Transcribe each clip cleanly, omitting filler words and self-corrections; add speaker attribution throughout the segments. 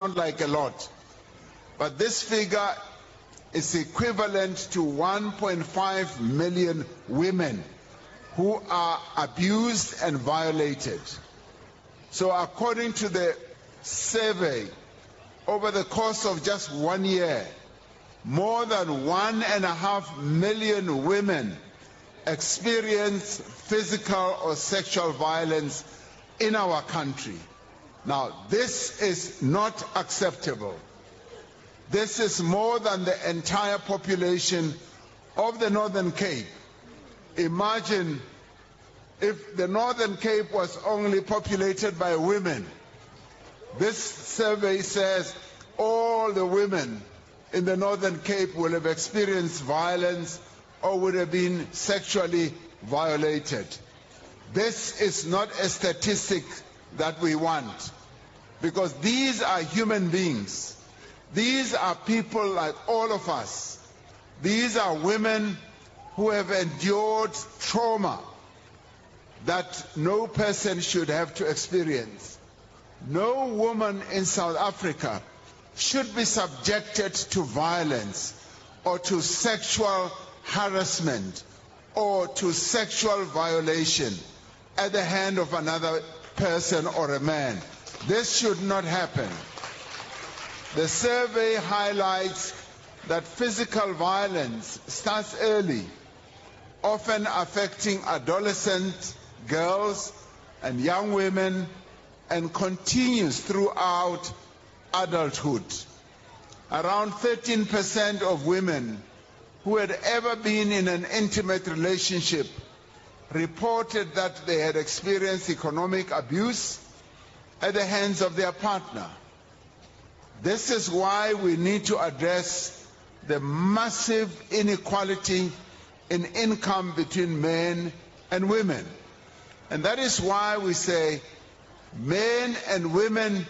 Speaker 1: like a lot, but this figure is equivalent to 1.5 million women who are abused and violated. So according to the survey, over the course of just 1 year, more than 1.5 million women experience physical or sexual violence in our country. Now, this is not acceptable. This is more than the entire population of the Northern Cape. Imagine if the Northern Cape was only populated by women. This survey says all the women in the Northern Cape will have experienced violence or would have been sexually violated. This is not a statistic that we want, because these are human beings. These are people like all of us. These are women who have endured trauma that no person should have to experience. No woman in South Africa should be subjected to violence or to sexual harassment or to sexual violation at the hand of another person or a man. This should not happen. The survey highlights that physical violence starts early, often affecting adolescent girls and young women, and continues throughout adulthood. Around 13% of women who had ever been in an intimate relationship reported that they had experienced economic abuse at the hands of their partner. This is why we need to address the massive inequality in income between men and women. And that is why we say men and women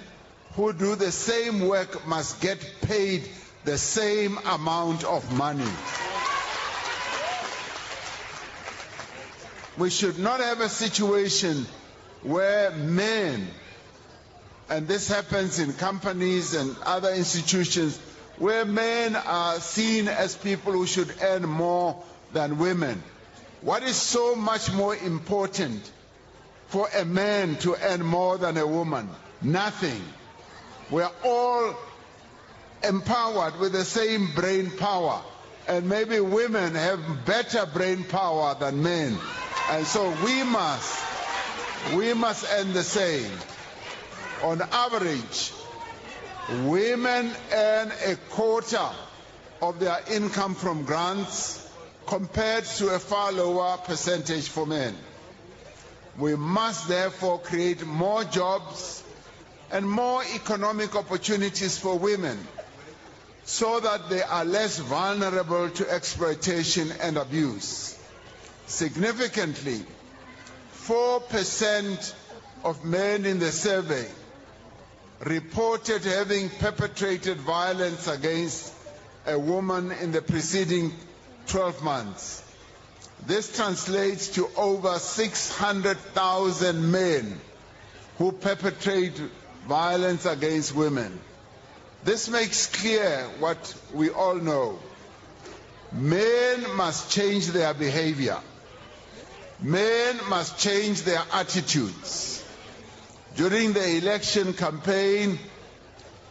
Speaker 1: who do the same work must get paid the same amount of money. We should not have a situation where men, and this happens in companies and other institutions, where men are seen as people who should earn more than women. What is so much more important for a man to earn more than a woman? Nothing. We're all empowered with the same brain power, and maybe women have better brain power than men, and so we must earn the same. On average, women earn a quarter of their income from grants compared to a far lower percentage for men. We must therefore create more jobs and more economic opportunities for women so that they are less vulnerable to exploitation and abuse. Significantly, 4% of men in the survey reported having perpetrated violence against a woman in the preceding 12 months. This translates to over 600,000 men who perpetrate violence against women. This makes clear what we all know. Men must change their behavior. Men must change their attitudes. During the election campaign,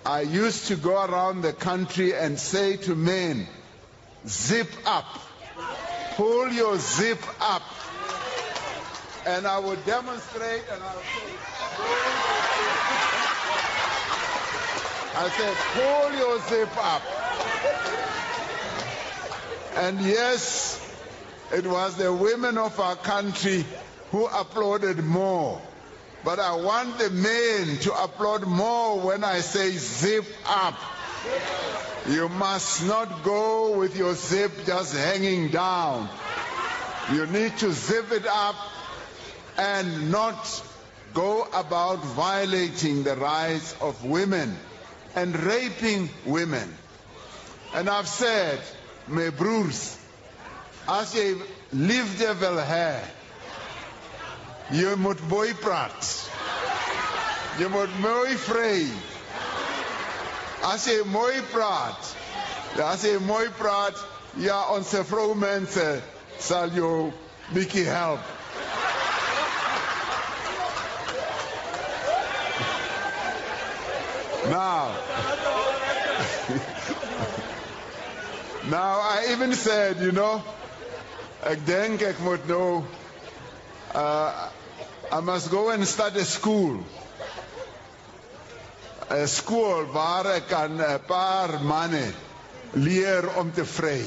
Speaker 1: I used to go around the country and say to men, zip up, pull your zip up. And I would demonstrate and I said, pull your zip up. And yes, it was the women of our country who applauded more. But I want the men to applaud more when I say zip up. You must not go with your zip just hanging down. You need to zip it up and not go about violating the rights of women and raping women. And I've said, my broers, as je liefde wil hê, je moet mooi praat. Je moet mooi vry. As jy mooi praat, ja, ons vroumense sal jou bietjie help. Now I even said, ek dink ek moet nou, I must go and start a school. A school waar ek kan 'n paar manne leer om te vry.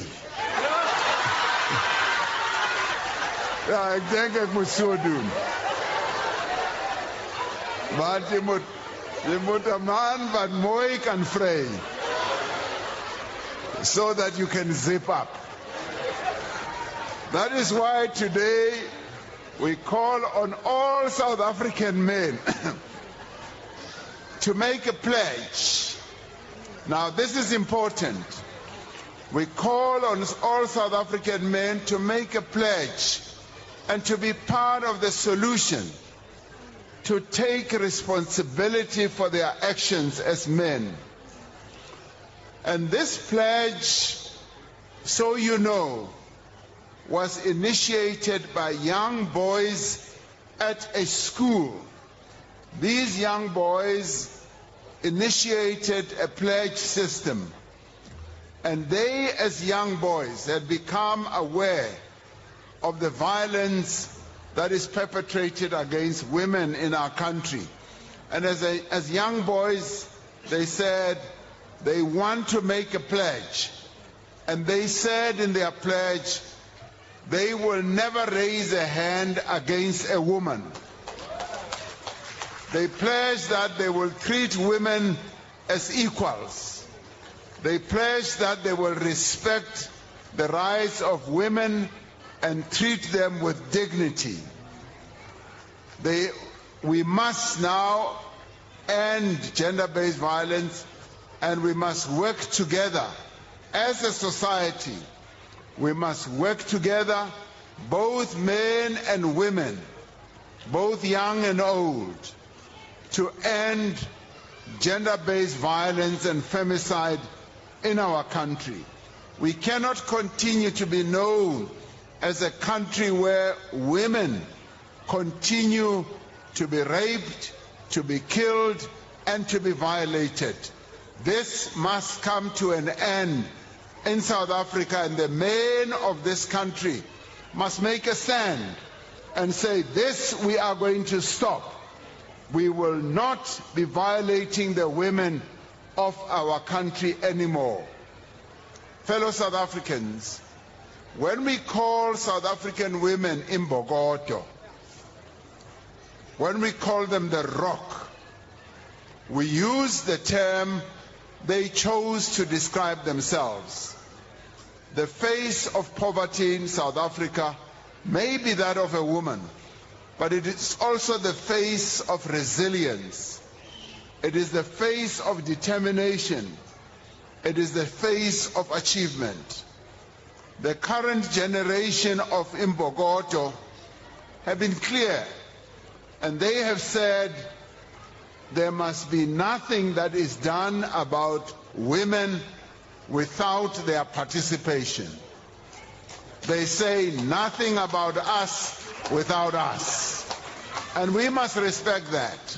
Speaker 1: Ja, ek dink ek moet so doen. Want jy moet 'n man wat mooi kan vry, so that you can zip up. That is why today we call on all South African men to make a pledge. Now this is important. We call on all South African men to make a pledge and to be part of the solution, to take responsibility for their actions as men. And this pledge, so you know, was initiated by young boys at a school. These young boys initiated a pledge system, and they, as young boys, had become aware of the violence that is perpetrated against women in our country. And as young boys, they said they want to make a pledge, and they said in their pledge they will never raise a hand against a woman. They pledged that they will treat women as equals. They pledged that they will respect the rights of women and treat them with dignity. We must now end gender-based violence, and we must work together as a society. We must work together, both men and women, both young and old, to end gender-based violence and femicide in our country. We cannot continue to be known as a country where women continue to be raped, to be killed, and to be violated. This must come to an end in South Africa, and the men of this country must make a stand and say, this we are going to stop. We will not be violating the women of our country anymore. Fellow South Africans, when we call South African women Imbokodo, when we call them the Rock, we use the term they chose to describe themselves. The face of poverty in South Africa may be that of a woman, but it is also the face of resilience. It is the face of determination. It is the face of achievement. The current generation of Imbokodo have been clear, and they have said there must be nothing that is done about women without their participation. They say nothing about us without us. And we must respect that.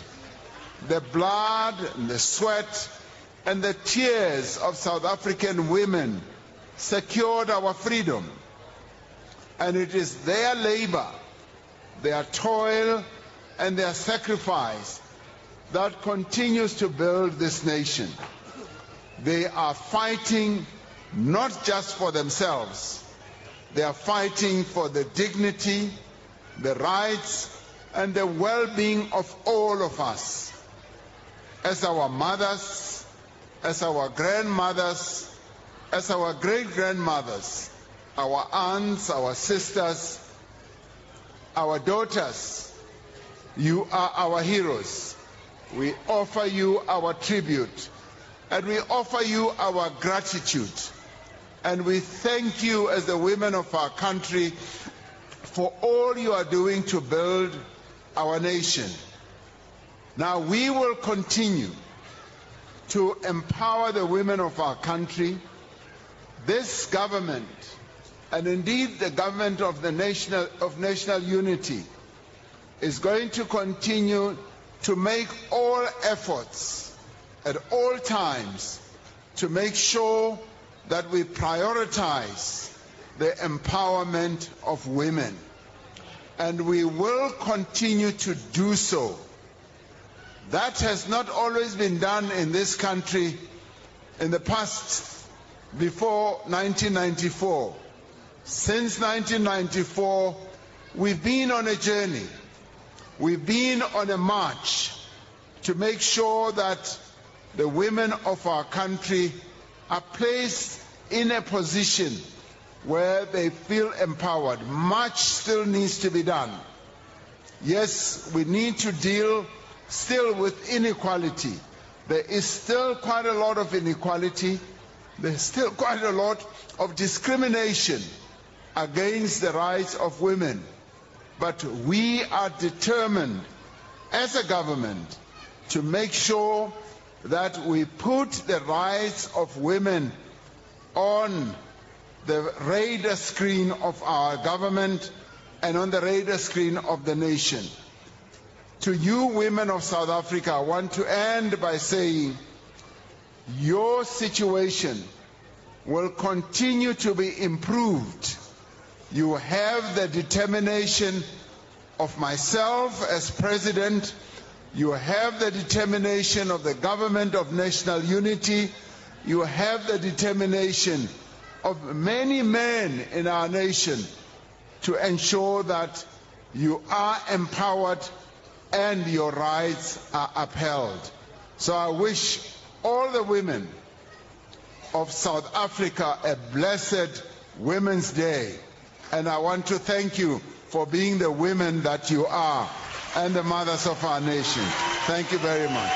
Speaker 1: The blood and the sweat and the tears of South African women secured our freedom. And it is their labor, their toil, and their sacrifice that continues to build this nation. They are fighting not just for themselves. They are fighting for the dignity, the rights, and the well-being of all of us. As our mothers, as our grandmothers, as our great-grandmothers, our aunts, our sisters, our daughters, you are our heroes. We offer you our tribute, and we offer you our gratitude. And we thank you as the women of our country for all you are doing to build our nation. Now we will continue to empower the women of our country, this government, and indeed the government of national unity, is going to continue to make all efforts at all times to make sure that we prioritize the empowerment of women. And we will continue to do so. That has not always been done in this country in the past, before 1994. Since 1994, we've been on a journey. We've been on a march to make sure that the women of our country are placed in a position where they feel empowered. Much still needs to be done. Yes, we need to deal still with inequality. There is still quite a lot of inequality. There's still quite a lot of discrimination against the rights of women. But we are determined as a government to make sure that we put the rights of women on the radar screen of our government and on the radar screen of the nation. To you women of South Africa, I want to end by saying your situation will continue to be improved. You have the determination of myself as president. You have the determination of the government of national unity. You have the determination of many men in our nation to ensure that you are empowered and your rights are upheld. So I wish all the women of South Africa a blessed Women's Day. And I want to thank you for being the women that you are and the mothers of our nation. Thank you very much.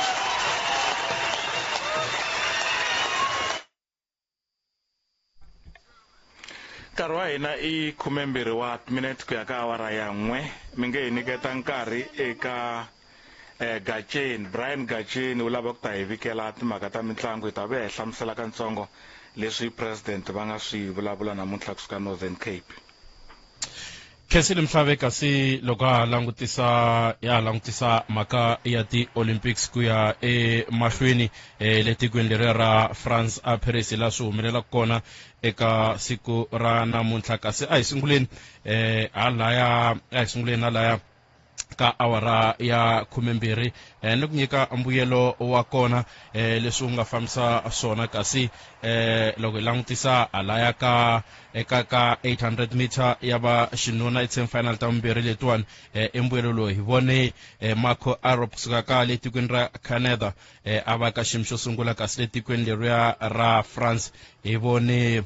Speaker 2: Karwa ina I kumembiri wa minute ku ya ka awara ya nngwe minge e niketa nkarhi eka Brian Gacheni u lava ku ta hi vikela timhaka ta mitlangu hi ta ve hi hlamusela katsongo leswi president va nga swi vulavula namuntlha kusuka Northern Cape.
Speaker 3: Khensile Mhlave kasi loko langutisa mhaka ya ti-Olympics ku ya emahlweni le tikweni leri ra France a Paris la swi humelela kona eka siku ra namuntlha kasi a hi sunguleni halaya ka awara ya 12 ni ku nyika mbuyelo wa kona leswi u nga fambisa swona kasi loko hi langutisa halaya ka eka 800 meter ya va xinuna semi-final ta vumbirhi letiwani embuyelo lowu hi vone Marco Arop kusuka ka le tikweni ra Canada a va ka xiyimo xo sungula kasi le tikweni leriya ra France hi vone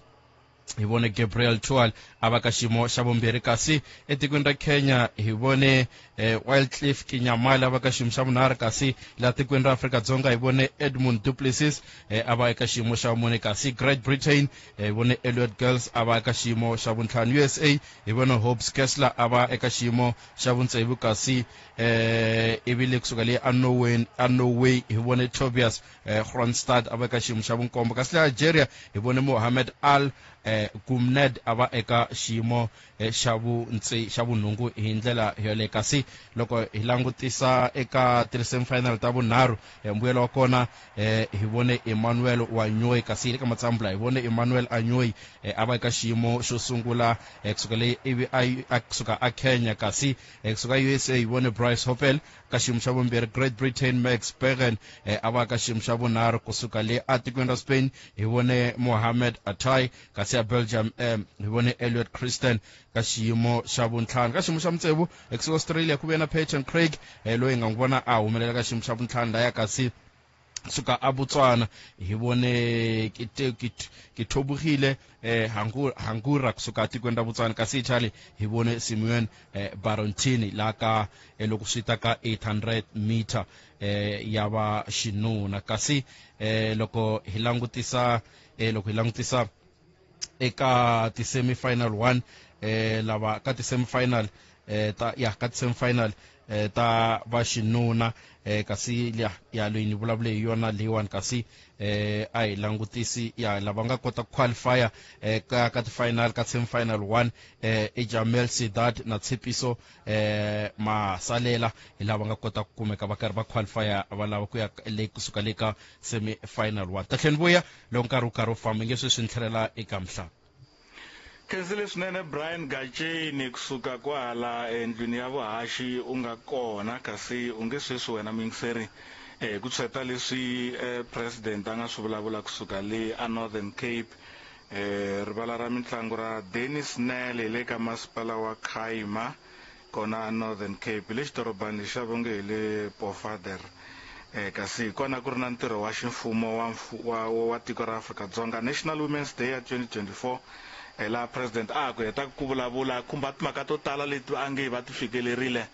Speaker 3: Gabriel Tual ava ka xiyimo xa vumbirhi kasi etikweni ra Kenya hi vone Wildcliff Kinyamala ava ka xiyimo xa vunharhu kasi la tikweni ra Afrika-Dzonga hi vone Edmund Duplessis ava eka xiyimo xa vumune kasi Great Britain hi vone Elliot Girls ava eka xiyimo xa vuntlhanu USA hi vone Hobbs Kessler ava eka xiyimo xa vutsevu kasi ivile kusuka le a Norway hi vone Tobias Kronstad ava eka xiyimo xa vunkombo kasi le Nigeria hi vone Mohamed Al Gumned ava eka xiyimo xa vunhungu hi ndlela yole kasi loko hi langutisa eka semi-final ta vunharhu mbuyelo wa kona hi vone Emmanuel Wanyoe kasi eka matsambula hi vone Emmanuel Anyoe ava eka xiyimo xo sungula kusuka le ivi kusuka a Kenya kasi kusuka USA hi vone Bryce Hoppel ka xiyimo xa vumbirhi Great Britain Max Bergen ava ka xiyimo xa vunharhu kusuka le a tikweni ra Spain hi vone Mohamed Atai kasi ya Belgium hi vone Elliot Christen ka xiyimo xa vuntlhanu ka xiyimo xa mutsevu kusuka Australia ku ve na Peyton Craig loyi nga n'wi vona a humelela ka xiyimo xa vuntlhanu laya kasi suka a Botswana hi vone Kitobogile Hangura kusuka tikweni ra Botswana kasi Italy hi vone Simeon Barontini la ka loko swi ta ka 800 meter ya va xinuna kasi loko hi langutisa eka semi-final 1 lava ka semi-final ka semi-final ta vaxinuna kasi ya loyi ni vulavule hi yona leyiwani kasi a hi langutisi ya lava nga kota ku qualifya ka ti-final ka semi-final 1 i Jamel Sidat na Tshepiso Masalela hi lava nga kota ku kumeka va karhi va qualifya va lava ku ya kusuka le ka semi-final 1 ta tlhela ni vuya loko nkarhi wu karhi wu famba nge sweswi ni tlhelela eka Mhlanga.
Speaker 2: Khensile swinene Brian Gacheni kusuka kwala endlwini ya vuhaxi u nga kona kasi u nge sweswi wena mingiseri ku tshweta leswi president a nga swi vulavula kusuka le a Northern Cape rivala ra mitlangu ra Dennis Nel le ka masipala wa Khaima kona Northern Cape le xidorobani xa vonge hi le Pofadder kasi kona ku ri na ntirho wa ximfumo wa tiko ra Afrika-Dzonga National Women's Day ya 2024 la president a ku heta ku vulavula khumba timhaka to tala leti a nge va ti fikelerile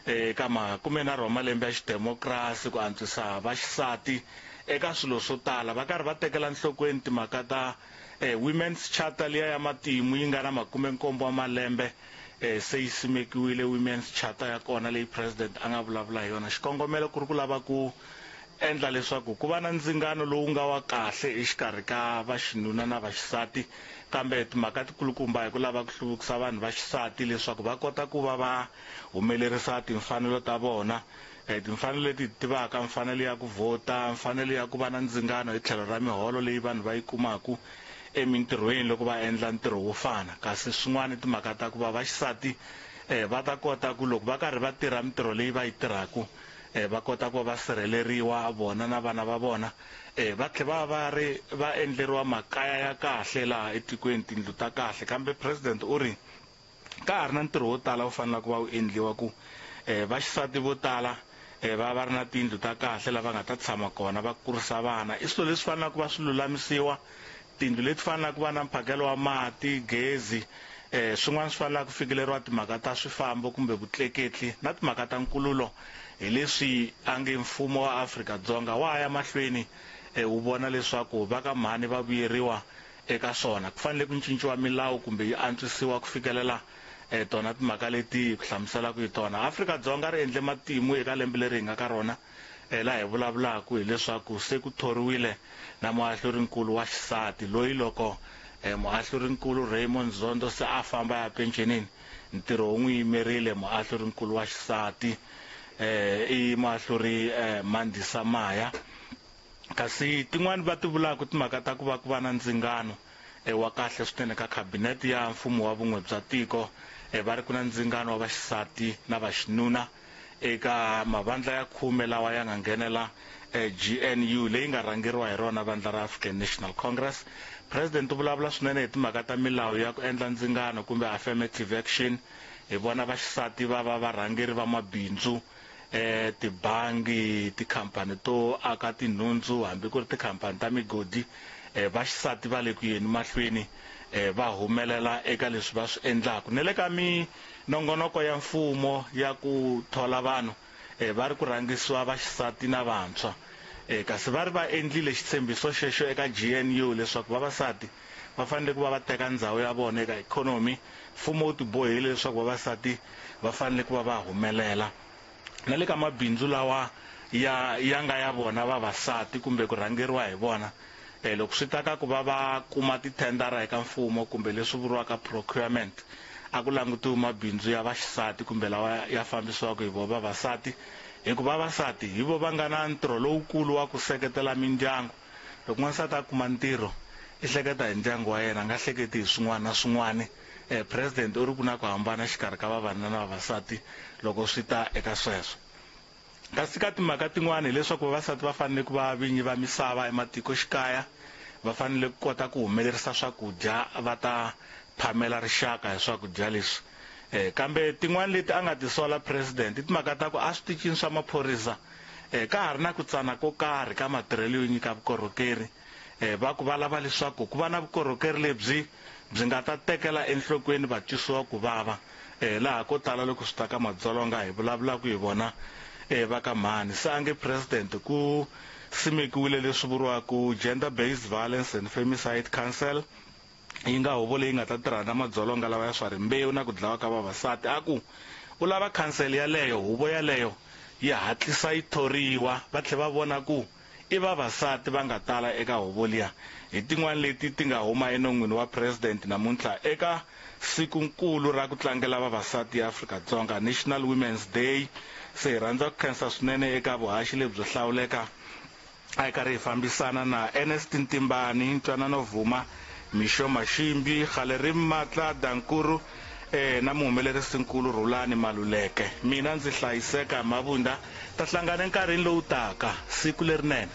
Speaker 2: eka makume na roma lembe ya xidemokirasi ku antswisa vaxisati eka swilo swo tala va karhi va tekela nhlokweni timhaka ta women's charter liya ya matimu yi nga na 70 wa malembe se yi simekiwile women's charter ya kona leyi president a nga vulavula hi yona xikongomelo ku ri ku lava ku endla leswaku ku va na ndzingano lowu nga wa kahle exikarhi ka vaxinuna na vaxisati kambe timhaka tikulukumba hi ku lava ku hluvukisa vanhu vaxisati leswaku va kota ku va va humelerisa timfanelo ta vona timfanelo leti tivaka mfanelo ya ku vota mfanelo ya ku va na ndzingano hi tlhelo ra miholo leyi vanhu va yi kumaku emintirhweni loko va endla ntirho wo fana kasi swin'wana timhaka ta ku va vaxisati va ta kota ku loko va karhi va tirha mintirho leyi va yi tirhaku va kota ku va sirheleriwa vona na vana va vona va tlhela va endleriwa makaya ya kahle laha etikweni tindlu ta kahle kambe president u ri ka ha ri na ntirho wo tala wu fanele ku va wu endliwa ku vaxisati vo tala va ri na tindlu ta kahle lava nga ta tshama kona va kurisa vana i swilo leswi faneleke ku va swi lulamisiwa tindlu leti faneleke ku va na mphakelo wa mati gezi swin'wana swi faneleke ku fikeleriwa timhaka ta swifambo kumbe vutleketli na timhaka ta nkululo hi leswi a nge mfumo wa Afrika-Dzonga wa ya mahlweni wu vona leswaku va ka mhani va vuyeriwa eka swona ku fanele ku cinciwa milawu kumbe yi antswisiwa ku fikelela tona timhaka leti ku hlamuselaku hi tona Afrika-Dzonga ri endle matimu eka lembe leri hi nga ka rona laha hi vulavulaku hi leswaku se ku thoriwile na muahlurinkulu wa xisati loyi loko muahlurinkulu Raymond Zondo se a famba ya pensionini ntirho wu n'wi yimerile muahlurinkulu wa xisati i muahluri Mandisa Maya kasi tin'wani va ti vulaku timhaka ta ku va na ndzingano wa kahle swinene ka cabinet ya mfumo wa vun'we bya tiko va ri ku na ndzingano wa vaxisati na vaxinuna eka mavandla ya 10 lawa ya nga nghenela GNU leyi nga rhangeriwa hi rona vandla ra African National Congress president u vulavula swinene hi timhaka ta milawu ya ku endla ndzingano kumbe affirmative action hi vona vaxisati va varhangeri va mabindzu tibangi tikhampani to aka tinhundzu hambi ku ri tikhampani ta migodi vaxisati va le ku yeni mahlweni va humelela eka leswi va swi endlaku ne le ka minongonoko ya mfumo ya ku thola vanhu va ri ku rhangisiwa vaxisati na vantshwa kasi va ri va endlile xitshembiso xexo eka GNU leswaku vavasati va fanele ku va va teka ndhawu ya vona eka ikhonomi mfumo wu tibohile leswaku vavasati va fanele ku va va humelela na le ka mabindzu lawa ya nga ya vona vavasati kumbe ku rhangeriwa hi vona loko swi ta ka ku va kuma tithendara eka mfumo kumbe leswi vuriwaka procurement a ku langutiwa mabindzu ya vaxisati kumbe lawa ya fambisiwaka hi vo vavasati hikuva vavasati hi vo va nga na ntirho lowukulu wa ku seketela mindyangu loko n'wansati a kuma ntirho i hleketa hi ndyangu wa yena a nga hleketi hi swin'wana na swin'wana president u ri ku na ku hambana xikarhi ka vavanuna na vavasati loko swi ta eka sweswo kasi ka timhaka tin'wana hileswaku vavasati va fanele ku va vinyi va misava ematikoxikaya va fanele ku kota ku humelerisa swakudya va ta phamela rixaka hi swakudya leswi kambe tin'wana leti a nga ti sola president i timhaka ta ku a switichini swa maphorisa ka ha ri na ku tsana ko karhi ka matirhelo yo nyika vukorhokeri va ku va lava leswaku ku va na vukorhokeri lebyi byi nga ta tekela enhlokweni vatwisiwa ku vava laha ko tala loko swi ta ka madzolonga hi vulavulaka hi vona va ka mhani se a nge president ku simekiwile leswi vuriwaku Gender Based Violence and Femicide Council yi nga huvo leyi nga ta tirha na madzolonga lawa ya swa rimbewu na ku dlawa ka vavasati a ku u lava khansele yaleyo huvo yaleyo yi hatlisa yi thoriwa va tlhe va vona ku i vavasati va nga tala eka huvo liya hi tin'wana leti ti nga huma enon'wini wa president namuntlha eka sikunkulu ra ku tlangela vavasati ya Afrika-Dzonga National Women's Day. Se hi rhandza ku khensa swinene eka vuhaxi lebyo hlawuleka a hi karhi hi fambisana na Ernest Ntimbani, Ntwanano Vuma, Misho Mashimbi, Khalerim Matla Dankuru na muhumelerisi nkulu Rulani Maluleke. Mina ndzi hlayiseka Mabunda, ta hlangana enkarhini lowu taka siku lerinene.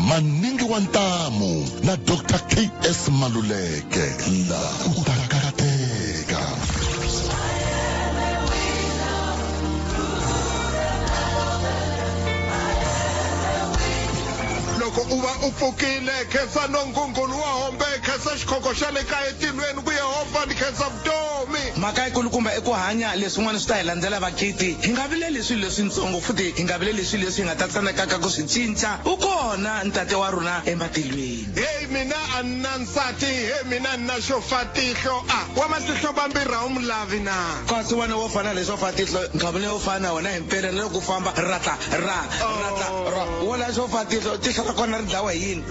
Speaker 4: Maningi wa Ntamu na Dr. KS Maluleke la utakarateka.
Speaker 5: Loko uva upfukile khensa nongungulu wa hombe khensa xikhoko xa le kaya etilweni ku Yehova ni khensa vutomi.
Speaker 6: Mhaka yikulukumba i ku hanya leswin'wana swi ta hi landzela vakiti hi nga vileli swilo leswintsongo futhi hi nga vileli swilo leswi hi nga ta tsandzekaka ku swi cinca u kona ntate wa rona ematilweni.
Speaker 5: Hey mina a ni na nsati hey mina ni na xo fa tihlo wa matihlo vambirhi a wu mi lavi na
Speaker 6: kasi wena wo fana leswo fa tihlo nkavule wo fana na wena hi mpela na loko u famba ratla wona xo fa tihlo tihlo ra kona ri dlawa hi yini.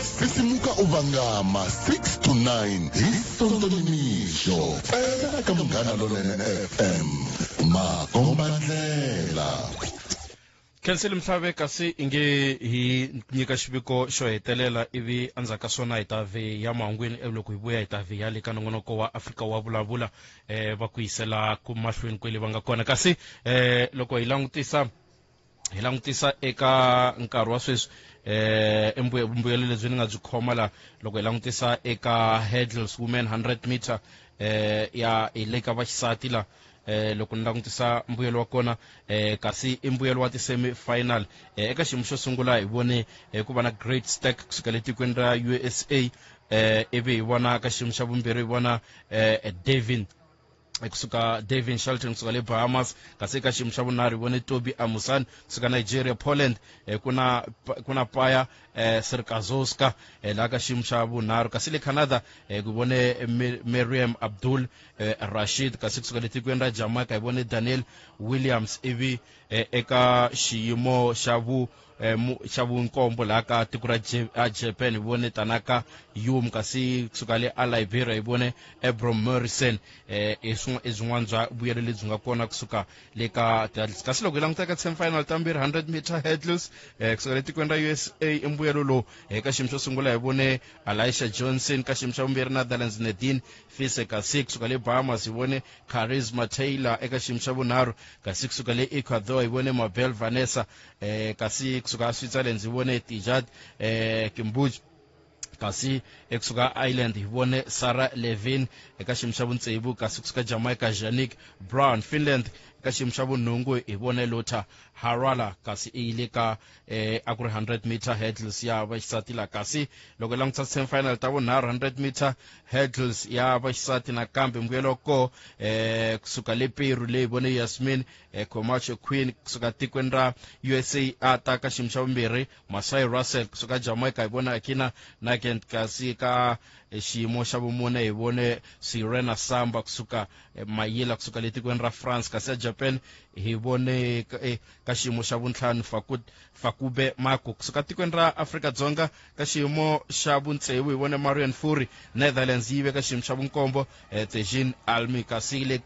Speaker 4: Sisimuka uvangama 6 to 9 hi Sonto Nimixo eka Munghana Lonene FM Makombandlela.
Speaker 3: Khensile Mhlave kasi inge hi nyika xiviko xo hetelela ivi andzaka swona hi ta ve ya mahungwini loko hi vuya hi ta ve ya le ka nongonoko wa Afrika wa vulavula va ku yisela ku mahlweni kwele va nga kona kasi loko hi langutisa eka nkarhi wa sweswi mbuyelo lebyi ni nga byi khoma la loko hi langutisa eka hurdles women 100 meter ya le ka vaxisati la loko ni langutisa mbuyelo wa kona kasi i mbuyelo wa ti-semi final eka xiyimo xo sungula hi vone ku va na great stack kusuka le tikweni ra USA ivi hi vona ka xiyimo xa vumbirhi hi vona Devin Shelton kusuka le Bahamas kasi eka xiyimo xa vunharhu hi vone Toby Amusan kusuka Nigeria. Poland kuna Paya Sirkazowska la ka xiyimo xa vunharhu kasi le Canada ku vone Miriam Abdul Rashid kasi kusuka le tikweni ra Jamaica hi vone Daniel Williams ivi eka xiyimo xa vunkombo la ka tiko ra Japan hi vone Tanaka Yum kasi kusuka le Liberia hi vone Abram Morrison i zwin'wana bya vuyelo lebyi nga kona kusuka le ka kasi loko hi languta ka semifinal ta mbirhi 100 meter hurdles kusuka le tikweni ra USA i mbuyelo lowu eka xiyimo xo sungula hi vone Elisha Johnson ka xiyimo xa vumbirhi Netherlands Nadine Fise kasi kusuka le Bahamas hi vone Charisma Taylor eka xiyimo xa vunharhu kasi kusuka le Ecuador hi vone Mabel Vanessa kasi kusuka Switzerland hi vone Tijad Kimbuj kasi kusuka Ireland hi vone Sarah Levin eka xiyimo xa vutsevu kasi kusuka Jamaica Janik Brown. Finland eka xiyimo xa vunhungu hi vone Lotta Harala kasi i le ka a ku ri 100 meter hurdles ya vaxisati la kasi loko langutisa semifinal ta vunharhu 100 meter hurdles ya vaxisati nakambe mbuyelo ko kusuka le Peru leyi vone Yasmin Camacho Queen kusuka tikweni ra USA a ta ka xiyimo xa vumbirhi Masai Russell kusuka Jamaica hi vone Akina Nagent kasi ka xiyimo xa vumune hi vone Sirena Samba kusuka Mayila kusuka le tikweni ra France kasi Japan hi vone ka xiyimo xa vuntlhanu Fakube Mako kusuka tikweni ra Afrika-Dzonga ka xiyimo xa vutsevu hi vone Marian Fury. Netherlands yi ve ka xiyimo xa vunkombo Tejin Almi kasi le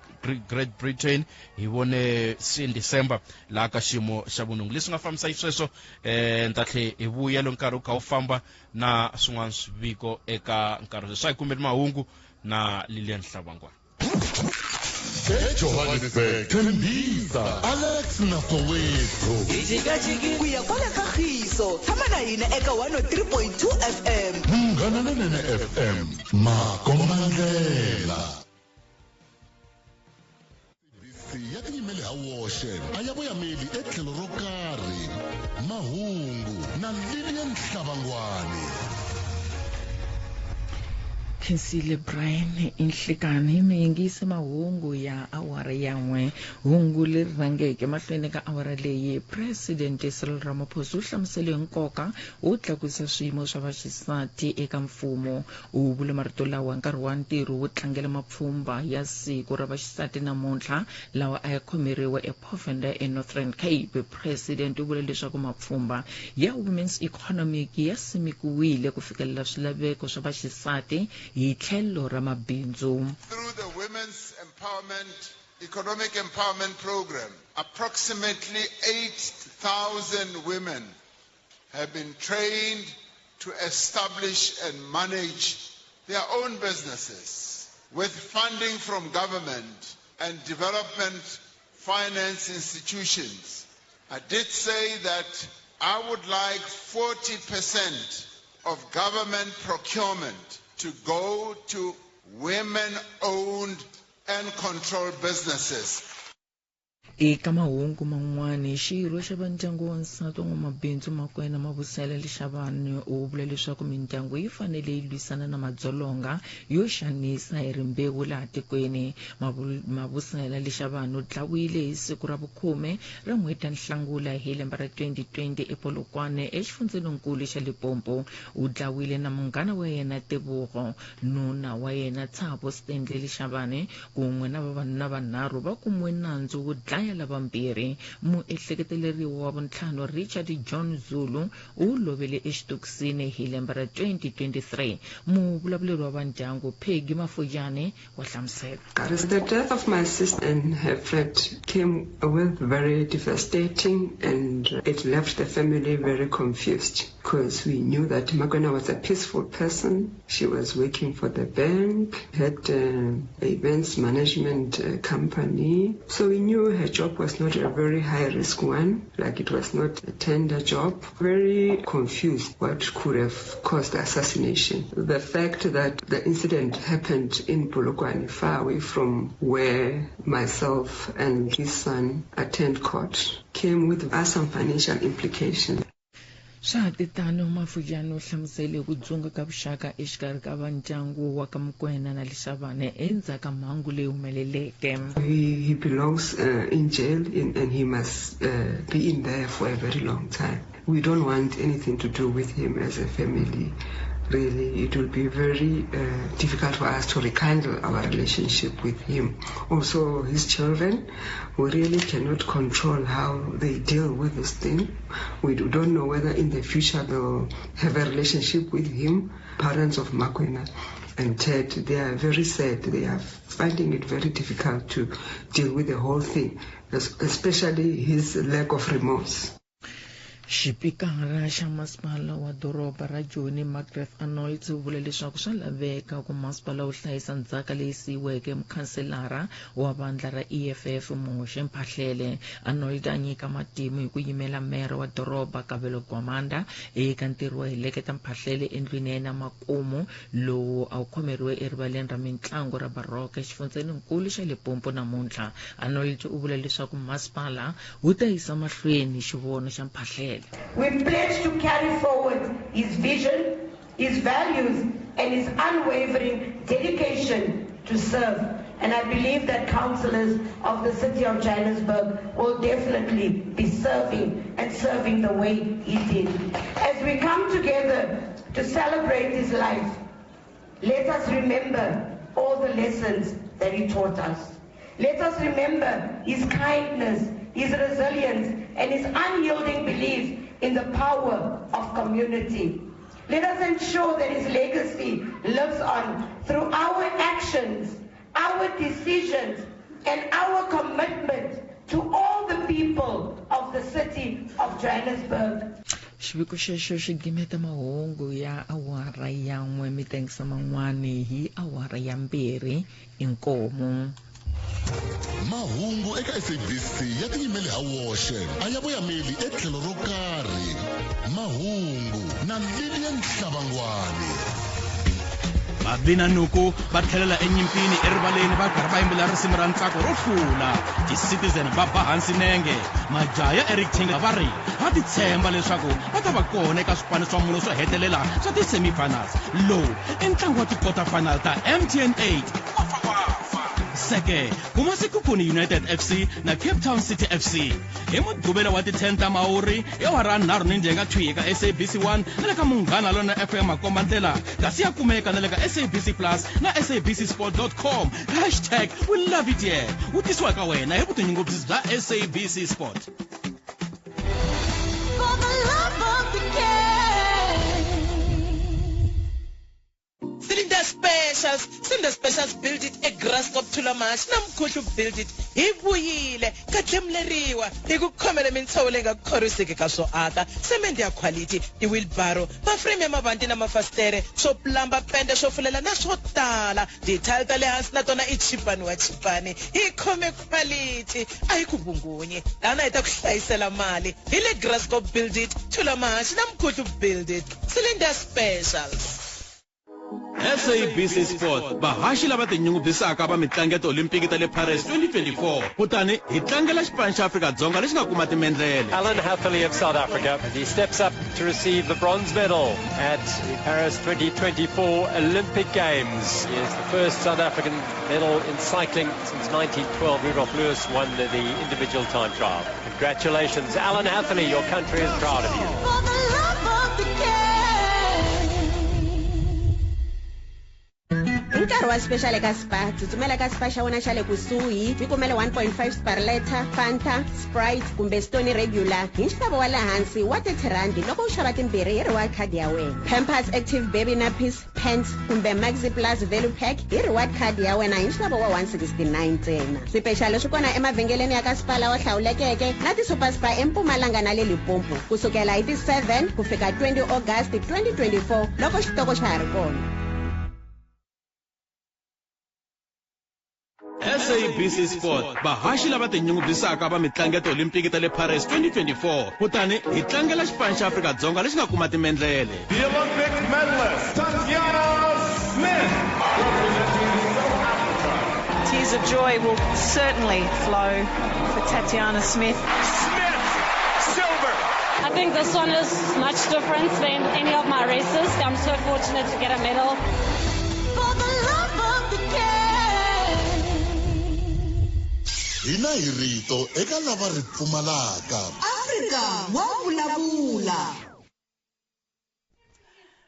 Speaker 3: Great Britain hi vone Cindy Semba la ka xiyimo xa vunhungu. Leswi nga fambisa sweswo ntatlhe hi vuya lo nkarhi kha u famba na swin'wana swiviko eka nkarhi leswi hi kumbeni mahungu na Lilian Hlabangwana.
Speaker 4: Johannesburg Tembisa Alex Nasowethu
Speaker 7: Ijikajiki kuya kwala kagiso tshama na hina eka 103.2 FM
Speaker 4: Munghana Lonene FM Makombandlela. Ya tiyimele hawoxe a ya voyameli etlhelo ro karhi mahungu na Lilian Hlabangwane.
Speaker 8: khensile Brian Inhlikani mi yingise mahungu ya awara yan'we hungu leri rhangeke mahlweni ka awara leyi President Cyril Ramaphosa u hlamusele nkoka wo tlakusa swiyimo swa vaxisati eka mfumo u vule marito lawa nkarhi wa ntirho wo tlangela mapfhumba ya siku ra vaxisati namuntlha lawa a ya khomeriwa ePhofenda eNorthern Cape. President u vule leswaku mapfhumba ya women's economic ya simekiwile ku fikelela swilaveko swa vaxisati hi tlhelo ra mabindzu.
Speaker 1: Through the Women's Economic Empowerment Program, approximately 8,000 women have been trained to establish and manage their own businesses with funding from government and development finance institutions. I did say that I would like 40% of government procurement to go to women-owned and controlled businesses.
Speaker 8: Eka mahungu man'wana xirho xa vandyangu wa nsati n'wamabindzu Makwena Mabusela Lishabane u vule leswaku mindyangu yi fanele yi lwisana na madzolonga yo xanisa hi rimbewu laha tikweni. Mabusela Lishabane u dlawile hi siku ra vukhume ra n'hweti ya Nhlangula hi lembe ra 2020 ePolokwane exifundzeninkulu xa Limpopo. U dlawile na munghana wa yena Tebogo, nuna wa yena Thabo Stanley Lishabane kun'we na vavanuna vanharhu va kumiwe nandzu wo dlaya lavambirhi. Muehleketeleriwa wa vuntlhanu Richard John Zulu u lovele exitokisini hi lembe ra 2023. Muvulavuleri wa vandyangu Peggy Mafojane wa hlamusela.
Speaker 9: The death of my sister and her friend came with very devastating, and it left the family very confused because we knew that Makwena was a peaceful person. She was working for the bank, had an events management company, so we knew her job was not a very high risk one, like it was not a tender job. Very confused what could have caused the assassination. The fact that the incident happened in Polokwane, far away from where myself and his son attend court, came with some financial implications.
Speaker 8: Shatitano Mafujane u hlamusele ku dzunga ka vuxaka exikarhi ka vandyangu wa ka Makwena na Lishabane endzhaku ka mhangu leyi humeleleke.
Speaker 9: He belongs in jail and he must be in there for a very long time. We don't want anything to do with him as a family. Really, it will be very difficult for us to rekindle our relationship with him. Also, his children, we really cannot control how they deal with this thing. We don't know whether in the future they'll have a relationship with him. Parents of Makwena and Ted, they are very sad. They are finding it very difficult to deal with the whole thing, especially his lack of remorse.
Speaker 8: Xipikara xa masipala wa doroba ra Joni Margaret Arnold u vule leswaku swa laveka ku masipala wu hlayisa ndzhaka leyi siyiweke mukhanselara wa vandla ra EFF Moxe Mphahlele. Arnold a nyika matimu hi ku yimela mera wa doroba Kabelo Gwamanda eka ntirho wa heleketa Mphahlele endlwini ya yena makumu lowu a wu khomeriwe erivaleni ra mitlangu ra Baroka exifundzeninkulu xa Limpopo namuntlha. Arnold u vule leswaku masipala wu ta yisa mahlweni xivono xa Mphahlele.
Speaker 10: We pledge to carry forward his vision, his values, and his unwavering dedication to serve. And I believe that councillors of the city of Johannesburg will definitely be serving the way he did. As we come together to celebrate his life, let us remember all the lessons that he taught us. Let us remember his kindness, his resilience, and his unyielding belief in the power of community. Let us ensure that his legacy lives on through our actions, our decisions, and our commitment to all the people of the city of Johannesburg.
Speaker 8: Xiviko xexo xi gimeta mahungu ya awara ya n'we mi tengisa man'wani hi awara ya mbirhi inkomu.
Speaker 4: Mahungu eka SABC ya tiyimele ha woxe a ya voyameli etlhelo ro karhi. Mahungu na Lilian Hlabangwani.
Speaker 11: Babina Nuku va tlhelela enyimpini erivaleni va karhi va yimbelela risimu ra ntsako ro hlula. Ti-Citizen va ba hansi nenge. Majaya Eric Tenga va ri va titshemba leswaku va ta va kona eka swipano swa mune swo hetelela swa ti-semifinals. Lowu i ntlangu wa ti-quarter final ta MTN 8. Seke kuma Sekhukhune United FC na Cape Town City FC. Hi Mugqivela wa ti-10 ta Mhawuri hi awara 3 ninjenga thwi eka SABC 1 na le ka Munghana Lona FM Makombandlela, kasi ya kumeka na le ka SABC Plus na sabcsport.com. #we love it here. Utisiwa ka wena hi vutinyungubyisi bya SABC Sport.
Speaker 12: For the love of the game.
Speaker 6: Cylinder Specials build it a Graskop Tulamash namkhutlu build it ibuyile kadlemleriwa ikukhomela imithawule ngakukhoriseke ka swo aka cement ya quality ti-wheelbarrow maframe ya mavanti na mafastere swo plamba pende swo fulela na swo tala tithali ta le hansi na tona i chipani wa chipani hi khome quality a hi ku bungунye lana hi ta ku hlayisela mali hi le Graskop build it Tulamash namkhutlu build it Cylinder Specials.
Speaker 11: SABC Sport bahashi lava tinyungubyisaka va mitlangu ta Olimpiki ta le Paris 2024 kutani hi tlangela xipano xa Afrika-Dzonga lexi nga kuma timendlele.
Speaker 13: Alan Hatherley of South Africa, and he steps up to receive the bronze medal at the Paris 2024 Olympic Games. He is the first South African medal in cycling since 1912. Rudolf Lewis won the individual time trial. Congratulations, Alan Hatherley, your country is proud of you.
Speaker 12: For the love of the game.
Speaker 14: Nkarhi wa special eka Spar, tsutsumela ka Spar xa wena xa le kusuhi, hi kumele 1.5 Spar liter, Fanta, Sprite kumbe Stony regular hi nxavo wa le hansi wa 30 rand loko u xava timbirhi hi reward card ya wena. Pampers Active Baby Nappies, Pants kumbe Maxi Plus Value Pack hi reward card ya wena hi nxavo wa 169 ntsena. Swipexali swi kona emavhengeleni ya ka Spar lawa hlawulekeke na ti-Super Spar eMpumalanga na le Limpopo kusukela hi ti 7 ku fika 20 August 2024 loko xitoko xa ha ri kona.
Speaker 11: SABC Sport bahashi lava tinyungubyisaka va mitlangu ta Olimpiki ta le Paris 2024 kutani hi tlangela xipano xa Afrika-Dzonga lexi nga kuma timendlele.
Speaker 5: The Olympic medalist Tatiana Smith representing South Africa.
Speaker 15: Tears of joy will certainly flow for Tatiana Smith.
Speaker 5: Smith, silver.
Speaker 16: I think this one is much different than any of my races. I'm so fortunate to get a medal.
Speaker 12: For the love of the game.
Speaker 4: Hina hi rito eka lava ri pfumalaka.
Speaker 7: Afrika wa vulavula.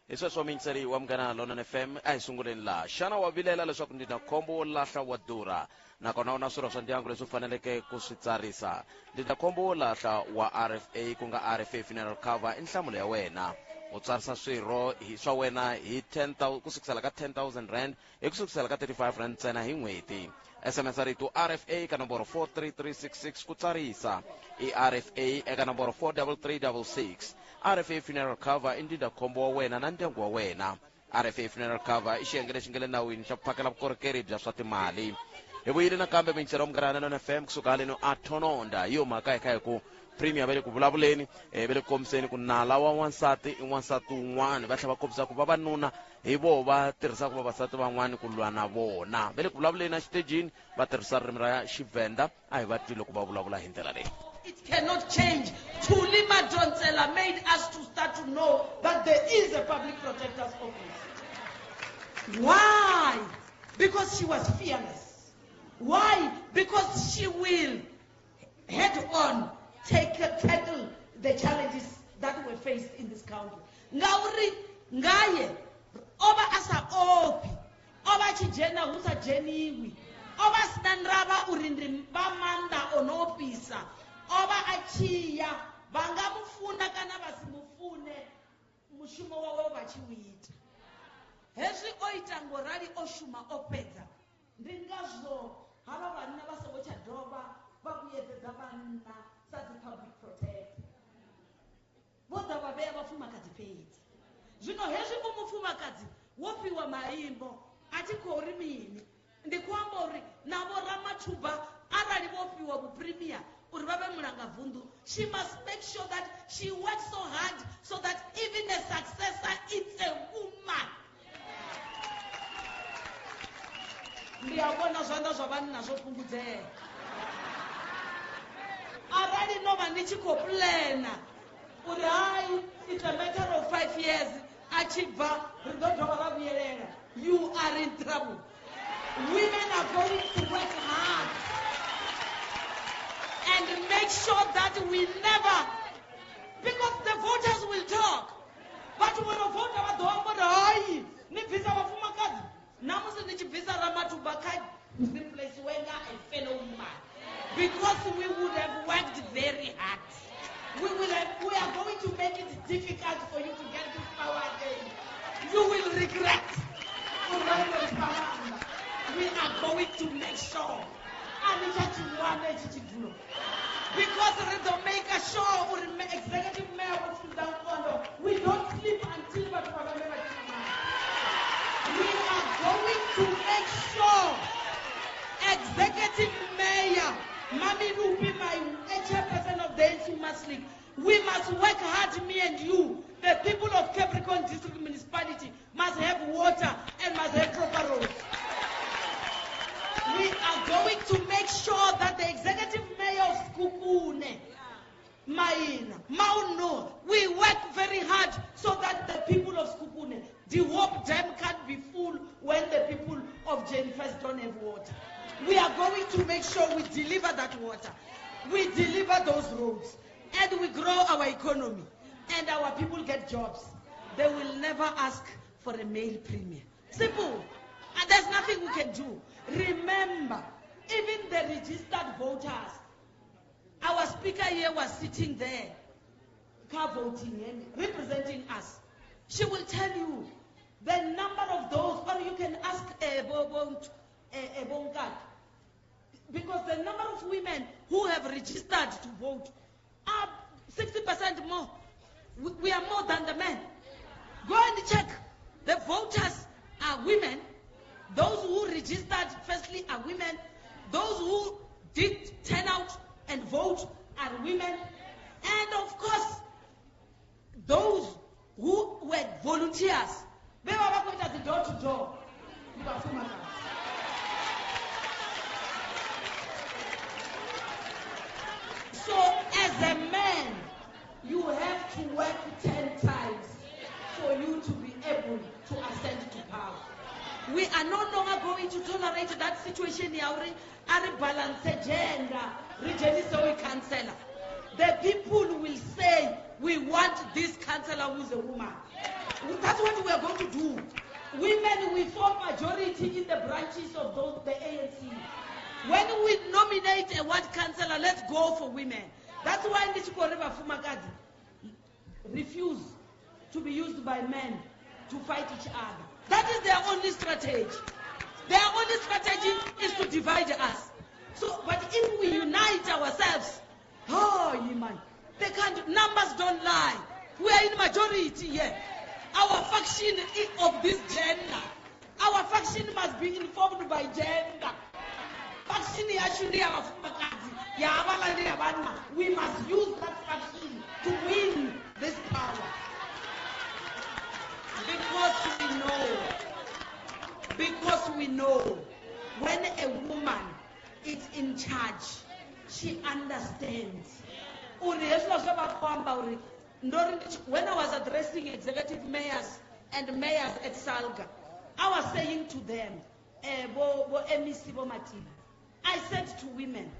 Speaker 17: Iswa mintsari wa Munghana Lona FM a hi sunguleni la xana wa vilela leswaku ndzindzakhombo wo lahla wa durha nakona u na swirho swa ndyangu leswi faneleke ku swi tsarisa. Ndzindzakhombo wo lahla wa RFA ku nga RFA funeral cover i nhlamulo ya wena. U tsarisa swirho hi swa wena hi 10,000 kusukela ka 10,000 rand hi kusukela ka 35 rand ntsena hi n'hweti. SMS rito RFA ka nomboro 43366 ku tsarisa i RFA eka nomboro 43366. RFA funeral cover i ndzindzakhombo wa wena na ndyangu wa wena. RFA funeral cover i xiyenge lexi nga le nawini xa phakela vukorhokeri bya swa timali. Hi vuyile nakambe mintsero ya Munghana Lona FM kusuka haleno a Thononda hi yo mhaka hi kha hi ku premier va le ku vulavuleni va le kombiseni ku nala wa wansati i wansati un'wana va tlhela va kombisa ku vavanuna hi vo va tirhisaka vavasati van'wana ku lwa na vona. Va le ku vulavuleni a xitejini va tirhisa ririmi ra Xivenda a hi va twi loko va vulavula hi ndlela leyi.
Speaker 10: It cannot change. Thuli Madonsela made us to start to know that there is a public protector's office. Why? Because she was fearless. Why? Because she will head on tackle the challenges that were faced in this country. Ngauri ngaye oba asa opi oba chijena husa jeniwi oba sinandraba urindri bamanda onopisa oba achiya vangamufuna kana vasimufune mushumo wawo vachiuita. Hezvi oita ngorali oshuma opedza ndingazvo hava vanna vasavo chadhova vakuyedzedza vanna sadzipublic protector vodza vaveya vafumakadzi pedzi. Zvino hezvi umufumakadzi wopiwa maimbo atikouri mini ndikuamba uri navo Ramatuba arali vopiwa kupremier uri vave murangabvundu, she must make sure that she works so hard so that even a successor is a woman.
Speaker 18: ndiyabona zwanḓa zwa vhanna zwo fhungudzea arali no vha ndi tshi khou plana uri hai it's a matter of 5 years a tshi bva ri ḓo dovha ra vhuyelela, you are in trouble. Women are going to work hard and make sure that we never, because the voters will talk, but when a voter va ḓo amba uri hai ni bvisa vhafumakadzi namusi ni tshi bvisa ramatuba kha replace wenga a fellow man, because we would have worked very hard. We are going to make it difficult for you to get this power again. You will regret. We are going to make sure. Because we don't make a show or executive mayor of Sudan Kondo. We don't sleep until we are going to make sure executive mayor Mami Lupi, my chairperson of the NC League, we must work hard, me and you. The people of Capricorn District Municipality must have water and must have proper roads. We are going to make sure that the executive mayor of Skukune, Maina, Mauno, we work very hard so that the people of Skukune, the Hope Dam can't be full when the people of Jane First don't have water. We are going to make sure we deliver that water. We deliver those roads. And we grow our economy. And our people get jobs. They will never ask for a male premier. Simple. And there's nothing we can do. Remember, even the registered voters, our speaker here was sitting there, car voting and representing us. She will tell you the number of those, or you can ask because the number of women who have registered to vote are 60% more. We are more than the men. Go and check. The voters are women. Those who registered firstly are women. Those who did turn out and vote are women. And of course, those who were volunteers. They were going at the door to door. So as a man, you have to work 10 times for you to be able to ascend to power. We are no longer going to tolerate that situation. Balance gender, councillor. The people will say, we want this councillor who's a woman. That's what we are going to do. Women will form majority in the branches of the ANC. When we nominate a ward councillor, let's go for women. That's why Ndichikoreva Fumakadi refuse to be used by men to fight each other. That is their only strategy. Their only strategy is to divide us. So, but if we unite ourselves, oh, man, they can't. Numbers don't lie. We are in majority here. Our faction is of this gender. Our faction must be informed by gender. Faction actually we must use that faction to win this power. Because we know when a woman is in charge, she understands. When I was addressing executive mayors and mayors at Salga, I was saying to them, I said to women,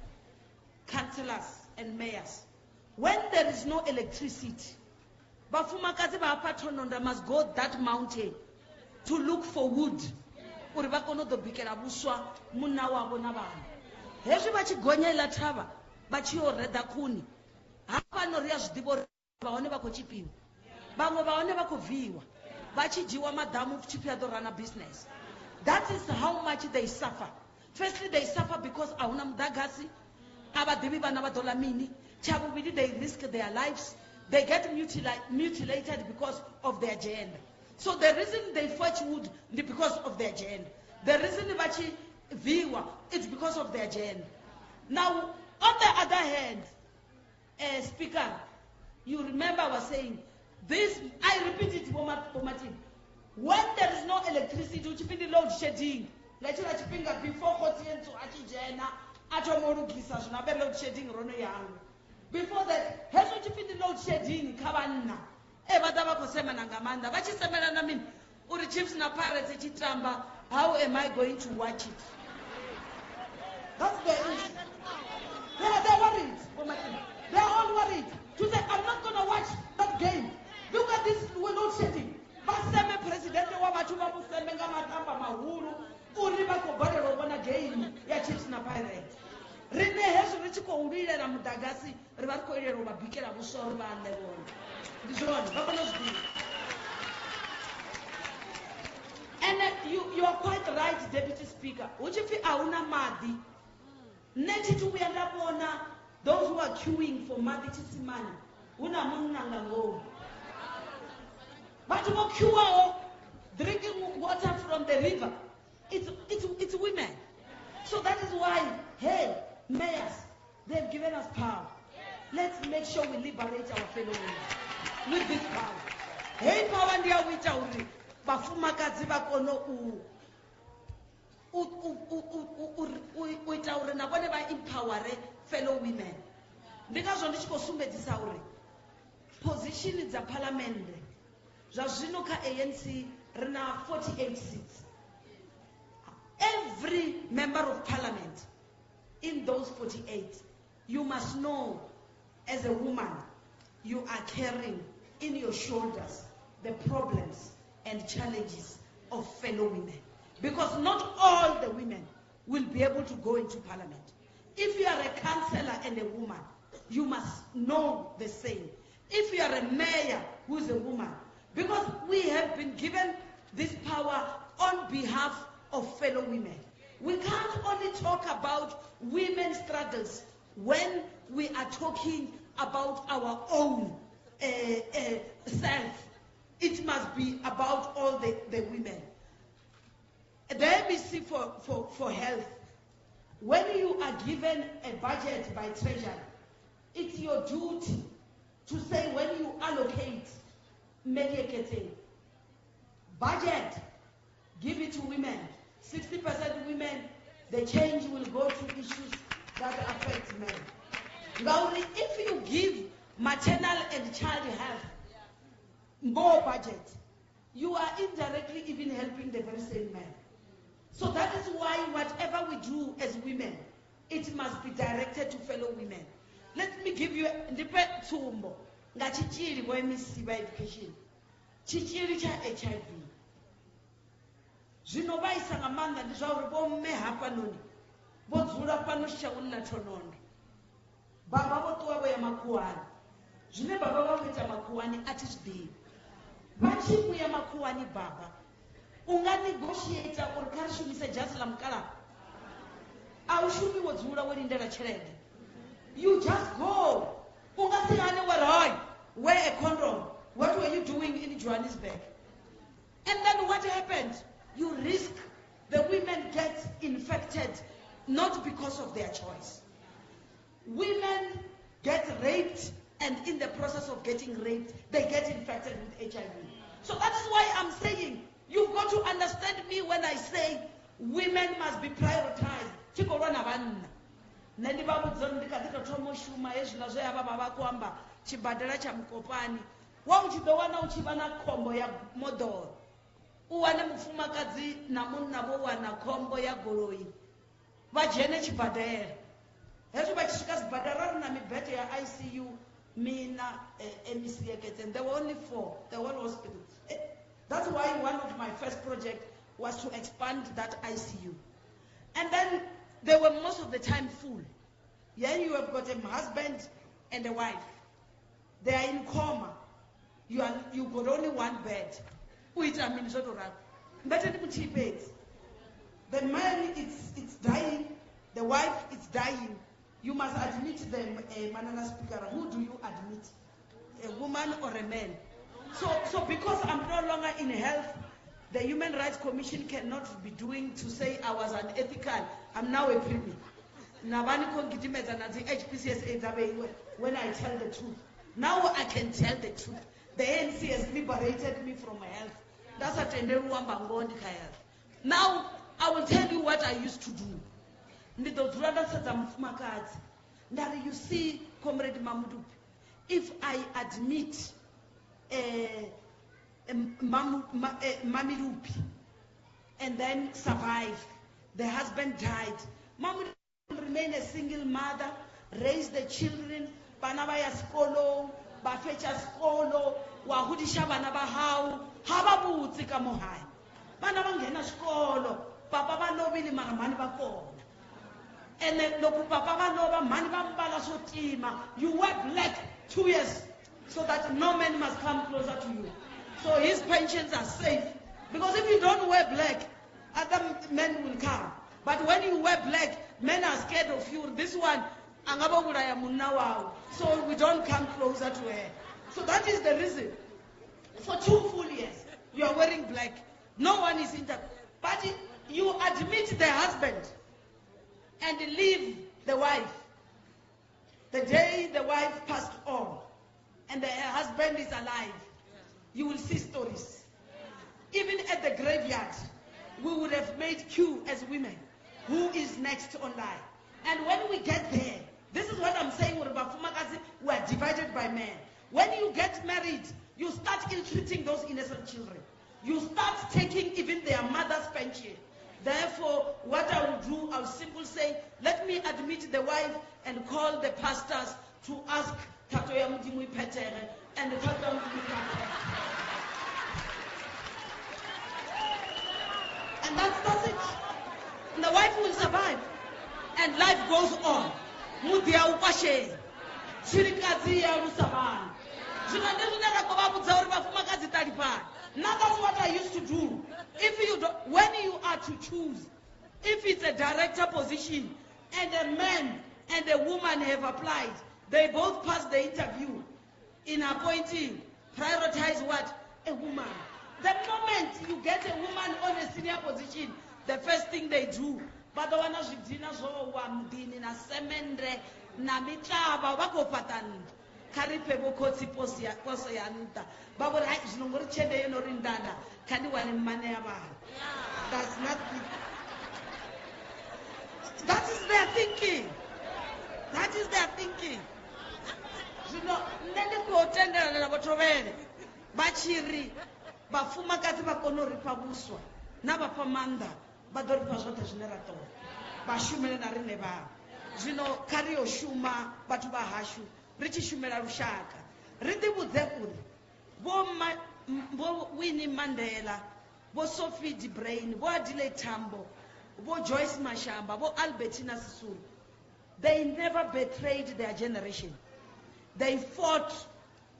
Speaker 18: councillors and mayors, when there is no electricity, Bafumakazi Bapatononda must go that mountain to look for wood. Uribakono do bikela buswa munawa bonaba. Heshi bachi gonya ila trava, bachi oreda kuni. Hapa no rias dibor baone bako chipiwa. Bango baone bako viwa. Bachi jiwa madamu chipia do rana business. That is how much they suffer. Firstly, they suffer because auna mdagasi, abadibi banaba dolamini, chabubidi they risk their lives. They get mutilated because of their gender. So the reason they fetch wood is because of their gender. The reason bachi viwa it's because of their gender. Now, on the other hand, Speaker, you remember I was saying this. I repeat it, when there is no electricity, which means load shedding, lechila chipinga before khotsi yenzu achijena atomorugisa zvinabe load shedding rono yangu. Before that, hezvo chipindi load shedding kavanna. Vata vakosema nangamanda. Vachisemera na mimi. Uri Chiefs na Pirates ichitamba. How am I going to watch it? That's the issue. They're worried. They're all worried. To say, I'm not going to watch that game. Look at this load shedding. Vaseme president wa machuba museme nga matamba mahuru. Uri vakobhare robona game ya Chiefs na Pirates. Rine hezvo richikourira mudhagasi rivari koirera mabhikira musoro vanhu vona. Ndizvona vakanozvidira. And you are quite right, Deputy Speaker. Uchifi auna madi. Nechiti uya ndabona those who are queuing for madi chisimani. Una munanga ngoma. But who queue drinking water from the river. It's women. So that is why, hey, mayors, they've given us power. Let's make sure we liberate our fellow women with this power. Hey, power ndiya wita uri bafumakadzi vakono uita uri navone vaempowere fellow women. Ndikazvo ndichikosumbedzisa uri position dzapalamende zvazvino ka-ANC rina 48 seats. Every member of parliament in those 48, you must know as a woman, you are carrying in your shoulders the problems and challenges of fellow women. Because not all the women will be able to go into parliament. If you are a councillor and a woman, you must know the same. If you are a mayor who is a woman, because we have been given this power on behalf of fellow women. We can't only talk about women's struggles when we are talking about our own self. It must be about all the women. The MEC for health, when you are given a budget by Treasury, it's your duty to say when you allocate, make a budget, give it to women. 60% women, the change will go to issues that affect men. Now, if you give maternal and child health more budget, you are indirectly even helping the very same men. So that is why whatever we do as women, it must be directed to fellow women. Let me give you a tumbo. Ngachichiri kwa MEC by education. Chichiri cha HIV. Zvinovaisa ngamanda ndizvauri vomme hapa noni vodzura pano shaulina tonondo baba votuwa voya makuwani zvine baba vavoita makuwani atizvidivi vachimuya makuwani baba unganegotiata uri karishumisa jazi lamukala aushumi wodzura werindera cherede. You just go ungasingane weroi wear a condom. What were you doing in Johannesburg? And then what happened? You risk the women get infected not because of their choice. Women get raped, and in the process of getting raped, they get infected with HIV. So that is why I'm saying, you've got to understand me when I say women must be prioritized. Chikorona vanna. Nandi babu dzondikatika tomo shuma yezvina zvoyava baba kuamba chibhadhara chamukopani. Wauchidowana uchivana kombo ya modoro. Uwane mufumakadzi namunna vowana kombo ya goloi. Vajene chibhadhara. Hezvo vachisvika zibhadhara rina mibhedha ya ICU mina MEC yekete. And there were only 4, the whole hospital. That's why one of my first projects was to expand that ICU. And then they were most of the time full. Then you have got a husband and a wife. They are in coma. You got only one bed. The man is dying, the wife is dying. You must admit them, Manana Speaker. Who do you admit? A woman or a man? So because I'm no longer in health, the Human Rights Commission cannot be doing to say I was unethical. I'm now a privy. When I tell the truth. Now I can tell the truth. The ANC has liberated me from my health. That's a tender. Now I will tell you what I used to do. Ndidodzula ndasedza mufumakadzi. Ndari, you see, Comrade Mamudupi, if I admit Mamidupi and then survive, the husband died, Mamudupi will remain a single mother, raise the children, bana baya skolo, bafecha skolo, wahudisha bana bahau, hababutsi ka mohai. Bana bangena skolo, papa balovile mara mani bakona. And then papa banova mani bambala sotima. You wear black 2 years so that no man must come closer to you. So his pensions are safe. Because if you don't wear black, other men will come. But when you wear black, men are scared of you. This one, so we don't come closer to her. So that is the reason. For 2 full years, you are wearing black. No one is inter. But you admit the husband and leave the wife. The day the wife passed on and the husband is alive, you will see stories. Even at the graveyard, we would have made queue as women. Who is next online? And when we get there, this is what I'm saying, we are divided by men. When you get married, you start ill-treating those innocent children. You start taking even their mother's pension. Therefore, what I will do, I will simply say, let me admit the wife and call the pastors to ask Tatoya Mudimui Petere and the Tatoya Mudimui Petere. And that's it. And the wife will survive. And life goes on. Mudia upashe. Shirikazi ya usaban. Now that's what I used to do. If you do, when you are to choose, if it's a director position and a man and a woman have applied, they both pass the interview. In appointing, prioritize what? A woman. The moment you get a woman on a senior position, the first thing they do, but the one who's dinner so one in a semendre na mitaba wako patan karipe bokoti posia poso yanta babo hai zinongori chede no rindana kani wale mane aba. That's not that is their thinking. That is their thinking. You know, nende ko tendera na batrovele bachiri bafuma kati bakono ripabuswa na bapamanda badori pasota generator bashumela na rine ba. You know, kario shuma batu bahashu richi shumela rushaka riti budzekuri bo Winnie Mandela, bo Sophie de Brain, bo Adile Tambo, bo Joyce Mashamba, bo Albertina Sisulu. They never betrayed their generation. They fought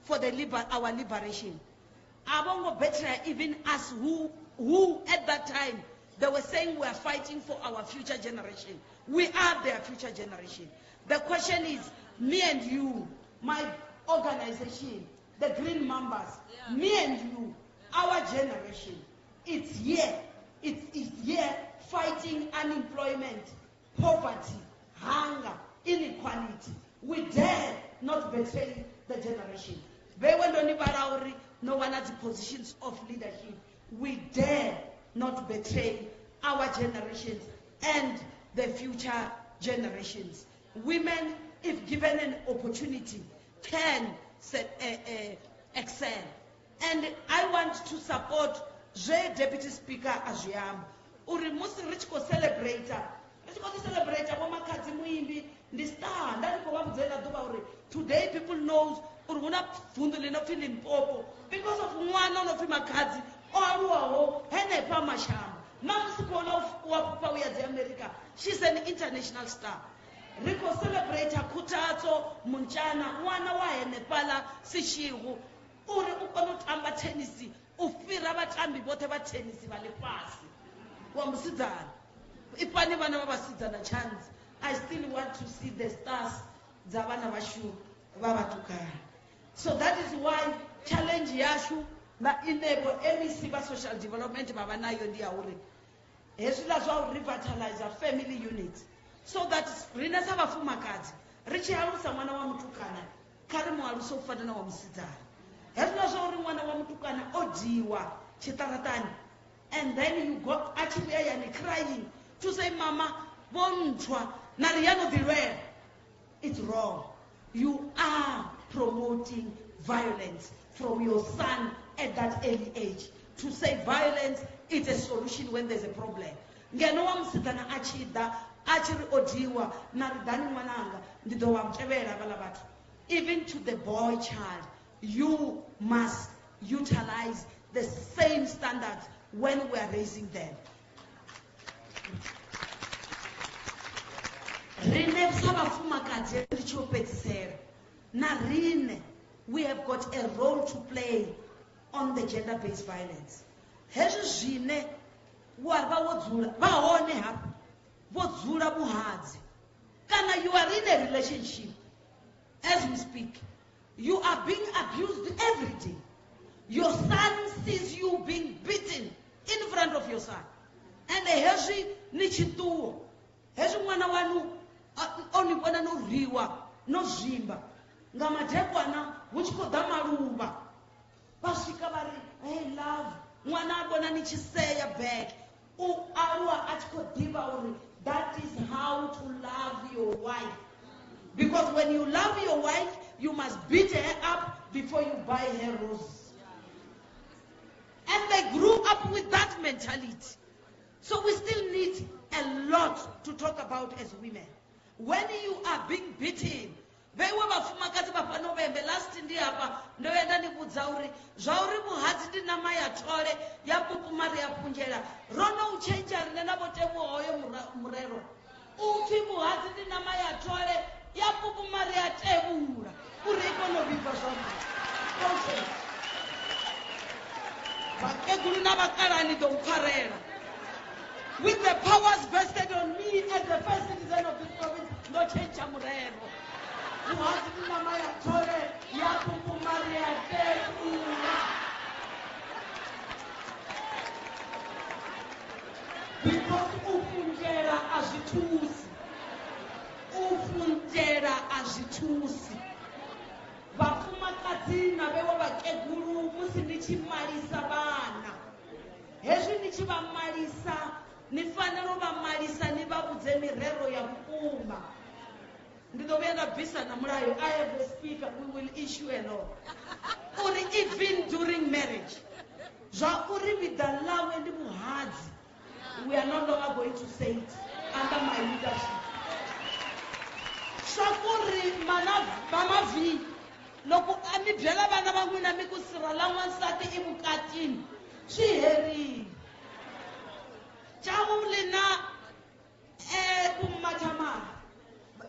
Speaker 18: for our liberation. Abongo betray even us who at that time they were saying we are fighting for our future generation. We are their future generation. The question is, me and you, my organization, the Green Mambas, me and you, our generation, it's here fighting unemployment, poverty, hunger, inequality. We dare not betray the generation. No one has positions of leadership. We dare not betray our generations and the future generations. Women, if given an opportunity, can excel. And I want to support the Deputy Speaker Azuyam. Uri musi rich ko celebrator. Let's go to celebrate. Today people knows because of one of Makadzi or Henepa Masham. America. She's an international star. Rico celebrator Kutato, Munchana, Wanawa, Nepala, Sishiru, Uri Upanutamba Tennessee, Ufira Batambi, whatever Tennessee Valley Pass. Wamsidan. If I never know about a chance, I still want to see the stars, Zavana Vashu, Babatuka. So that is why challenge Yashu, but enable MEC social development, Babanayo Diauri. As well as revitalize our family units. So that Rina Sabafuma Kati, Richie Arusamana Wamutukana, Karimu Aruso Fadana Wamsita. As well as one Wamutukana, Ojiwa, Chitaratani. and then you got actually and crying to say, Mama, bonchwa, nariyano dirwe. It's wrong. You are promoting violence from your son at that early age. To say violence is a solution when there's a problem. Ngeno wamsitana achida, achiri odiwa, naridani mwananga, ndido wamtebera balabatu. Even to the boy child, you must utilize the same standards when we are raising them. Rine sabafumakadzi ndichopedzisera. Narine, we have got a role to play on the gender-based violence. Hezwi zvine warva wodzula vahone hapa vodzula muhadzi. Kana you are in a relationship, as we speak, you are being abused every day. Your son sees you being beaten in front of your son. And hezwi ni chituo. Hezwi mwana wanu onibona no riwa, no zvimba. Ngamadhekwana huchikoda maruva. Vasvika vari, hey love, mwana abona nichiseya back. Arua achikodiva uri, that is how to love your wife. Because when you love your wife, you must beat her up before you buy her roses. And they grew up with that mentality. So we still need a lot to talk about as women. When you are being beaten, veiwe vafumakadzi vapa November last ndiapa ndoenda nikudza uri zvauri muhadzi ndinamai atore yapupumari yapunjera rono uchenja rine navotemu hoyo murero upfi muhadzi ndinamai atore yapupumari yatevura uri ikonovimba zvamai okay. Vakeguru navakarani domparera with the powers vested on me as the first citizen of this province ndochenja murero muhadzi ndinamai atore yapupumari yatevura. Because ufunjera azvitusi. Ufunjera azvitusi. Vafumakadzi navewo vakeguru musi ndichimarisa vana. Hezvi ndichivamarisa nifanira kuvamarisa nivabudze mirero yakuma. Ndinobuya ndabvisa namurayo. I have a speaker, we will issue a law. Or even during marriage. Zvauri vidalawe ndi muhadzi. We are no longer going to say it under my leadership. Shakuri mama vi loko ami byela vana va n'wina mi ku sirhala n'wansati emukatini swi herile. Chawule na kumathamara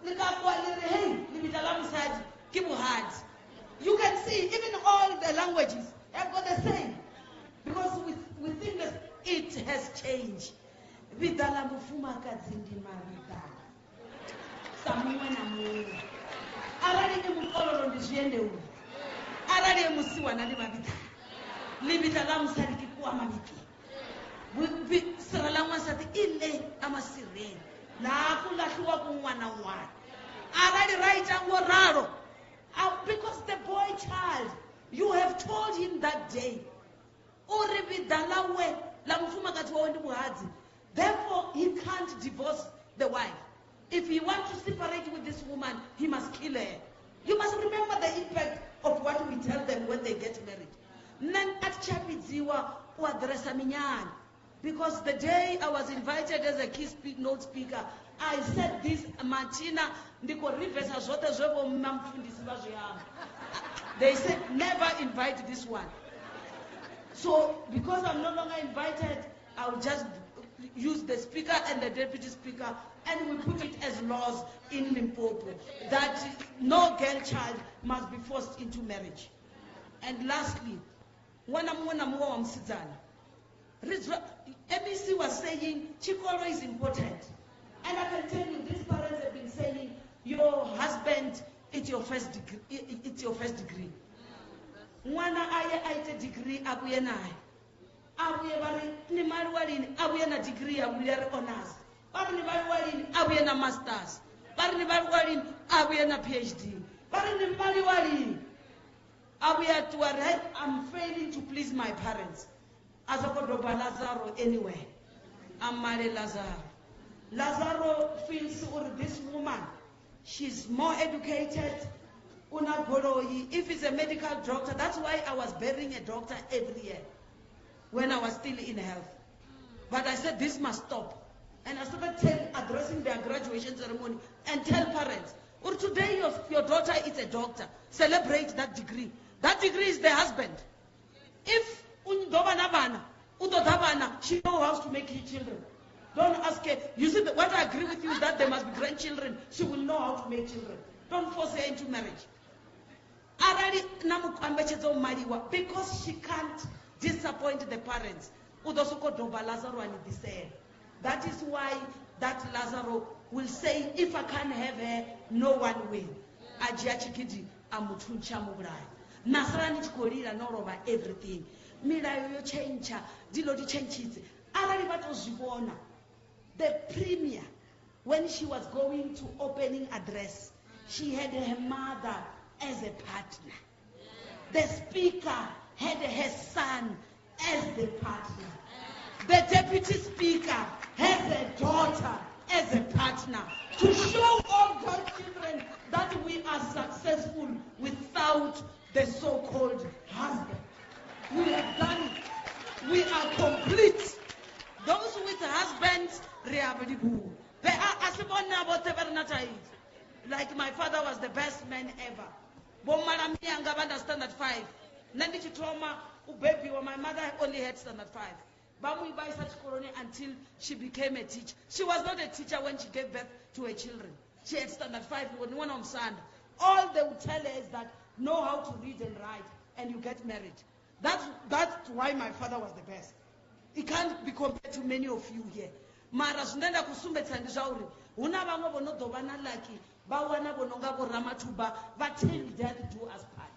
Speaker 18: likakwa leri hey libita la musadi ke muhadzi. You can see even all the languages have got the same because we think that it has changed. Vidala mufumakadzi ndimavidala samumwe na mumwe arali ke mukololo ndizviende uno arali emusiwana ndimavidala libita la musadi kikuwa maviki sirhala n'wansati ile amasirheni laha ku lahliwa kun'wana n'wana arali raita ngoralo because the boy child you have told him that day uri vidala we la mufumakadzi wawe ndi muhadzi. Therefore, he can't divorce the wife. If he wants to separate with this woman, he must kill her. You must remember the impact of what we tell them when they get married. Because the day I was invited as a key note speaker, I said this, Martina, they said, never invite this one. So, because I'm no longer invited, I'll just use the speaker and the deputy speaker, and we put it as laws in Limpopo that no girl child must be forced into marriage. And lastly, MEC was saying Chikolo is important, and I can tell you these parents have been saying your husband it's your first degree. It's your first degree. Mwana aye aite degree abuye naye. Abuye bari ni mali walini abuye na degree abuye honors. Bari ni mali walini abuye na masters. Bari ni mali walini abuye na PhD. Bari ni mali walini abuye tuare I'm failing to please my parents. asakodoba Lazaro anywhere. Amale Lazaro. Lazaro feels this woman, she's more educated. If he's a medical doctor, that's why I was burying a doctor every year when I was still in health. But I said this must stop. And I started addressing their graduation ceremony and tell parents, or today your daughter is a doctor, celebrate that degree. That degree is the husband. If she knows how to make children. Don't ask her. You see, what I agree with you is that there must be grandchildren. She will know how to make children. Don't force her into marriage. Because she can't disappoint the parents. That is why that Lazaro will say, if I can't have her, no one will. Nasrani chikorira norova everything. Milayo yo change, dilo di changes. The premier, when she was going to opening address, she had her mother as a partner. The speaker had her son as the partner. The deputy speaker has a daughter as a partner. To show all godchildren that we are successful without the so-called husband. We have done it. We are complete. Those with husbands, like my father was the best man ever. Standard 5. Nandi trauma, baby, my mother only had standard 5. Bamu by such colony until she became a teacher. She was not a teacher when she gave birth to her children. She had standard 5 when one on sand. All they would tell her is that know how to read and write and you get married. That's why my father was the best. It can't be compared to many of you here. Mara sunenda kusumbetsa ndizvauri huna vamwe vonodovana lucky vawana vononga voramatuba vatell that do as part.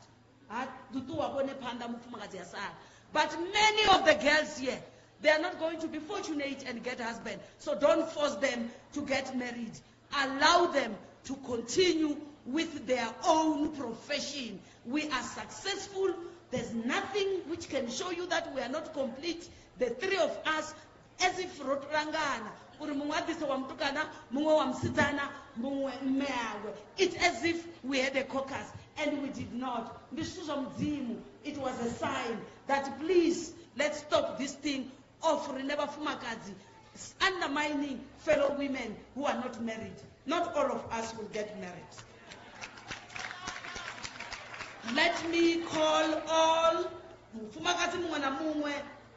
Speaker 18: But many of the girls here, they are not going to be fortunate and get husband. So don't force them to get married. Allow them to continue with their own profession. We are successful. There's nothing which can show you that we are not complete. The three of us, as if Rotrangana, it's as if we had a caucus and we did not. It was a sign that please, let's stop this thing of Reneva Fumakazi undermining fellow women who are not married. Not all of us will get married. Let me call all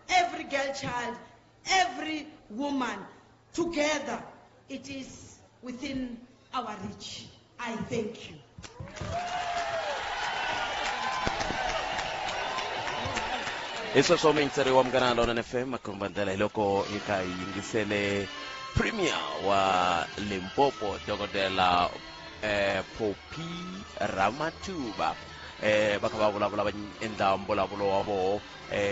Speaker 18: every girl child, every woman together. It is within our reach. I thank you.
Speaker 17: Eso sono inseriwa mganalo na FM makumbandela iloko yingisele premier wa Limpopo Dogodela Popi Ramatuba bakababula enda mbolabulo wabo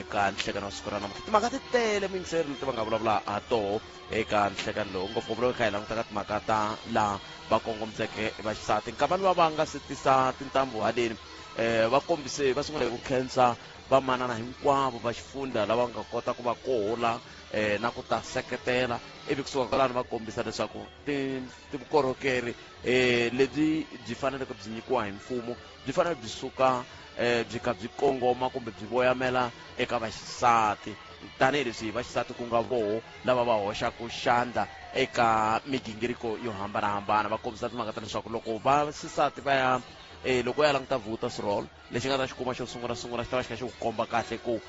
Speaker 17: ka nhlekano sikorana makati tele minseri leti bangabula ato eka nhlekano lo ngopfubula kha ilang takat makata la bakongomtseke vaxisati nkabani va nga sitisa tintambu haleni va kombise va sungula ku khensa vamanana hinkwavo va xifunda lava nga kota ku va kohola na ku ta seketela ivi kusuka kwalano va kombisa leswaku vukorhokeri lebyi byi faneleke byi nyikiwa hi mfumo byi fanele byi suka byi ka byi kongoma kumbe byi voyamela eka vaxisati tanihileswi vaxisati ku nga voho lava va hoxaku xandla eka migingiriko yo hambanahambana va kombisa timhaka ta leswaku loko vaxisati va ya loko ya langita voters roll lexi nga ta xi kuma xo sungula xi ta va xi kha xi ku komba kahle ku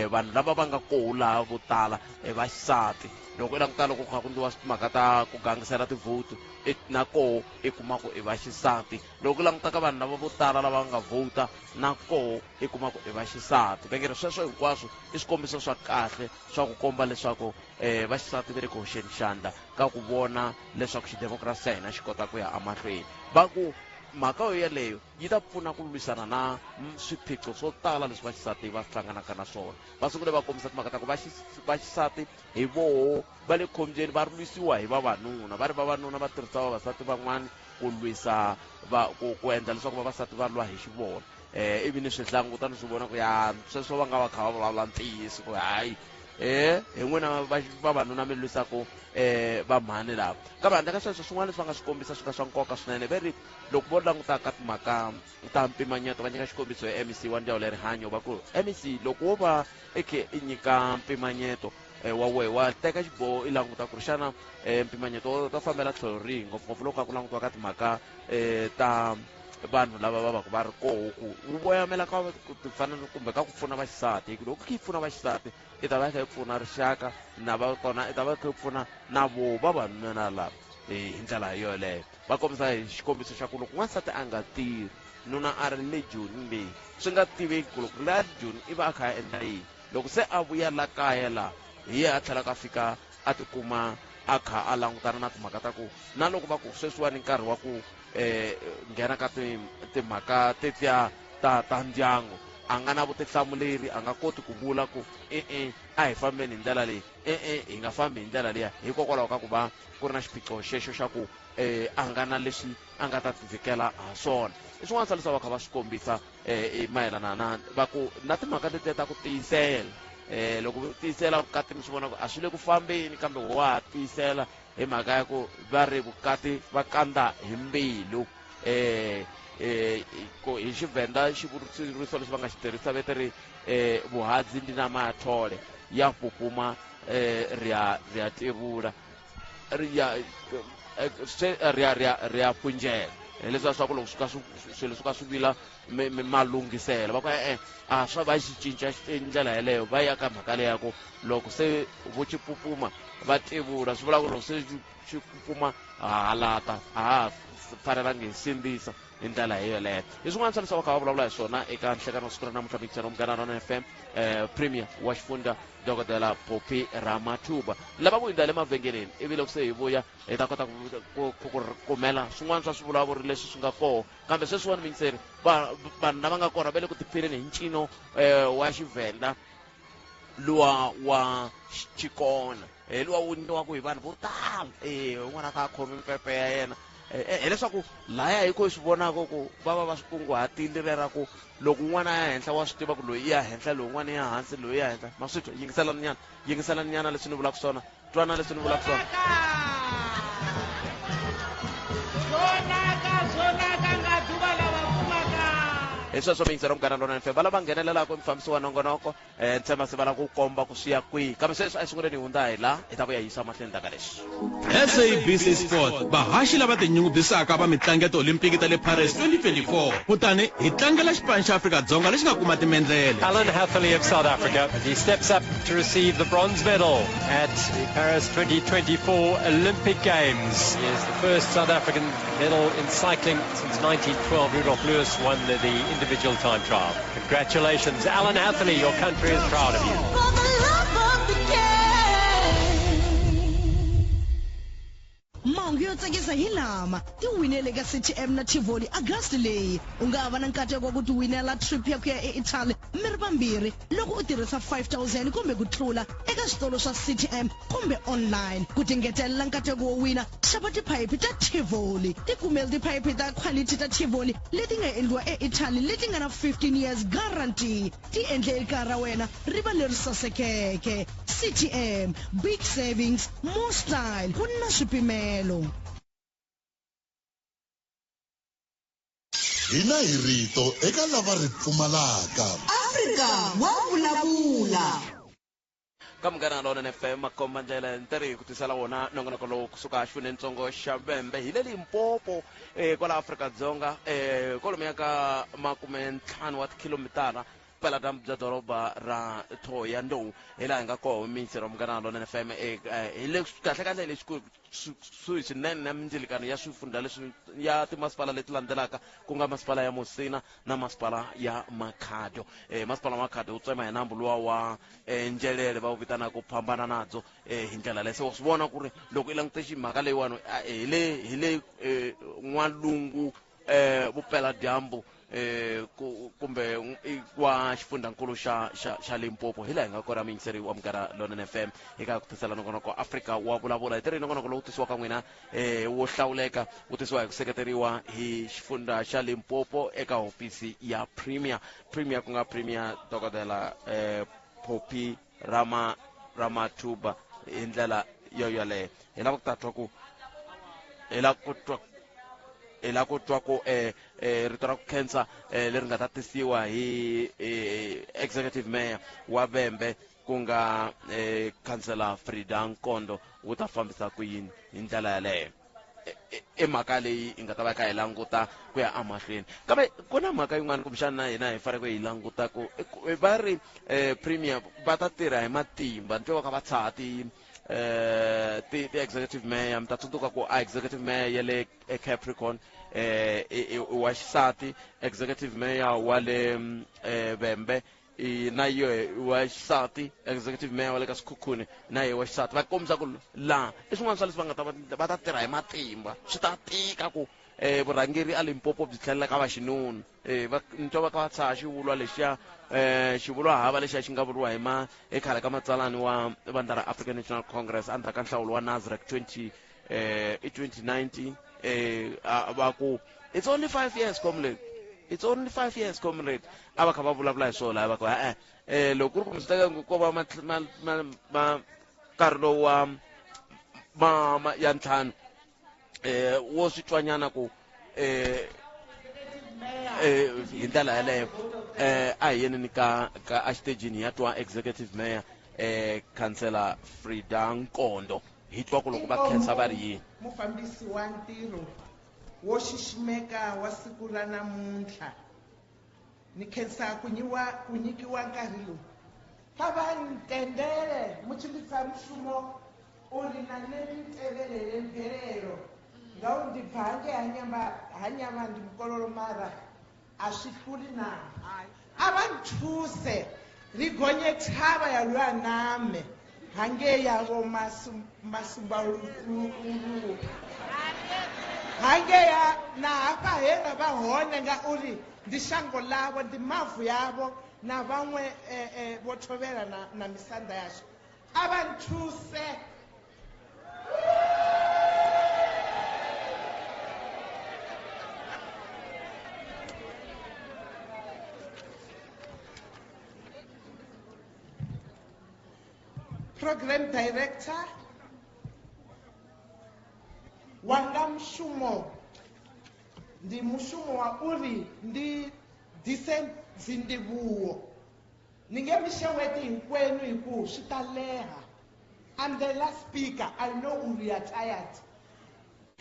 Speaker 17: vanhu lava va nga koho laha vo tala vaxisati loko i languta loko kha ku ndliwa timhaka ta ku gangisela tivhoto na koho i kuma ku i vaxisati loko i languta ka vanhu lava vo tala lava nga vota na koho i kuma ku i vaxisati vengeri sweswo hinkwaswo i swikombiso swa kahle swa ku komba leswaku vaxisati va le ku hoxeni xandla ka ku vona leswaku xidemokirasi ya hina xi kota ku ya amahlweni va ku mhaka yo yeleyo yi ta pfuna ku lwisana na swiphiqo swo tala leswi vaxisati va hlanganaka na swona va sungule va kombisa timhaka ta ku vaxisati hi voho va le khombyeni va lwisiwa hi vavanuna va ri vavanuna va tirhisa vavasati van'wana ku lwisa ku endla leswaku vavasati va lwa hi xivona ivi ni swi hlanguta ni swi vona ku ya sweswo va nga va kha va vulavula ntiyiso ku hayi hi n'wina vavanuna mi lwisaka va mhani lava kambe handle ka sweswo swin'wana leswi va nga swi kombisa swi nga swa nkoka swinene veri loko vo languta ka timhaka ta mpimanyeto va nyika xikombiso hi MEC wa ndzawulo ya rihanyo va ku MEC loko wo va i nyika mpimanyeto wa wehe wa teka xiboho i languta ku ri xana mpimanyeto to fambela tlhelo rihi ngopfungopfu loko ka ku langutiwa ka timhaka ta vanhu lava va va ku va ri koho ku wu voyamela ka fana kumbe ka ku pfuna vaxisati loko ki pfuna vaxisati i ta va kha yi pfuna rixaka na va kona i ta va kha yi pfuna na vo vavanuna lava hi ndlela yoleyo va kombisa hi xikombiso xa ku loko n'wansati a nga tirhi nuna a ri le joni leyi swi nga tiveki ku loko la joni i va a kha a endla yini loko se a vuya la kaya laha hi ye a tlhela ka fika a tikuma a kha a langutana na timhaka ta ku na loko va ku sweswiwani nkarhi wa ku nghena ka timhaka tetiya ta ndyangu a nga na vutihlamuleri a nga koti ku vula ku a hi fambeni hi ndlela leyi hi nga fambi hi ndlela liya hikokwalaho ka ku va ku ri na xiphiqo xexo xa ku a nga na leswi a nga ta tivikela ha swona i swin'wana swa leswi va kha va swi kombisa mayelana na va ku na timhaka letiya ta ku tiyisela loko tiyisela vukati mi swi vona ku a swi le ku fambeni kambe wa tiyisela hi mhaka ya ku va ri vukati va kandza hi mbilu hi xivenda xivuriso leswi va nga xi tirhisa vete ri vuhadzi ndi na mathole ya pupuma ri ya tivula ri ya punjela leswiya swa ku loko swilo swi ka swi vila malungiselo va ku a swa va xi cinca ndlela yeleyo va ya ka mhaka leya ku loko se vo xi pupuma va tivula swi vula ku loko se xi pupuma halata a ha fanelangi hi sindzisa hi ndlela hi yoleyo hi swin'wana swa leswi va kha va vulavula hi swona eka nhlekano siku ra namuntlha mikisano Munghana FM premier wa xifundza dokodela Poppy Ramathuba lava vo yindla le mavhengeleni ivi loko se hi vuya hi ta kota ku kumela swin'wana swa swivulavuleri leswi swi nga koho kambe sweswiwani mingiseri vanhu lava nga kona va le ku tiphileni hi ncino wa xivhenda luwa wa xikona luwa wu ndliwaku hi vanhu vo tala un'wana kha a khomi mpepe ya yena hileswaku laya hi ko hi swi vonaka ku va va swi kunguhatile rera ku loko un'wana ya henhla wa swi tiva ku loyi i ya henhla loyi un'wana ya hansi loyi ya henhla ma swi twa yingiselani nyana leswi ni vulaka swona twana leswi ni vulaka swona hi sweswo mingisero Munghana FM va lava nghenelelaka mufambisi wa nongonoko ntshemba se va lava ku komba ku swi ya kwihi kambe sweswi a sunguleni hi hundza hi laha hi ta vuya yisa mahlweni taka leswi
Speaker 11: SABC Sport vahaxi lava tinyungubyisaka va mitlangu ya ti-olimpiki ta le Paris 2024 kutani hi tlangela xipano xa Afrika-Dzonga lexi nga kuma timendlele.
Speaker 13: Alan Hatherley of South Africa, he steps up to receive the bronze medal at the Paris 2024 Olympic Games. He is the first South African medal in cycling since 1912. Rudolph Lewis won the individual time trial. Congratulations, Alan Hatherley, your country is proud of you.
Speaker 12: For the love of the game.
Speaker 19: Mahungu yo tsakisa hi lama ti winele ka CTM na Tivoli August leyi u nga va na nkateko wa ku ti winela trip ya ku ya eItaly mi ri vambirhi loko u tirhisa 5000 kumbe ku tlula eka switolo swa CTM kumbe online ku tingetelela nkateko wo wina xava tiphayiphi ta Tivoli ti kumela tiphayiphi ta quality ta Tivoli leti nga endliwa eItaly leti nga na 15 years guarantee ti endle ekaya ra wena ri va leri sasekeke CTM big savings more style ku na swipimelo.
Speaker 4: hina hi rito eka lava ri pfumalaka
Speaker 7: Afrika wa vulavula
Speaker 17: ka Munghana FM makomba ndlela ntari ku tisala wona nongonoko lowu kusuka xifunentsongo xa Bembe hi le Limpopo kwala Afrika-Dzonga kwalomu ka 50 wa kilometara pela bya doroba ra Thohoyandou hi laha hi nga koho mingisero Munghana FM hi le kahle leswi swinene na mindzilikano ya swifundza leswi ya timasipala leti landzelaka ku nga masipala ya Musina na masipala ya Makhado masipala wa Makhado wu tsema hi nambu luwa wa Njelele va wu vitana ku phambana nadzo hi ndlela leyi se swi vona ku ri loko i langute ximhaka leyiwani hi le n'walungu vupela dyambu kumbe wa xifundzankulu xa Limpopo hi laha hi nga kona mingiseri wa Munghana FM eka ku tisela nongonoko Afrika wa vulavula hi tirhi nongonoko lowu tisiwa ka n'wina wo hlawuleka wu tisiwa hi ku seketeriwa hi xifundza xa Limpopo eka hofisi ya premier ku nga premier dokodela Poppy Ramathuba hi ndlela yoyoleyo hi lava ku ta twa ku hi la ku twa ku rito ra ku khensa leri nga ta tisiwa hi executive mayor wa Vhembe ku nga councillor Frida Nkondo wu ta fambisa ku yini hi ndlela yaleyo i mhaka leyi hi nga ta va ka hi languta ku ya amahlweni kambe ku na mhaka yin'wana kumbexana na hina hi fanele hi languta ku va ri premier va ta tirha hi matimba ni twa va ka va tshaha ti-executive mayor mi ta tsundzuka ku a executive mayor ya le Capricorn wa xisati executive mayor wa le Vhembe na yehe wa xisati executive mayor wa le ka Sekhukhune na yehe wa xisati va kombisa ku laha i swin'wana swa leswi va nga ta va ta tirha hi matimba swi ta tika ku vurhangeri a Limpopo byi tlhelela ka vaxinuna ni twa va ka va tshaha xivulwa lexiya xivulwa hava lexiya xi nga vuriwa hi khale ka matsalani wa vandla ra African National Congress endzhaku ka nhlawulo wa Nasrec 2019 va ku it's only 5 years comrade, it's only 5 years comrade a va kha va vulavula hi swona va ku loko ku ri ku mi swi teka ko va nkarhi lowu wa ya ntlhanu wo swi twanyana ku hi ndlela yaleyo a hi yenini ka exitejini ya twa executive mayor councillor Frida Nkondo hi twa ku loko va khensa va ri yini
Speaker 20: mufambisi wa ntirho wo xiximeka wa siku ra namuntlha ni khensa ku nyikiwa nkarhi lowu ka va ntendele muchimbisa mfumo u ri na neni tevele mvelelo ngawu ndi bhange hanyama ndi mkololo mara a swi hluli na a va nthuse ri gonye thava ya lwaname hange yavo masumbaulu hange ya na hapa hera va hone nga uri ndi shango lavo ndi mavu yavo na vamwe vo thovela na misanda yaswo a va nthuse program director wanga mushumo ndi mushumo wa uri ndi dise dzindivhuwo ni nge mi xeweti hinkwenu hi ku swi ta leha. I'm the last speaker. I know we are tired.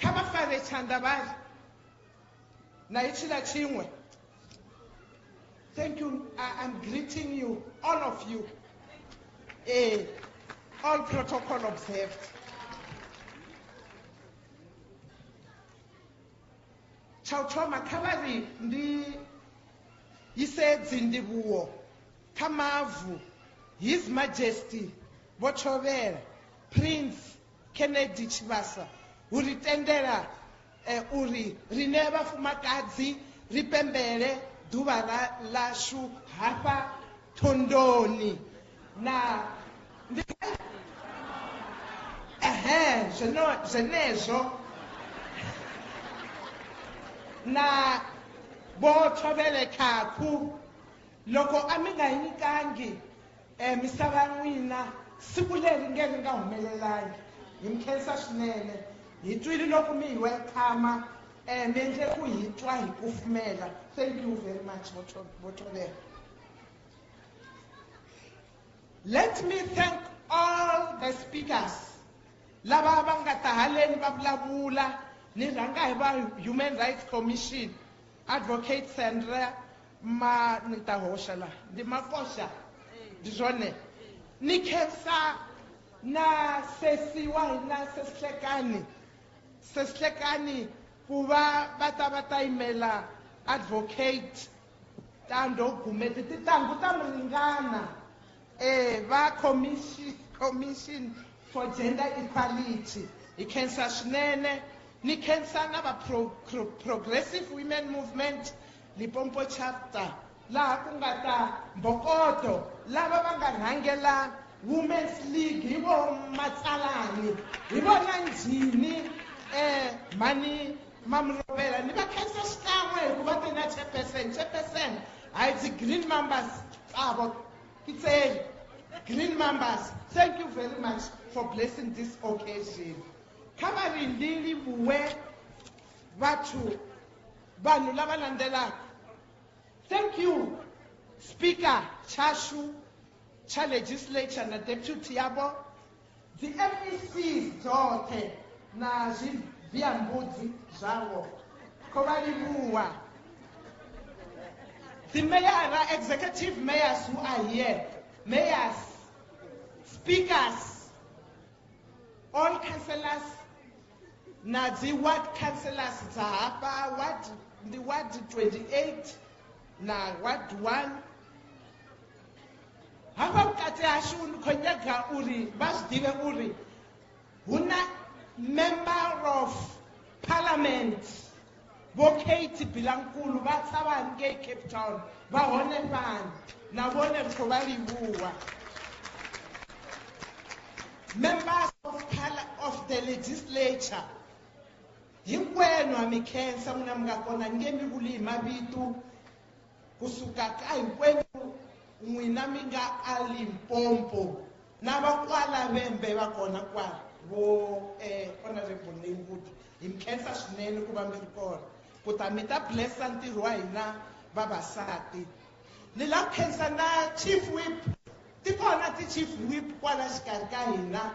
Speaker 20: Kha va fare chandabali na ichila chingwe. Thank you. I'm greeting you, all of you. All protocol observed. Chauchoma kavari ndi yise dzindibuwo kamavu His Majesty Botchovera Prince Kennedy Chivasa uritendera uri rineva fumakadzi ripembere duva lashu hapa Thondoni na zvenezvo na Botchovera kaku loko a mi nga nyikangi misava n'wina siku leri nge ri nga humelelangi hi mi khensa swinene hi twile loko mi hi welcome mi endle ku hi twa hi kufumela. Thank you very much Botchovera. Let me thank all the speakers lava va nga ta haleni va vulavula. Ni rhanga hi va Human Rights Commission Advocate Sandra ma ni ta hoxa la ndi makosha ndizone ni khensa na sesiwa hina sesihlekani ku va va ta yimela Advocate Tando Gumede tintangu ta mulingana va commission for gender equality hi khensa swinene. Ni khensa na va progressive women movement Limpopo chapter laha ku nga ta Mbokodo lava va nga rhangela Women's League hi vo Matsalani hi vona njhini mhani Mamrovela ni va khensa xikan'we hikuva tina chairperson hayi ti green members tavo kitseli Green members, thank you very much for blessing this occasion. Covering Lily Buwe Batu Banu Lavalandela. Thank you, Speaker Chashu, Cha Legislature and Deputy Yabo, the MEC's daughter, Najib Viambudi Zawo, Kovali Buwa, the mayor, executive mayors who are here, mayors, speakers, all councillors, Nazi ward councillors, Zahapa, the ward 28, na ward 1. Hapa mkate ashun konyega uri, basdive uri, huna member of parliament, Bokate Bilankulu, Batsawan Gay Cape Town, Bahone Fan, Nabone Kovali Buwa. Members of the legislature, hinkwenu amikhensa muna mngakona ngemi kuli mabitu kusuka ka hinkwenu n'wina mi nga aLimpopo na vakwala vembe va kona kwala vo honorable Nembut hi mikhensa swinene ku va mi ri kona ku ta mi ta blessa ntirho wa hina vavasati. Ni la ku khensa na chief whip, ti kona ti chief whip kwala xikarhi ka hina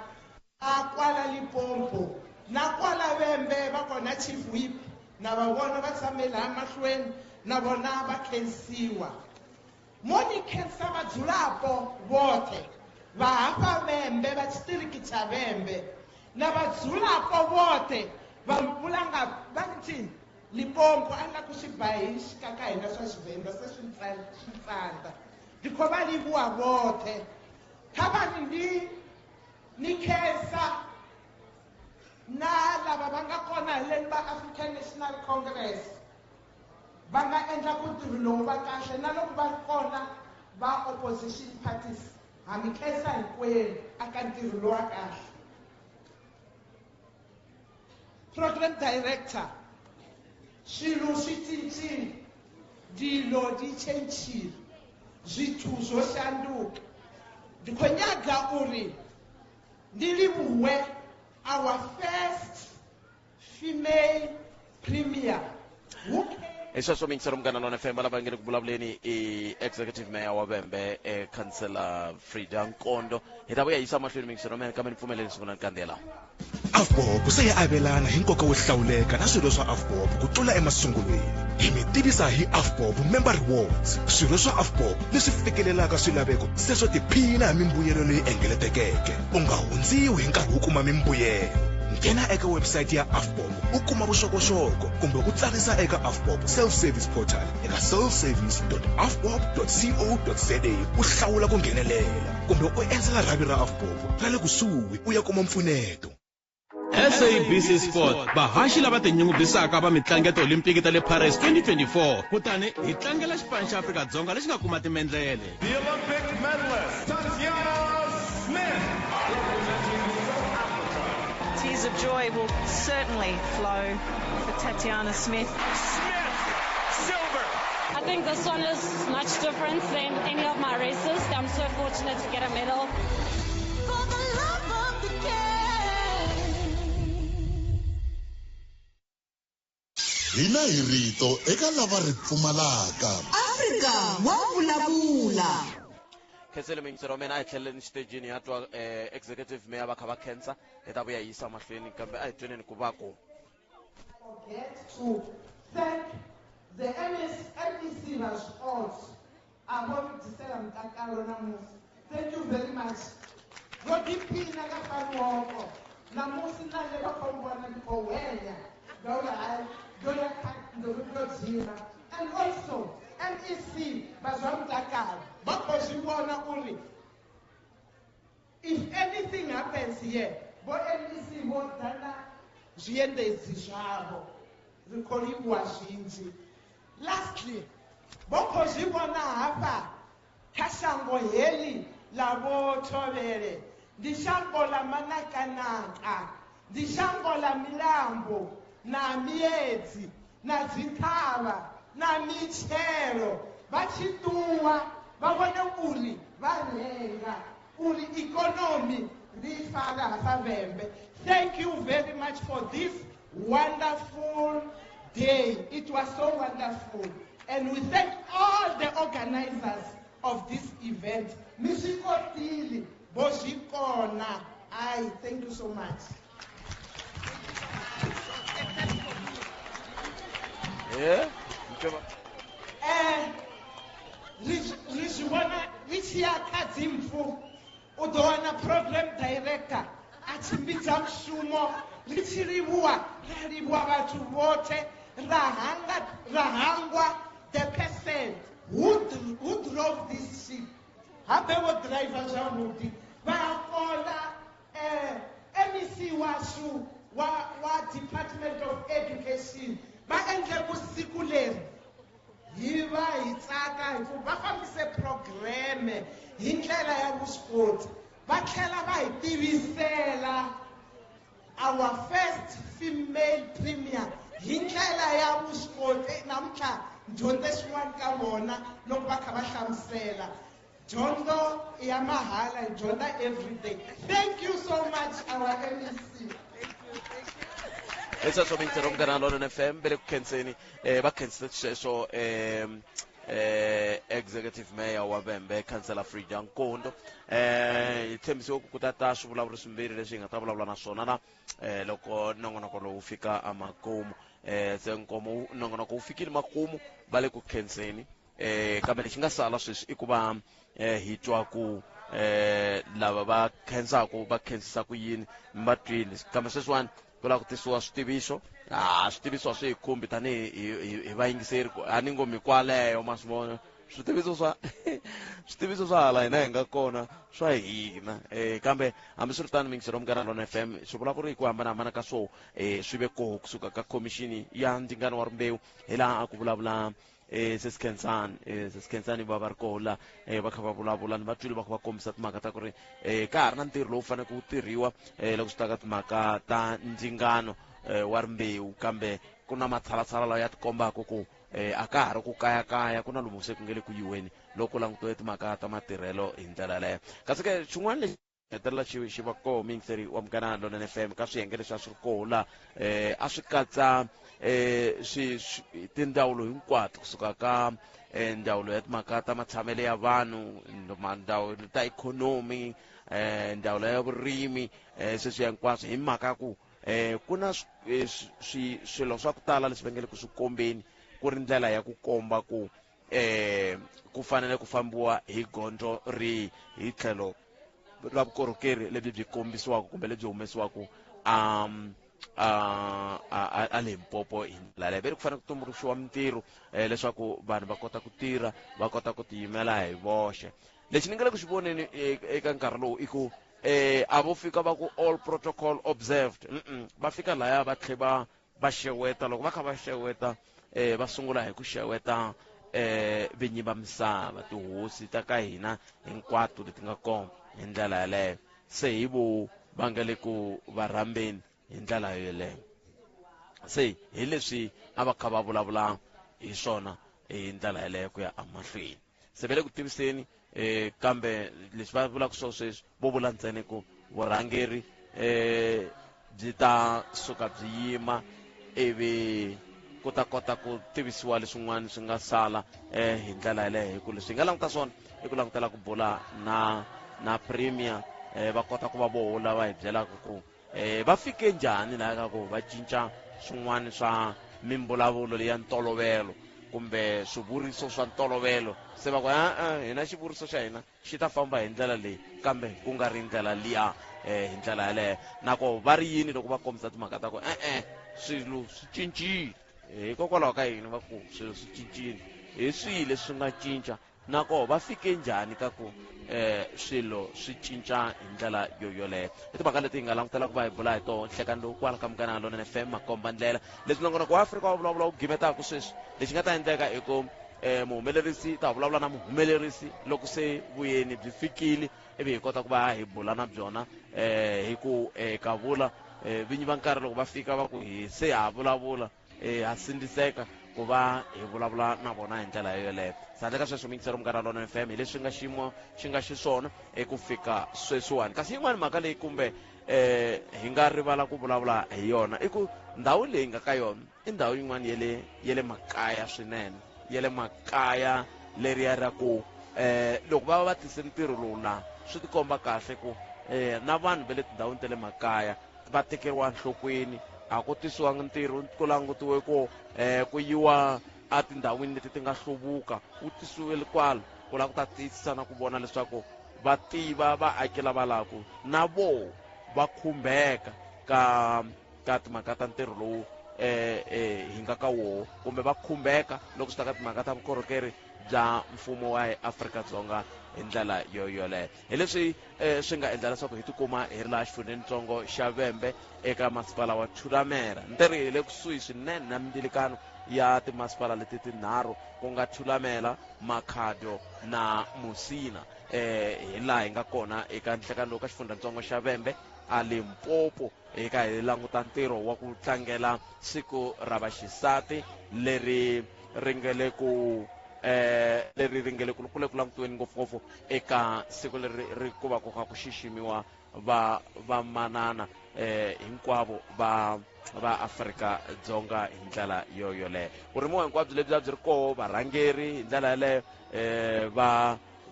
Speaker 20: a kwala Limpopo na kwala vembe va kona chief whip na va vona va tshamela mahlweni na vona va khensiwa. Moni khensa vadzulapo vote va hapa vembe va xitiriki xa vembe na vadzulapo vote va mulanga va ntini Limpopo a nga ku swi bahi xika ka hina swa Xivenda se swi tsandza tikhoma livuwa vote khavani ni khensa na lava va nga kona haleni va African National Congress va nga endla ku ntirho lowu va kahle na loko va ri kona va opposition parties ha mi khensa hinkwenu aka ntirho lowu wa kahle. Program director, swilo swi cincile, dilo di changile, zwithu swo shanduka. Ndikhonyaga uri Ndilibuwe, our first female premier.
Speaker 17: Isho mingisero mngana lona FM laba ngene kubulavuleni executive mayor wa Vhembe councillor Frida Nkondo hita vuya yisa mahlweni mingisero mena kama nipfumelele sungula nkandela.
Speaker 21: Afbob se ya avelana hi nkoka wo hlawuleka na swilo swa Afbob ku tlula emasungulweni. Hi mi tivisa hi Afbob member rewards, swilo swa Afbob leswi fikelelaka swilaveko se swo tiphina hi mimbuyelo leyi engeletekeke. U nga hundziwi hi nkarhi wo kuma mimbuyelo. Nghena eka website ya Afbob u kuma vuxokoxoko kumbe u tsarisa eka Afbob self-service portal eka selfservice.afbob.co.za u hlawula ku nghenelela kumbe u endzela rhavi ra Afbob ra le kusuhi u ya kuma mpfuneto.
Speaker 11: SABC Sport bahaxi lava tinyungubyisaka va mitlangu ya ti-Olimpiki ta le Paris 2024 kutani hi tlangela xipano xa Afrika-Dzonga lexi nga kuma timendlele.
Speaker 5: The Olympic medalist Tatiana Smith.
Speaker 15: Tears of joy will certainly flow for Tatiana Smith.
Speaker 16: Silver. I think this one is much different than any of my races. I'm so fortunate to get a medal.
Speaker 12: For the love of the game.
Speaker 4: Hina hi rito eka lava ri pfumalaka.
Speaker 7: Afrika wa vulavula.
Speaker 17: Khensele mingisero mena a tlheleni stageni ya twa executive mayor va kha va khensa hita vuya yisa mahlweni kambe a hi tweneni ku va ko.
Speaker 20: Forget to thank the MEC Rashford about Disela Mtakalo namusi. Thank you very much. Godipina ka panuoko namusi na le ba khombona dipowenya dola dola ndozina and also MEC bazamtakalo because you wanna only if anything happens here bo MEC mo dana zviendedzi zvavo zvikoliwa zvinji. Lastly, boko zvibona hapa kashango heli lavo Thovele ndishango la manakanaka ndishango la milambo na miedzi na dzikava na michero vachituwa vavone kuri vanhenga uri economy rifaka hasavembe. Thank you very much for this wonderful day. It was so wonderful. And we thank all the organizers of this event. Misikotili, Boshikona. Thank you so much.
Speaker 17: Yeah?
Speaker 20: Rizwana, Richia Kazimfu, Udoana Program Director, Atimbita Sumo, Richiriwa, Rariwa to Wote, Rahangwa, the person who drove this ship. Habewo driver Jamudi, Bakola, MEC Wasu, wa Department of Education, Baengle Musikuleri. Hiva itsaka hiku bafambise program hindlela ya vusport bathlela ba hitivisela our first female premier hindlela ya vusport namhla dyondzo swin'wana ka vona loko va kha va hlamusela dyondzo ya mahala hi dyondza everyday. Thank you so much our MEC.
Speaker 17: Esa so mintero mgana lona FM bele kukhenseni bakhensela so executive mayor wa Vhembe Councillor Frida Nkondo ithembise ukutata swivulavulo swimbirhi leswi nga ta vulavula na swona na loko nongonoko lowu fika amakumu se nkomo nongonoko wu fikile makumu bale ku khenseni kambe lexi nga sala sweswi i ku va hi twa ku lava va khensaka va khensisa ku yini mbatwini kambe sweswiwani kula ku tisiwa switiviso switiviso swi khumbi tani hi vayingiseri a ni ngomi kwaleyo ma swi vona switiviso swa hala hina hi nga kona swa hina kambe hambiswiritano mingisero mugana lona FM swi vulavula hi ku hambanahambana ka swo swi ve koho kusuka ka khomixini ya ndzingano wa rimbewu hi laha a ku vulavula sesikhensani va ri koho la va kha va vulavula ni vatwile va kha va kombisa timhaka ta ku ri ka ha ri na ntirho lowu fanele ku tirhiwa loko swi ta ka timhaka ta ndzingano wa rimbewu kambe ku na matshalatshala lawa ya tikombaka ku a ka ha ri ku kayakaya ku na lomu se ku nge le ku yiweni loko langutiwe timhaka ta matirhelo hi ndlela leyo kasi ke xin'wana lexi hetelela xi va koho mingiseri wa mugana lona FM ka swiyenge leswi a swi ri koho la a swi katsa tindzawulo hinkwato kusuka ka ndzawulo ya timhaka ta matshamelo ya vanhu ndzawulo ta ikhonomi ndzawulo ya vurimi sweswi hinkwaswo hi mhaka ku ku na swilo swa ku tala leswi va nge le ku swi kombeni ku ri ndlela ya ku komba ku ku fanele ku fambiwa hi gondzo rihi hi tlhelo ra vukorhokeri lebyi byi kombisiwaka kumbe lebyi humesiwaka a Limpopo hi ndlela leyi ku fanele ku tumbuluxiwa mintirho leswaku vanhu va kota ku tirha va kota ku tiyimela hi voxe lexi ni nga le ku xi voneni eka nkarhi lowu i ku a vo fika va ku all protocol observed va fika laya va tlhe va xeweta loko va kha va xeweta va sungula hi ku xeweta vinyi va misava tihosi ta ka hina hinkwato leti nga kona hi ndlela yaleyo se hi vo va nga le ku va rhambeni hi ndlela yeleyo se hi leswi a va kha va vulavula hi swona hi ndlela yeleyo ku ya amahlweni se vele ku tiviseni kambe leswi va vulaka swo sweswi vo vula ntsena ku vurhangeri byi ta suka byi yima ivi ku ta kota ku tivisiwa leswin'wana swi nga sala hi ndlela yaleyo hi ku leswi hi nga languta swona i ku langutela ku bula na premier va kota ku va vohola va hi byelaka ku va fike njhani laha ka ku va cinca swin'wana swa mimbulavulo leya ntolovelo kumbe swivuriso swa ntolovelo se va ku hina xivuriso xa hina xi ta famba hi ndlela leyi kambe ku nga ri ndlela liya hi ndlela yaleyo nako va ri yini loko va kombisa timhaka ta ku swilo swi cincile hikokwalaho ka yini va ku swilo swi cincile hi swihi leswi nga cinca nako va fike njhani ka ku swilo swi cinca hi ndlela yoyoleyo i timhaka leti hi nga langutela ku va hi bula hi tona nhlekani lowu kwala ka mugana lona FM makomba ndlela leswi nongonoko wa Afrika wa vulavula wu gimetaka sweswi lexi nga ta endleka i ku muhumelerisi ta vulavula na muhumelerisi loko se vuyeni byi fikile ivi hi kota ku va hi bula na byona hi ku ka vula vinyi va nkarhi loko va fika va ku hi se ha vulavula ha sindziseka ku va hi vulavula na vona hi ndlela yoleyo. Sandle ka sweswo mingisero Munghana Lonene FM hi leswi nga xiyimo xi nga xiswona eku fika sweswiwani. Kasi yin'wana mhaka leyi kumbe hi nga rivala ku vulavula hi yona i ku ndhawu leyi nga ka yona i ndhawu yin'wana ya le makaya swinene, ya le makaya leriya ra ku loko va va tise ntirho lowu na swi tikomba kahle ku na vanhu va le tindhawini ta le makaya va tekeriwa nhlokweni, a ku tisiwanga ntirho ku langutiwe ku yiwa a tindhawini leti ti nga hluvuka, ku tisiwile kwalo ku lava ku ta tiyisisa na ku vona leswaku va tiva vaaki lava laku na vo va khumbeka ka timhaka ta ntirho lowu hi nga ka woho, kumbe va khumbeka loko swi ta ka timhaka ta vukorhokeri bya mfumo wa Afrika-Dzonga hi ndlela yoleyo. Hi leswi swi nga endla leswaku hi tikuma hi ri laha xifunenitsongo xa Vhembe eka masipala wa Thulamela. Ntirho hi le kusuhi swinene na mindzilikano ya timasipala leti tinharhu ku nga Thulamela, Makhado na Musina. Hi laha hi nga kona eka nhlekani lowu ka xifunenitsongo xa Vhembe a Limpopo eka hi languta ntirho wa ku tlangela siku ra vaxisati leri ringele ku kule ku langutiweni ngopfungopfu eka siku leri ri ku va ku kha ku xiximiwa va manana hinkwavo va Afrika-Dzonga hi ndlela yoleyo. Vurimiwa hinkwabyo lebyi a byi ri koho, varhangeri hi ndlela yaleyo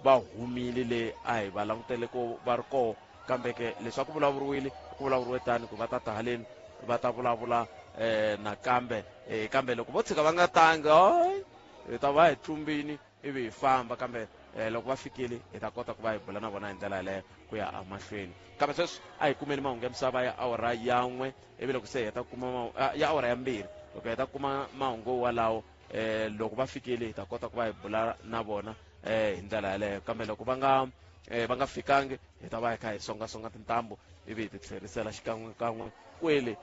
Speaker 17: va humile le a hi va langutele ku va ri koho, kambe ke leswaku vulavuriwe tani ku va ta haleni va ta vulavula nakambe kambe loko vo tshika va nga tangi hi ta va hi tlumbini ivi hi famba, kambe loko va fikile hi ta kota ku va hi bula na vona hi ndlela yaleyo ku ya emahlweni. Kambe sweswi a hi kumeni mahungu ya misava ya awara ya 1 ivi loko se hi heta kuma ya awara ya 2 loko hi heta kuma mahungu walawo loko va fikile hi ta kota ku va hi bula na vona hi ndlela yaleyo. Kambe loko va nga fikangi hi ta va hi kha hi songasonga tintambu ivi hi ti tlherisela xikan'wekan'we kwele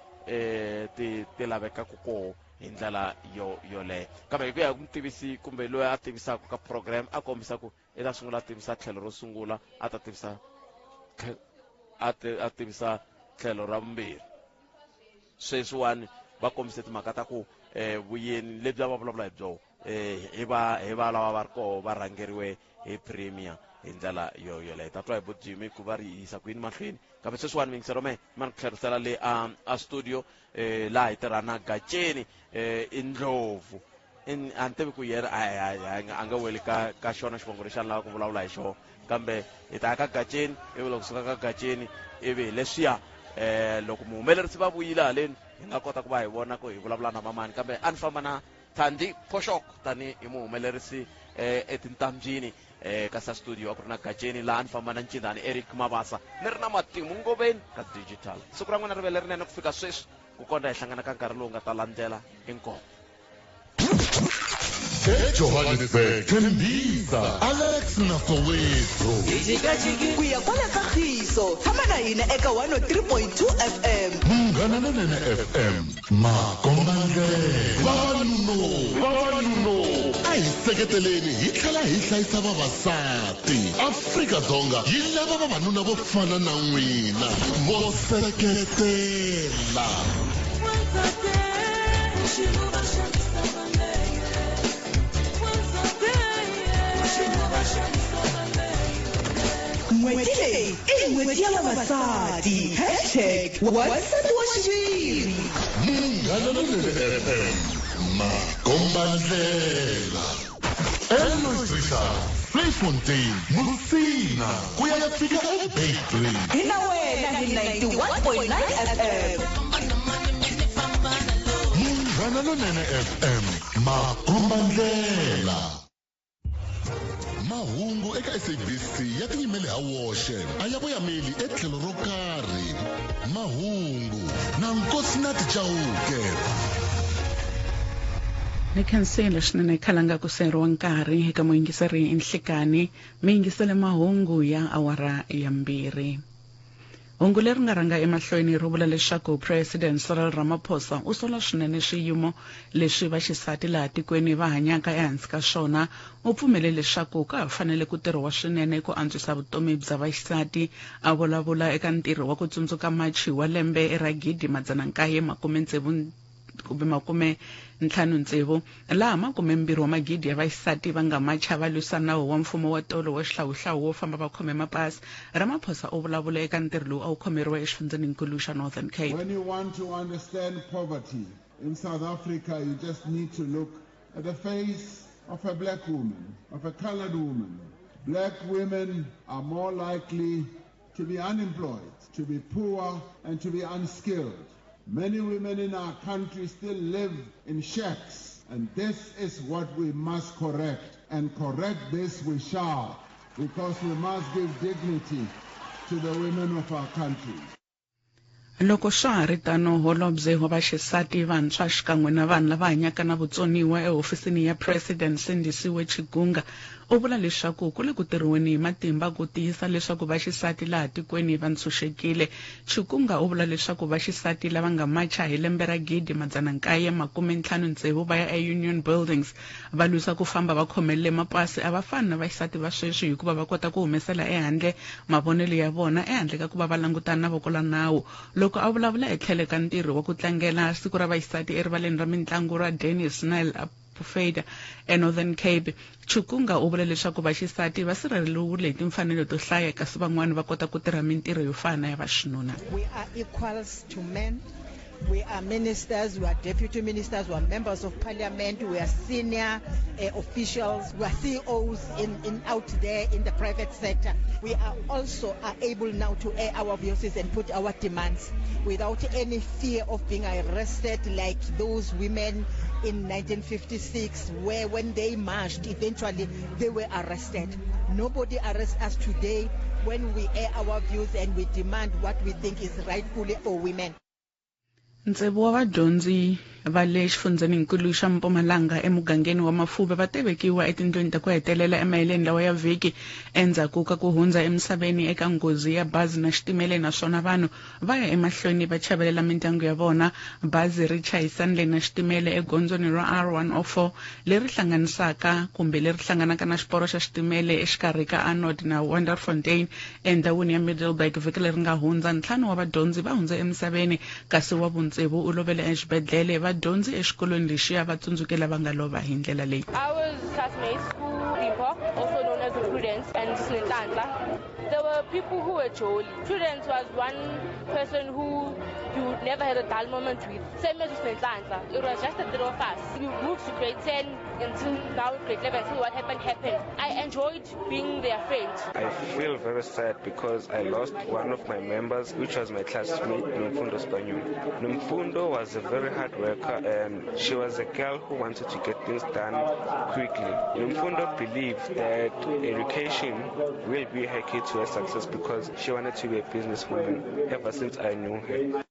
Speaker 17: ti lavekaku koho hi ndlela yoleyo. Kambe hi ku ya hi mutivisi kumbe loyi a tivisaka ka program a kombisa ku i ta sungula a tivisa tlhelo ro sungula, a ta tivisa a tivisa tlhelo ra vumbirhi. Sweswiwani va kombise timhaka ta ku vuyeni lebyi va vulavula hi byona hi va lava va ri koho va rhangeriwe hi Premier hi ndlela yoleyo. Ta twa hi bo Jimmy ku va ri yisa ku yini mahlweni. Kambe sweswiwani mingisero me ma ni tlherisela le a studio laha hi tirhana Gaceni Indlovu a ni tivi ku yena a nga weli ka xona xivongo lexi a ni lava ku vulavula hi xona, kambe hi ta ya ka Gaceni ivi loko suka ka Gaceni ivi leswiya loko muhumelerisi va vuyile haleni hi nga kota ku va hi vona ku hi vulavula na mamani. Kambe a ni famba na Thandi Phoshoko tani hi muhumelerisi etintambyini ka sa studio a ku ri na Gaceni laha ni famba na Ncindani Eric Mabasa ni ri na matimu ngoveni ka digital. Siku ra n'wina ri vele rinene ku fika sweswi ku kondza hi hlangana ka nkarhi lowu nga ta landzela inkomo.
Speaker 4: eJohannesburg Tembisa Alex Nasowethu
Speaker 7: ku ya kwala ka Khiso tshama na hina eka 103.2 FM
Speaker 4: Munghana Lonene FM makombandlela vavanuna a hi seketeleni hi tlhela hi hlayisa vavasati. Afrika-Dzonga yi lava vavanuna vo fana na n'wina vo seketela.
Speaker 7: n'weti leyi i n'weti ya vavasati #wansati wa xiviri.
Speaker 4: Munghana Lonene FM makombandlela eLoisisa Freefontein Musina ku ya fika eBaytree
Speaker 7: hi na wena hi 91.9 FM.
Speaker 4: Munghana Lonene FM makombandlela. Mahungu eka SABC ya tinyimele ha woxe a ya voyameli etlhelo ro karhi. Mahungu na Nkosinathi Chauke.
Speaker 2: ni khensile swinene khalanga ku seriwa nkarhi eka muyingiseri enhlikani mi yingisele mahungu ya awara ya 2. hungu leri nga rhanga emahlweni ri vula leswaku President Cyril Ramaphosa u sola swinene swiyimo leswi vaxisati laha tikweni va hanyaka ehansi ka swona. U pfumele leswaku ka ha fanele ku tirhiwa swinene ku antswisa vutomi bya vaxisati. A vulavula eka ntirho wa ku tsundzuka machi wa lembe ra 1969 kumbe 56 laha 20 wa magidi ya vaxisati va nga macha va lwisana nawu wa mfumo wa tolo wa xihlawuhlawu wo famba va khome mapasi. Ramaphosa u vulavula eka ntirho lowu a wu khomeriwa exifundzeninkulu xa Northern Cape.
Speaker 1: When you want to understand poverty in South Africa, you just need to look at the face of a black woman, of a colored woman. Black women are more likely to be unemployed, to be poor, and to be unskilled. Many women in our country still live in shacks, and this is what we must correct. And correct this we shall, because we must give dignity to the women of our country.
Speaker 2: Loko swa ha ri tano holobye wa vaxisati vantshwa xikan'we na vanhu lava hanyaka na vutsoniwa ehofisini ya President Sindisiwe Chigunga u vula leswaku ku le ku tirhiweni hi matimba ku tiyisa leswaku vaxisati laha tikweni va ntshunxekile. Chigunga u vula leswaku vaxisati lava nga macha hi lembe ra 1956 va ya eUnion Buildings va lwisa ku famba va khomelele mapasi a va fani na vaxisati va sweswi hikuva va kota ku humesela ehandle mavonelo ya vona ehandle ka ku va va langutana na voko la nawu. Loko a vulavula etlhele ka ntirho wa ku tlangela siku ra vaxisati erivaleni ra mitlangu ra Dennis Nile Bufeda eNorthern Cape, Chigunga u vula leswaku vaxisati va sirheleriwile hi timfanelo to hlaya kasi van'wana va kota ku tirha mintirho yo fana ya vaxinuna.
Speaker 3: We are equals to men. We are ministers, we are deputy ministers, we are members of parliament, we are senior officials, we are CEOs out there in the private sector. We are also able now to air our voices and put our demands without any fear of being arrested like those women in 1956 where when they marched eventually they were arrested. Nobody arrests us today when we air our views and we demand what we think is rightfully for women.
Speaker 2: Ntsevu wa vadyondzi va le xifundzeninkulu xa Mpumalanga emugangeni wa Mafuba va tevekiwa etindlwini ta ku hetelela emayeleni lawa ya vhiki endzhaku ka ku hundza emisaveni eka nghozi ya bazi na xitimele naswona vanhu va ya emahlweni va chavelela mindyangu ya vona. Bazi ri chayisanile na xitimele egondzweni ra R104 leri hlanganisaka kumbe leri hlanganaka na xiporo xa xitimele exikarhi ka Arnold na Wonderfontein endhawini ya Middleburg vhiki leri nga hundza. 5 wa vadyondzi va hundze emisaveni kasi wa vutsevu u lovele exibedhlele. Vadyondzi exikolweni lexiya va tsundzukela va nga lova hi ndlela leyi.
Speaker 22: I was classmates who also known as Prudence and Snitantla. There were people who were jolly. Prudence was one person who you never had a dull moment with. Same as Snitantla. It was just the three of us. We moved to grade 10 until now grade 11 until what happened. I enjoyed being their friend.
Speaker 23: I feel very sad because I lost one of my members, which was my classmate, Nomfundo Spanyol. Nomfundo was a very hard worker and she was a girl who wanted to get things done quickly. Nomfundo believed that education will be her key to her success because she wanted to be a businesswoman ever since I knew her.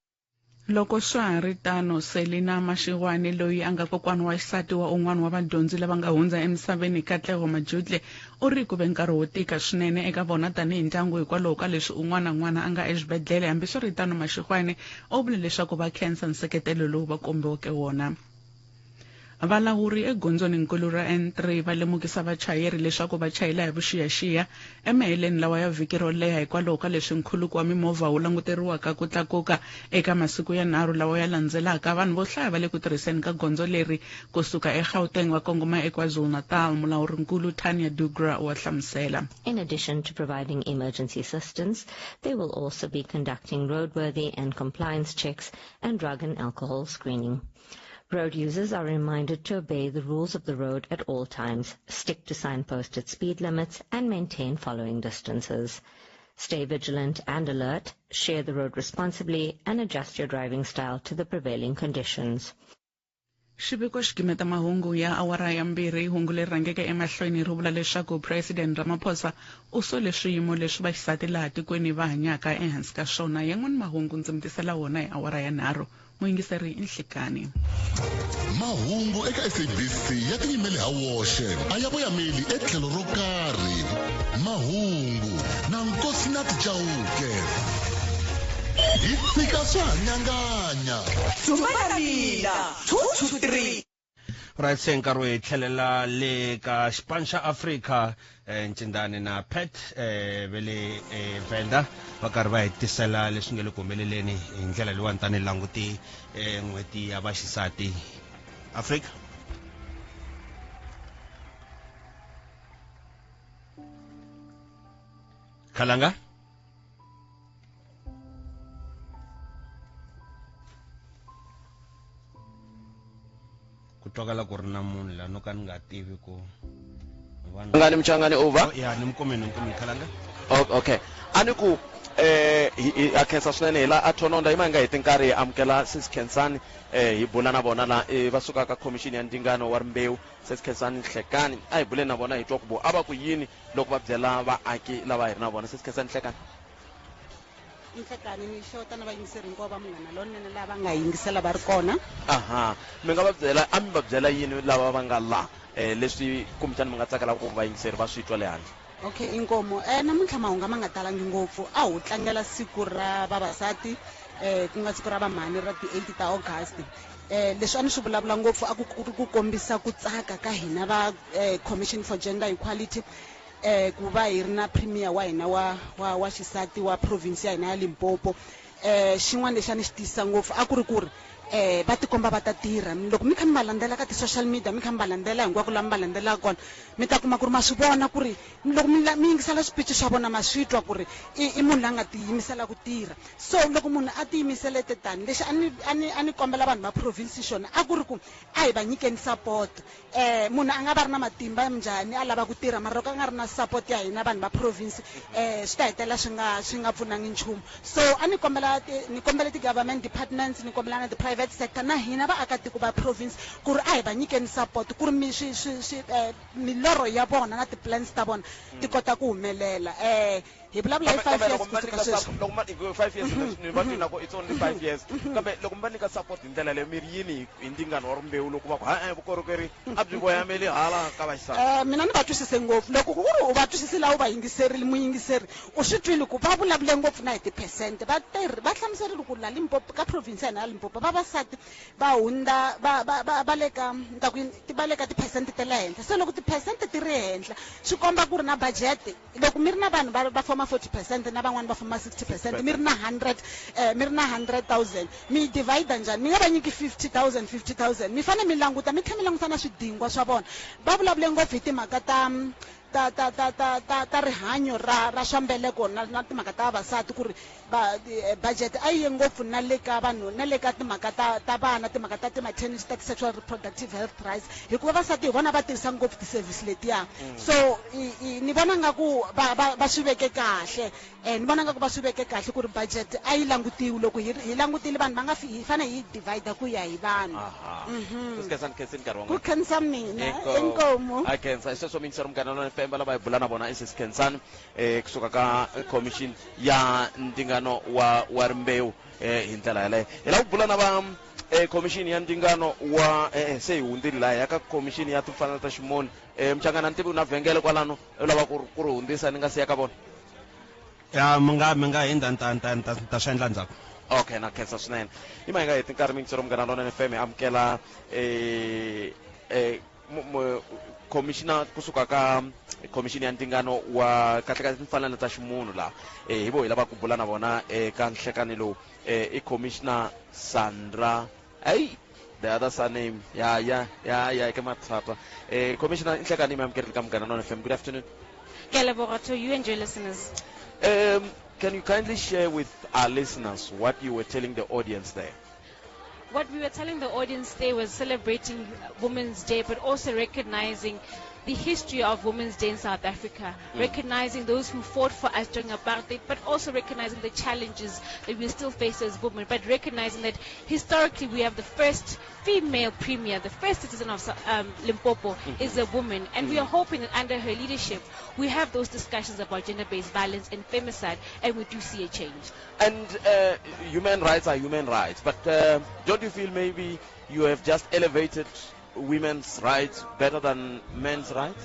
Speaker 2: Loko swa ha ri tano Selina Mashiwane loyi anga kokwani wa xisati wa un'wana wa vadyondzi lava nga hundza emisaveni Katlego Majudle u ri ku ve nkarhi wo tika swinene eka vona tanihi ndyangu hikwalaho ka leswi un'wana na un'wana a nga exibedhlele. Hambiswiritano Mashiwane u vule leswaku va khensa nseketelo lowu va kombiweke wona. Valawuri egondzoninkulu ra N3 va lemukisa vachayeri leswaku va chayela hi vuxiyaxiya emaheleni lawa ya vhiki ro leha hikwalaho ka leswi nkhuluko wa mimovha wu languteriwaka ku tlakuka eka masiku yanharhu lawa ya landzelaka. Vanhu vo hlaya va le ku tirhiseni ka gondzo leri kusuka eGauteng va kongoma eKwaZulu-Natal. Mulawurinkulu Tanya Dugra wa hlamusela.
Speaker 24: In addition to providing emergency assistance, they will also be conducting roadworthy and compliance checks and drug and alcohol screening. Road users are reminded to obey the rules of the road at all times, stick to signposted speed limits, and maintain following distances. Stay vigilant and alert, share the road responsibly, and adjust your driving style to the prevailing conditions.
Speaker 2: Xiviko xi gimeta mahungu ya awara ya 2 hungu leri rhangeke emahlweni ri vula leswaku President Ramaphosa u sole swiyimo leswi vaxisati laha tikweni va hanyaka ehansi ka swona. Yan'wana mahungu ndzi mitisela wona hi awara ya 3. Muyingiseri Nhlikani.
Speaker 4: Mahungu eka SABC ya tiyimele ha woxe a ya voyameli etlhelo ro karhi. Mahungu na Nkosinathi Chauke. Hi fika swa hanyanganya.
Speaker 7: Tumayamina 2 to 3.
Speaker 11: right se nkarhi wo hi tlhelela le ka xipano xa Africa Ncindani na Pat vele Venda va karhi va hetisela leswi nge le ku humeleleni hi ndlela leyiwani tani languti n'hweti ya vaxisati Africa. Khalanga ku twakala ku ri na munhu la no ka ni nga tivi ku
Speaker 17: mchangani over
Speaker 11: ya ni mkumeni Khalanga.
Speaker 17: Okay ani ku a khensa swinene hi la a thononda hi manga hi tinkarhi hi amukela Sis Khensani hi bula na vona la va suka ka commission ya ntingano wa rimbewu Sis Khensani Nhlekani a hi bule na vona hi twa ku a va ku yini loko va byela vaaki lava hi ri na vona Sis Khensani Nhlekani.
Speaker 3: Nhlekani ni xota na vayingiseri hinkwavo va munghana lonene lava nga yingisela va ri kona.
Speaker 17: Aha mi nga va byela a mi va byela yini lava va nga la leswi kumbexani mi nga tsakela ku vayingiseri va swi twa le handle.
Speaker 3: Okay inkomo namuntlha mahungu ma nga talangi ngopfu a hu tlangela siku ra vavasati ku nga siku ra vamhani ra ti-8 ta August leswi a ni swi vulavula ngopfu a ku kombisa ku tsaka ka hina va Commission for Gender Equality ku va hi ri na premier wa hina wa xisati wa province ya hina ya Limpopo xin'wana lexi a ni xi tiyisa ngopfu a ku ri va tikomba va ta tirha loko mi kha mi va landzela ka ti-social media mi kha mi va landzela hinkwako lama mi va landzelaka kona mi ta kuma ku ri ma swi vona ku ri loko mi yingisela swiphichi swa vona ma swi twa ku ri i munhu la nga tiyimisela ku tirha so loko munhu a tiyimiselete tani lexi a ni kombela vanhu va province xona a ku ri ku a hi va nyikeni support munhu a nga va ri na matimba njhani a lava ku tirha mara loko a nga ri na support ya hina vanhu va province swi ta hetelela swi nga pfunangi nchumu so a ni kombela ti-government departments ni kombela na ti-private sector na hina vaakatiko va province ku ri a hi va nyikeni support ku ri milorho ya vona na ti-plans ta vona ti kota ku humelela hi vulavula hi 5 years kusuka sweswi
Speaker 17: loko ma 5 years ni va tina ku it's only 5 years kambe loko mi va nyika support hi ndlela leyo mi ri yini hi ntingano wa rimbewu loko va ku vukorhokeri a byi voyameli hala ka vaxisati.
Speaker 3: Mina ni va twisise ngopfu loko ku ri u va twisisile a wu va yingiserile muyingiseri u swi twile ku va vulavule ngopfu na hi ti-percent va hlamuserile ku la Limpopo ka province ya hina ya Limpopo vavasati va hundza va le ka ti-percent ta le henhla se loko ti-percent ti ri henhla swi komba ku ri na budget loko mi ri na vanhu va foma 40% na van'wani va foma 60% mi ri na 100,000 mi divide njhani mi nga va nyiki 50,000 mi fanele mi languta mi tlhela mi languta na swidingwa swa vona va vulavule ngopfu hi timhaka ta rihanyo ra swa mbeleko na timhaka ta vavasati ku ri budget a yi ye ngopfu na le ka vanhu na le ka timhaka ta vana timhaka ta ti-maternity ta ti-sexual reproductive health rights hikuva vavasati hi vona va tirhisa ngopfu ti-service letiya so ni vona nga ku va swi veke kahle ni vona nga ku va swi veke kahle ku ri budget a yi langutiwi loko hi langutile vanhu va nga hi fanele hi divide ku ya hi vanhu ku khensa mina inkomo
Speaker 17: a khensa sweswo mingisero munghana lonene FM lava hi bula na vona Sis Khensani kusuka ka commission ya ntingano wa rimbewu hi ndlela yaleyo hi lava ku bula na va commission ya ntingano wa se hi hundzile laha ya ka commission ya timfanelo ta ximoni mchangana ntivi na vhengele kwalano u lava ku ri hundzisa ni nga siya ka vona
Speaker 11: ya mi nga hindza ta swi endla ndzhaku.
Speaker 17: Okay na khensa swinene hi mahinga hi tinkarhi mingisero munghana lonene FM hi amukela commissioner kusuka ka commission ya ntingano wa kahle timfanelo ta ximunhu la hi vo hi lava ku bula na vona ka nhlekani lowu i commissioner Sandra the other surname ya ke mathata commissioner nhlekani mi amukela ka munghana lonene FM. Good afternoon.
Speaker 16: To you and your listeners.
Speaker 17: Can you kindly share with our listeners what you were telling the audience there?
Speaker 16: What we were telling the audience there was celebrating Women's Day, but also recognizing the history of Women's Day in South Africa, recognizing those who fought for us during apartheid, but also recognizing the challenges that we still face as women, but recognizing that historically we have the first female premier, the first citizen of Limpopo is a woman, and we are hoping that under her leadership we have those discussions about gender-based violence and femicide, and we do see a change.
Speaker 17: And human rights are human rights, but don't you feel maybe you have just elevated women's rights better than men's rights?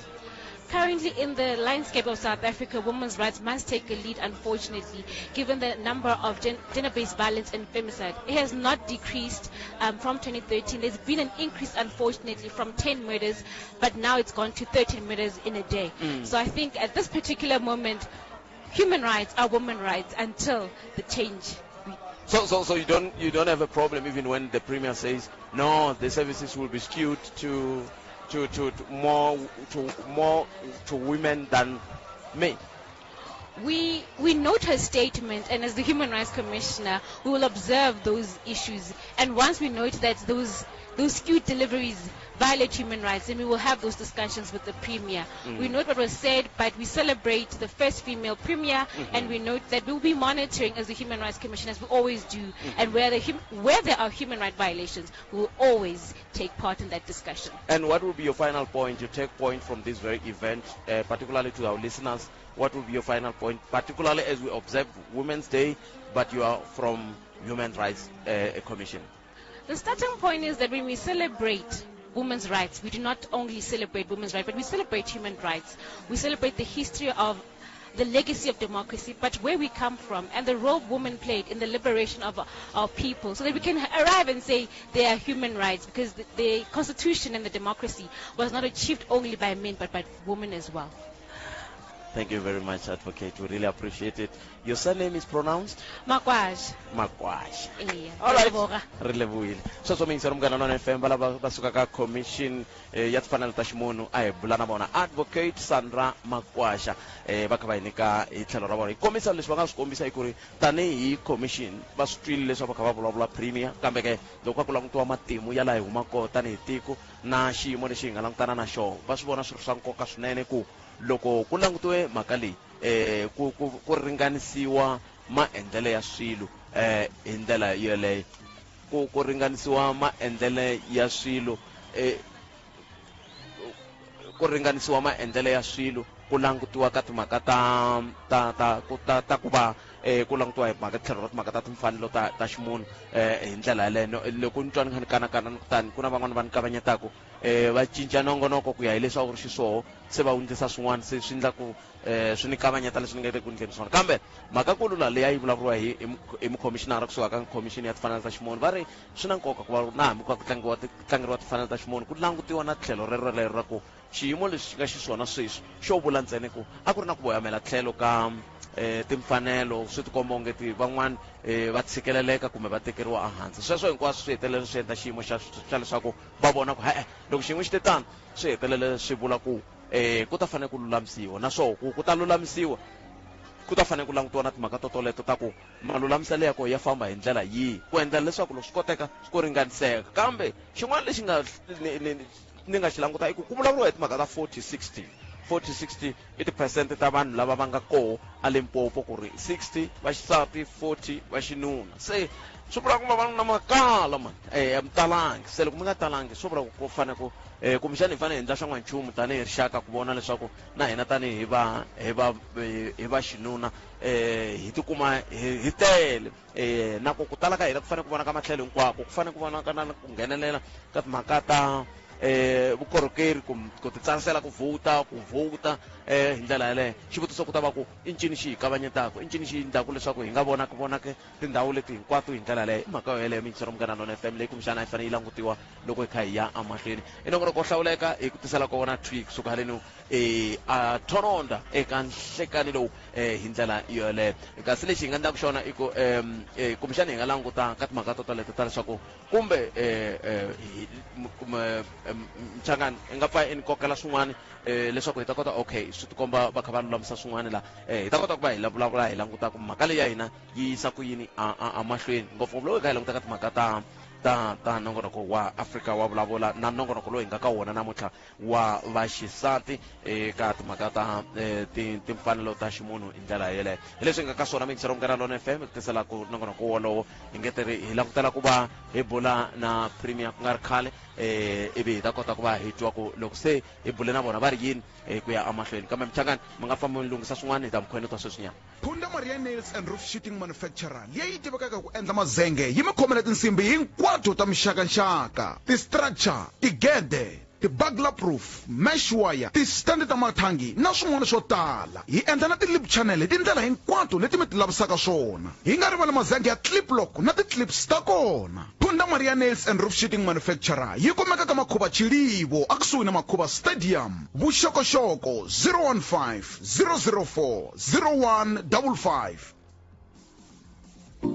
Speaker 16: Currently in the landscape of South Africa, women's rights must take a lead, unfortunately, given the number of gender-based violence and femicide. It has not decreased from 2013. There's been an increase, unfortunately, from 10 murders, but now it's gone to 13 murders in a day. So I think at this particular moment, human rights are women's rights until the change.
Speaker 17: So you don't have a problem even when the Premier says no, the services will be skewed to more women than men.
Speaker 16: We note her statement, and as the Human Rights Commissioner, we will observe those issues. And once we note that those skewed deliveries violate human rights, then we will have those discussions with the Premier. We note what was said, but we celebrate the first female Premier, and we note that we will be monitoring as the Human Rights Commission, as we always do, and where there are human rights violations, we will always take part in that discussion.
Speaker 17: And what will be your final point? You take point from this very event, particularly to our listeners. What will be your final point, particularly as we observe Women's Day, but you are from Human Rights Commission?
Speaker 16: The starting point is that when we celebrate women's rights, we do not only celebrate women's rights, but we celebrate human rights. We celebrate the history of the legacy of democracy, but where we come from and the role women played in the liberation of our people, so that we can arrive and say they are human rights, because the constitution and the democracy was not achieved only by men, but by women as well.
Speaker 17: Thank you very much, Advocate. We really appreciate it. Your surname is pronounced?
Speaker 16: Makwaj.
Speaker 17: Makwaj.
Speaker 16: Yeah.
Speaker 17: All right. Relevile. So means Romgana non FM bala basuka commission ya tfanela ta ximunhu a hi bulana bona Advocate Sandra Makwasha va ka va nyika hi tlhelo ra vona. Ikomisa leswi va nga swi kombisa ku ri tanihi commission va swi twile leswi va kha va vulavula Premier, kambe ke loko ku langutiwa matimu ya laha hi humaka tanihi tiko na xiyimo lexi hi nga langutana na xona, va swi vona swi ri swa nkoka swinene ku loko ku langutiwe mhaka leyi ku ringanisiwa maendlelo ya swilo hi ndlela yeleyo, ku ringanisiwa maendlelo ya swilo ku ringanisiwa maendlelo ya swilo, ku langutiwa ka timhaka ta ku va ku langutiwa hi mhaka tlhelo ra timhaka ta timfanelo ta ximunhu hi ndlela yaleyo. Loko ni twa ni kanakana kutani ku na van'wana va ni kavanyetaka va cinca nongonoko ku ya hi leswi a ku ri xiswoho, se va hundzisa swin'wana, se swi endla ku swi ni kavanyeta leswi ni nga le ku endleni swona. Kambe mhakakulu leyi a yi vulavuriwa hi mucommissionara kusuka ka commission ya timfanelo ta ximunhu, va ri swi na nkoka ku va na hambi ku tlangeriwa timfanelo ta ximunhu ku langutiwa na tlhelo rero ra ku xiyimo lexi nga xiswona sweswi xo vula ntsena ku a ku ri na ku voyamela tlhelo ka timfanelo, swi tikomba ongeti van'wana va tshikeleleka kumbe va tekeriwa ehansi. Sweswo hinkwaswo swi hetelela swi endla xiyimo xa leswaku va vona ku loko xiyimo xi te tano swi hetelela swi vula ku ku ta fanele ku lulamisiwa, naswona ku ta lulamisiwa ku ta fanele ku langutiwa na timhaka toleto ta ku malulamiselo ya kona ya famba hi ndlela yihi, ku endla leswaku loko swi koteka ku ringaniseka. Kambe xin'wana lexi ni nga xi languta i ku vulavuriwa hi timhaka ta 40-60 i ti-percent ta vanhu lava va nga koho a Limpopo, ku ri 60 va xisati 40 va xinuna. Se swi vula ku va na makala mi talangi, se loko mi nga talangi swi vula ku fanele ku kumbexana hi fanele hi endla swa n'wanchumu tanihi rixaka ku vona leswaku na hina tanihi hi va xinuna hi tikuma hi tele, na ku tala ka hina ku fanele ku vona ka matlhelo hinkwako, ku fanele ku vona ka na ku nghenelela ka timhaka ta vukorhokeri, ku titsarisela ku vhota hi ndlela yaleyo. Xivutiso ku ta va ku i ncini xi hi kavanyetaka, i ncini xi endlaka leswaku hi nga vonaka tindhawu leti hinkwato hi ndlela yaleyo. I mhaka yo yeleyo mintsiro Munghana Lonene FM leyi kumbexana yi fanele yi langutiwa loko hi kha hi ya amahlweni. I nongonoko wo hlawuleka hi ku tisela kona tweak kusuka haleni a thononda eka nhlekani lowu hi ndlela yeleyo. Kasi lexi hi nga endlaka xona i ku kumbexana hi nga languta ka timhaka toleto ta leswaku kumbe Mchangani hi nga pfa hi kokela swin'wana leswaku hi ta kota swi tikomba va kha va lulamisa swin'wana la hi ta kota ku va hi vulavula hi languta ku mhaka leyi ya hina yi yisa ku yini amahlweni, ngopfungopfu loko hi kha hi languta ka timhaka ta nongonoko wa Afrika wa vulavula na nongonoko lowu hi nga ka wona namuntlha wa vaxisati eka timhaka ta timfanelo ta ximunhu hi ndlela yeleyo. Hi leswi hi nga ka swona mintsiro Munghana Lonene FM hi ku tisela ku nongonoko wolowo hi ngeteri hi langutela ku va hi bula na Premier ku nga ri khale ivi hi ta kota ku va hi twa ku loko se hi bule na vona va ri yini ku ya amahlweni. Kambe Mchangani mi nga famba mi lunghisa swin'wana hi ta mikhwene twa sweswinyana.
Speaker 21: Phunda Maria Nails and Roof Sheeting Manufacturer leyi tivekaka ku endla mazenge yi mi khomela tinsimbi hinkwato ta mixakanxaka, ti-structure, tigede, ti-bugler proof mesh wire ti-stand ta mathangi na swin'wana swo tala hi endla na ti-lip channel hi tindlela hinkwato leti mi ti lavisaka swona hi nga rivali mazangi ya clip lock na ti-clips ta kona Punda Maria Nails and Roof Sheeting Manufacturer yi kumeka ka Makhuva Chilivo akusuhi na Makhuva Stadium vuxokoxoko 015 004 0155.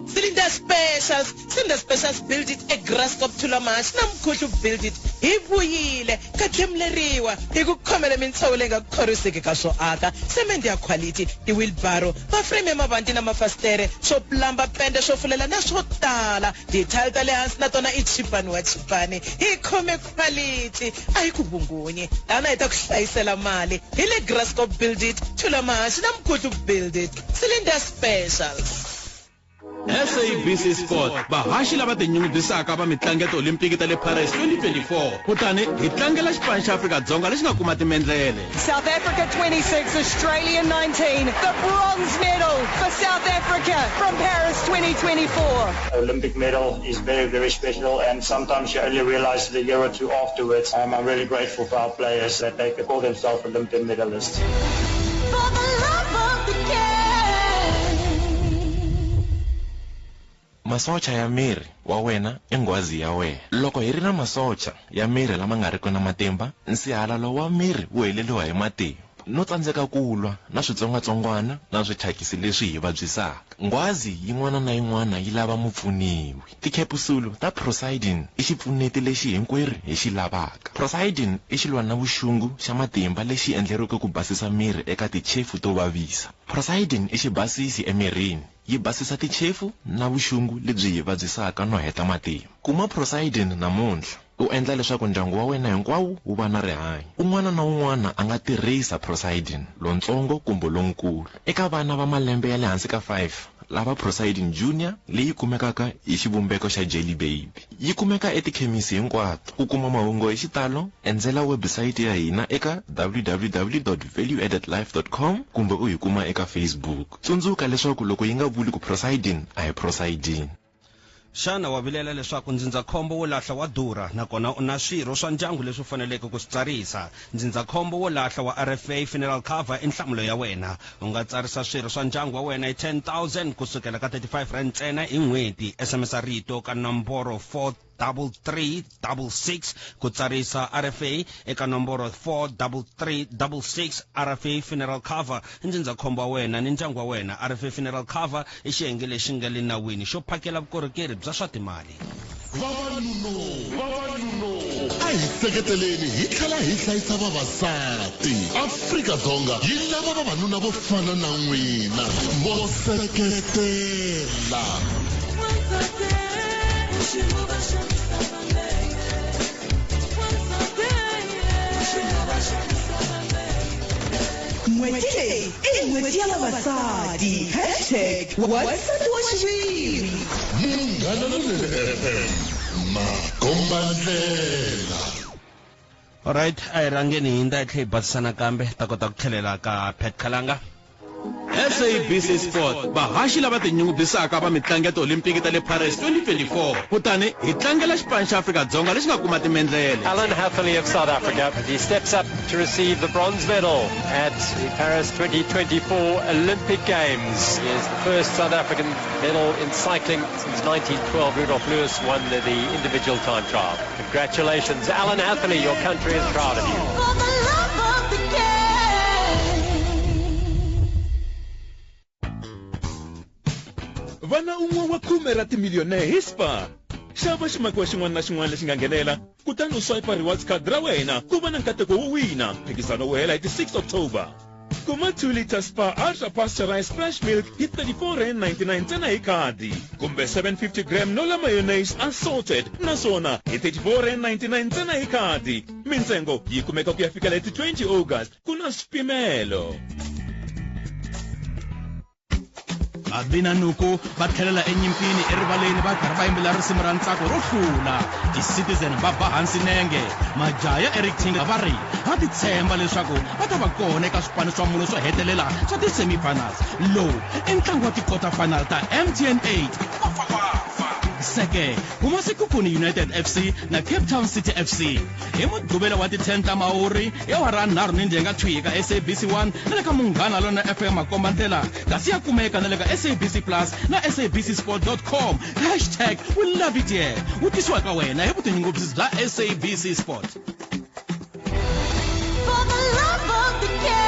Speaker 6: Cylinder Specials build it a Graskop Tulamash namkhutlu build it ibuyile kathemleriwa ikukhomela imithawule ngakukhoriseke ka swo aka cement ya quality ti wheelbarrow maframe emavanti na mafastere swo plumber pende swo fulela na swo tala detail ta le hansi na tona i chipani wa chipani ikhome quality ayikubungunye lana ita kuhlayisela mali ile Graskop build it Tulamash namkhutlu build it Cylinder Specials.
Speaker 11: SABC Sport bahashi lava tinyungubyisaka va mitlangu ya ti-olimpiki ta le Paris 2024 kutani hi tlangela xipano xa Afrika-Dzonga lexi nga kuma timendlele.
Speaker 8: South Africa 26, Australia 19, the bronze medal for South Africa from Paris 2024.
Speaker 9: Olympic medal is very, very special, and sometimes you only realize it a year or two afterwards. I'm really grateful for our players that they could call themselves Olympic medalists.
Speaker 12: For the love of the game.
Speaker 14: Masocha ya miri wa wena i ngwazi ya wena. Loko hi ri na masocha ya miri lama nga riki na matimba, nsihalalo wa miri wu heleliwa hi matimba no tsandzeka ku lwa na switsongwatsongwana na swithyakisi leswi hi vabyisaka. Ngwazi yin'wana na yin'wana yi lava mupfuniwi. Tikhepusulo ta Prosidin i xipfuneti lexi hinkwerhu hi xi lavaka. Prosidin i xilwa na vuxungu xa matimba lexi endleriweke ku basisa miri eka tichefu to vavisa. Prosidin i xibasisi emirini. Yi basisa tichefu na vuxungu lebyi hi vabyisaka no heta matimba. Kuma Prosidin namuntlha u endla leswaku ndyangu wa wena hinkwawo wu va na rihanyo. Un'wana na un'wana a nga tirhisa Prosidin lontsongo kumbe lonkulu. Eka vana va malembe ya le hansi ka 5 lava Prosidin Junior leyi kumekaka hi xivumbeko xa Jelly Baby. Yi kumeka etikhemisi hinkwato. Ku kuma mahungu hi xitalo endzela website ya hina eka www.valueaddedlife.com kumbe u yi kuma eka Facebook. Tsundzuka leswaku loko yi nga vuli ku Prosidin a hi Prosidin.
Speaker 11: Xana wa vilela leswaku ndzindzakhombo wo lahla wa durha nakona u na swirho swa ndyangu leswi faneleke ku swi tsarisa. Ndzindzakhombo wo lahla wa RFA funeral cover i nhlamulo ya wena. U nga tsarisa swirho swa ndyangu wa wena hi 10,000 kusukela ka 35 rand ntsena hi n'hweti. SMS rito ka nomboro 43366 ku tsarisa RFA eka nomboro 43366. RFA funeral cover ndzindzakhombo wa wena ni ndyangu wa wena. RFA funeral cover i xiyenge lexi nga le nawini xo phakela vukorhokeri bya swa timali.
Speaker 4: Vavanuna a hi seketeleni hi tlhela hi hlayisa vavasati. Afrika-Dzonga yi lava vavanuna vo fana na n'wina vo seketela.
Speaker 7: N'hweti leyi i n'hweti ya vavasati #wasati wa xiviri.
Speaker 4: Munghana Lonene FM Makombandlela.
Speaker 11: Alright, a hi rhangeni hi ndla hi tlhe hi basisana kambe ta kota ku tlhelela ka Pat Khalanga. SABC Sport bahashi lava tinyungubyisaka va mitlangu ya ti-olimpiki ta le Paris 2024 kutani hi tlangela xipano xa Afrika-Dzonga lexi nga kuma timendlele.
Speaker 13: Alan Hatherley of South Africa, he steps up to receive the bronze medal at the Paris 2024 Olympic Games. He is the first South African medal in cycling since 1912. Rudolph Lewis won the individual time trial. Congratulations, Alan Hatherley, your country is proud of you.
Speaker 12: For the love of the game.
Speaker 25: Vana un'we wa 10 ra timiliyonere hi Spar. Xava ximakiwa xin'wana na xin'wana lexi nga nghenelela kutani u swipe rewards card ra wena ku va na nkateko wo wina. Phikizano wo hela hi ti 6 October. Kuma 2 liter Spar Ultra Pasteurized Fresh Milk hi 34.99 ntsena hi khadi. Kumbe 750 gram Nola Mayonnaise Unsalted naswona hi 34.99 ntsena hi khadi. Mintsengo yi kumeka ku ya fikela hi 20 August. Kuna swipimelo.
Speaker 11: Abina nuku va tlhelela enyimpini erivaleni va karhi va yimbela risimu ra ntsako ro hlula. Ti-Citizen va ba hansi nenge. Majaya Eric Tinga va ri va titshemba leswaku va ta va kona eka swipano swa mune swo hetelela swa ti-semifinals. Lowu i ntlangu wa ti-quarter final ta MTN 8. seke kuma Sekhukhune United FC na Cape Town City FC hi mugqivela wa ti-10 ta Maori ya wara 3 ni ndenga thwika SABC 1 na le ka Munghana Lona FM makombandlela kasi ya kumeka na le ka SABC Plus na sabcsport.com #we love it here utiswa ka wena hi vutinyungubyisi bya SABC Sport.
Speaker 12: For the love of the game.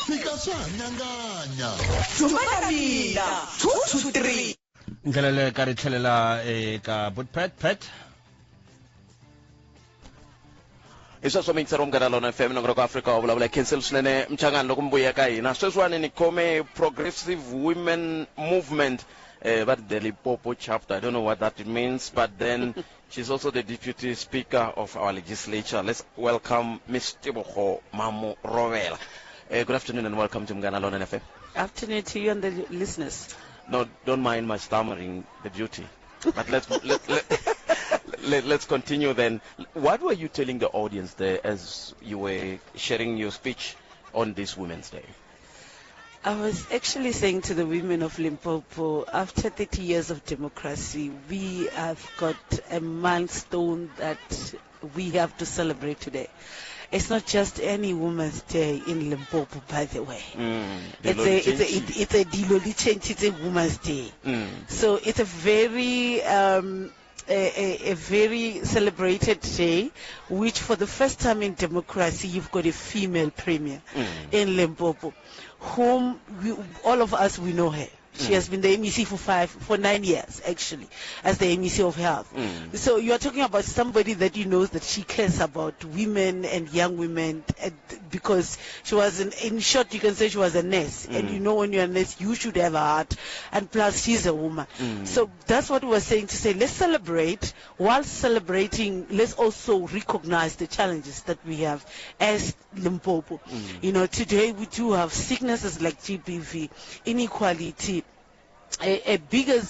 Speaker 4: Fika swa nyanganya.
Speaker 7: Tumana mina 2 to 3.
Speaker 11: Ngelele ka ri tlhelela ka pet
Speaker 17: iswa mixer Umngana Lona FM nongero ka Africa vulavula cancel swinene mchangani loko mbuya ka hina sweswiwani ni khome progressive women movement but the Limpopo chapter. I don't know what that means, but then she's also the deputy speaker of our legislature. Let's welcome Ms. Tebogo Mamu Rovela. Good afternoon and welcome to Umngana Lona FM.
Speaker 5: Afternoon to you and the listeners.
Speaker 17: No, don't mind my stammering, the beauty. But let's continue then. What were you telling the audience there as you were sharing your speech on this Women's Day?
Speaker 5: I was actually saying to the women of Limpopo, after 30 years of democracy, we have got a milestone that we have to celebrate today. It's not just any Women's Day in Limpopo, by the way. It's a Diloli change. It's a Women's Day. So it's a very a very celebrated day, which for the first time in democracy, you've got a female premier in Limpopo, whom all of us, we know her. She has been the MEC for 9 years, actually, as the MEC of Health. So you are talking about somebody that you know that she cares about women and young women, because she was, in short, you can say she was a nurse. And you know when you're a nurse, you should have a heart. And plus, she's a woman. So that's what we were saying, to say, let's celebrate. While celebrating, let's also recognize the challenges that we have as Limpopo. You know, today we do have sicknesses like GBV, inequality, a bigger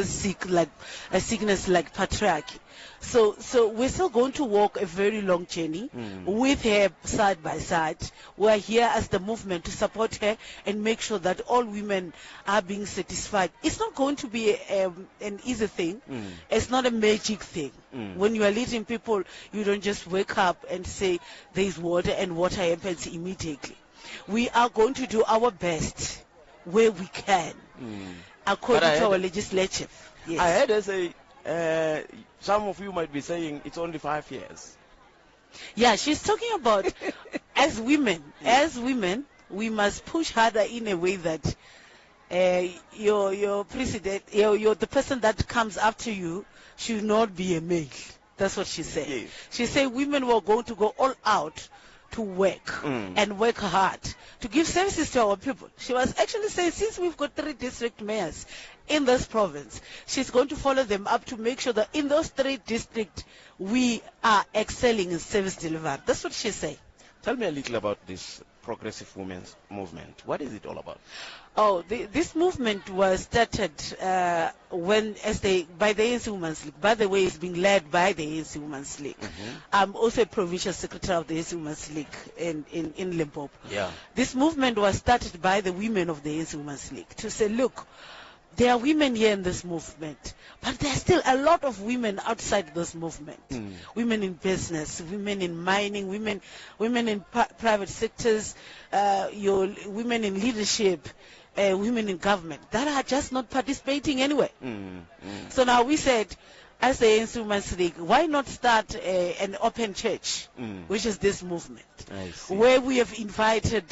Speaker 5: sickness like patriarchy. So we're still going to walk a very long journey with her side by side. We're here as the movement to support her and make sure that all women are being satisfied. It's not going to be an easy thing. It's not a magic thing. When you are leading people, you don't just wake up and say there's water and water happens immediately. We are going to do our best where we can, according to our legislature. Yes.
Speaker 17: I heard her say, some of you might be saying it's only 5 years.
Speaker 5: Yeah, she's talking about as women, we must push harder in a way that your president, the person that comes after you should not be a male. That's what she said. Yes. She said women were going to go all out to work and work hard to give services to our people. She was actually saying, since we've got 3 district mayors in this province, she's going to follow them up to make sure that in those 3 districts we are excelling in service delivery. That's what she said.
Speaker 17: Tell me a little about this progressive women's movement. What is it all about?
Speaker 5: Oh, this movement was started by the ANC Women's League. By the way, it's being led by the ANC Women's League. I'm also a provincial secretary of the ANC Women's League in Limpopo.
Speaker 17: Yeah.
Speaker 5: This movement was started by the women of the ANC Women's League to say, look, there are women here in this movement, but there are still a lot of women outside this movement. Women in business, women in mining, women in private sectors, women in leadership, women in government that are just not participating anyway. So now we said, as the ANC Women's League, why not start an open church, which is this movement, where we have invited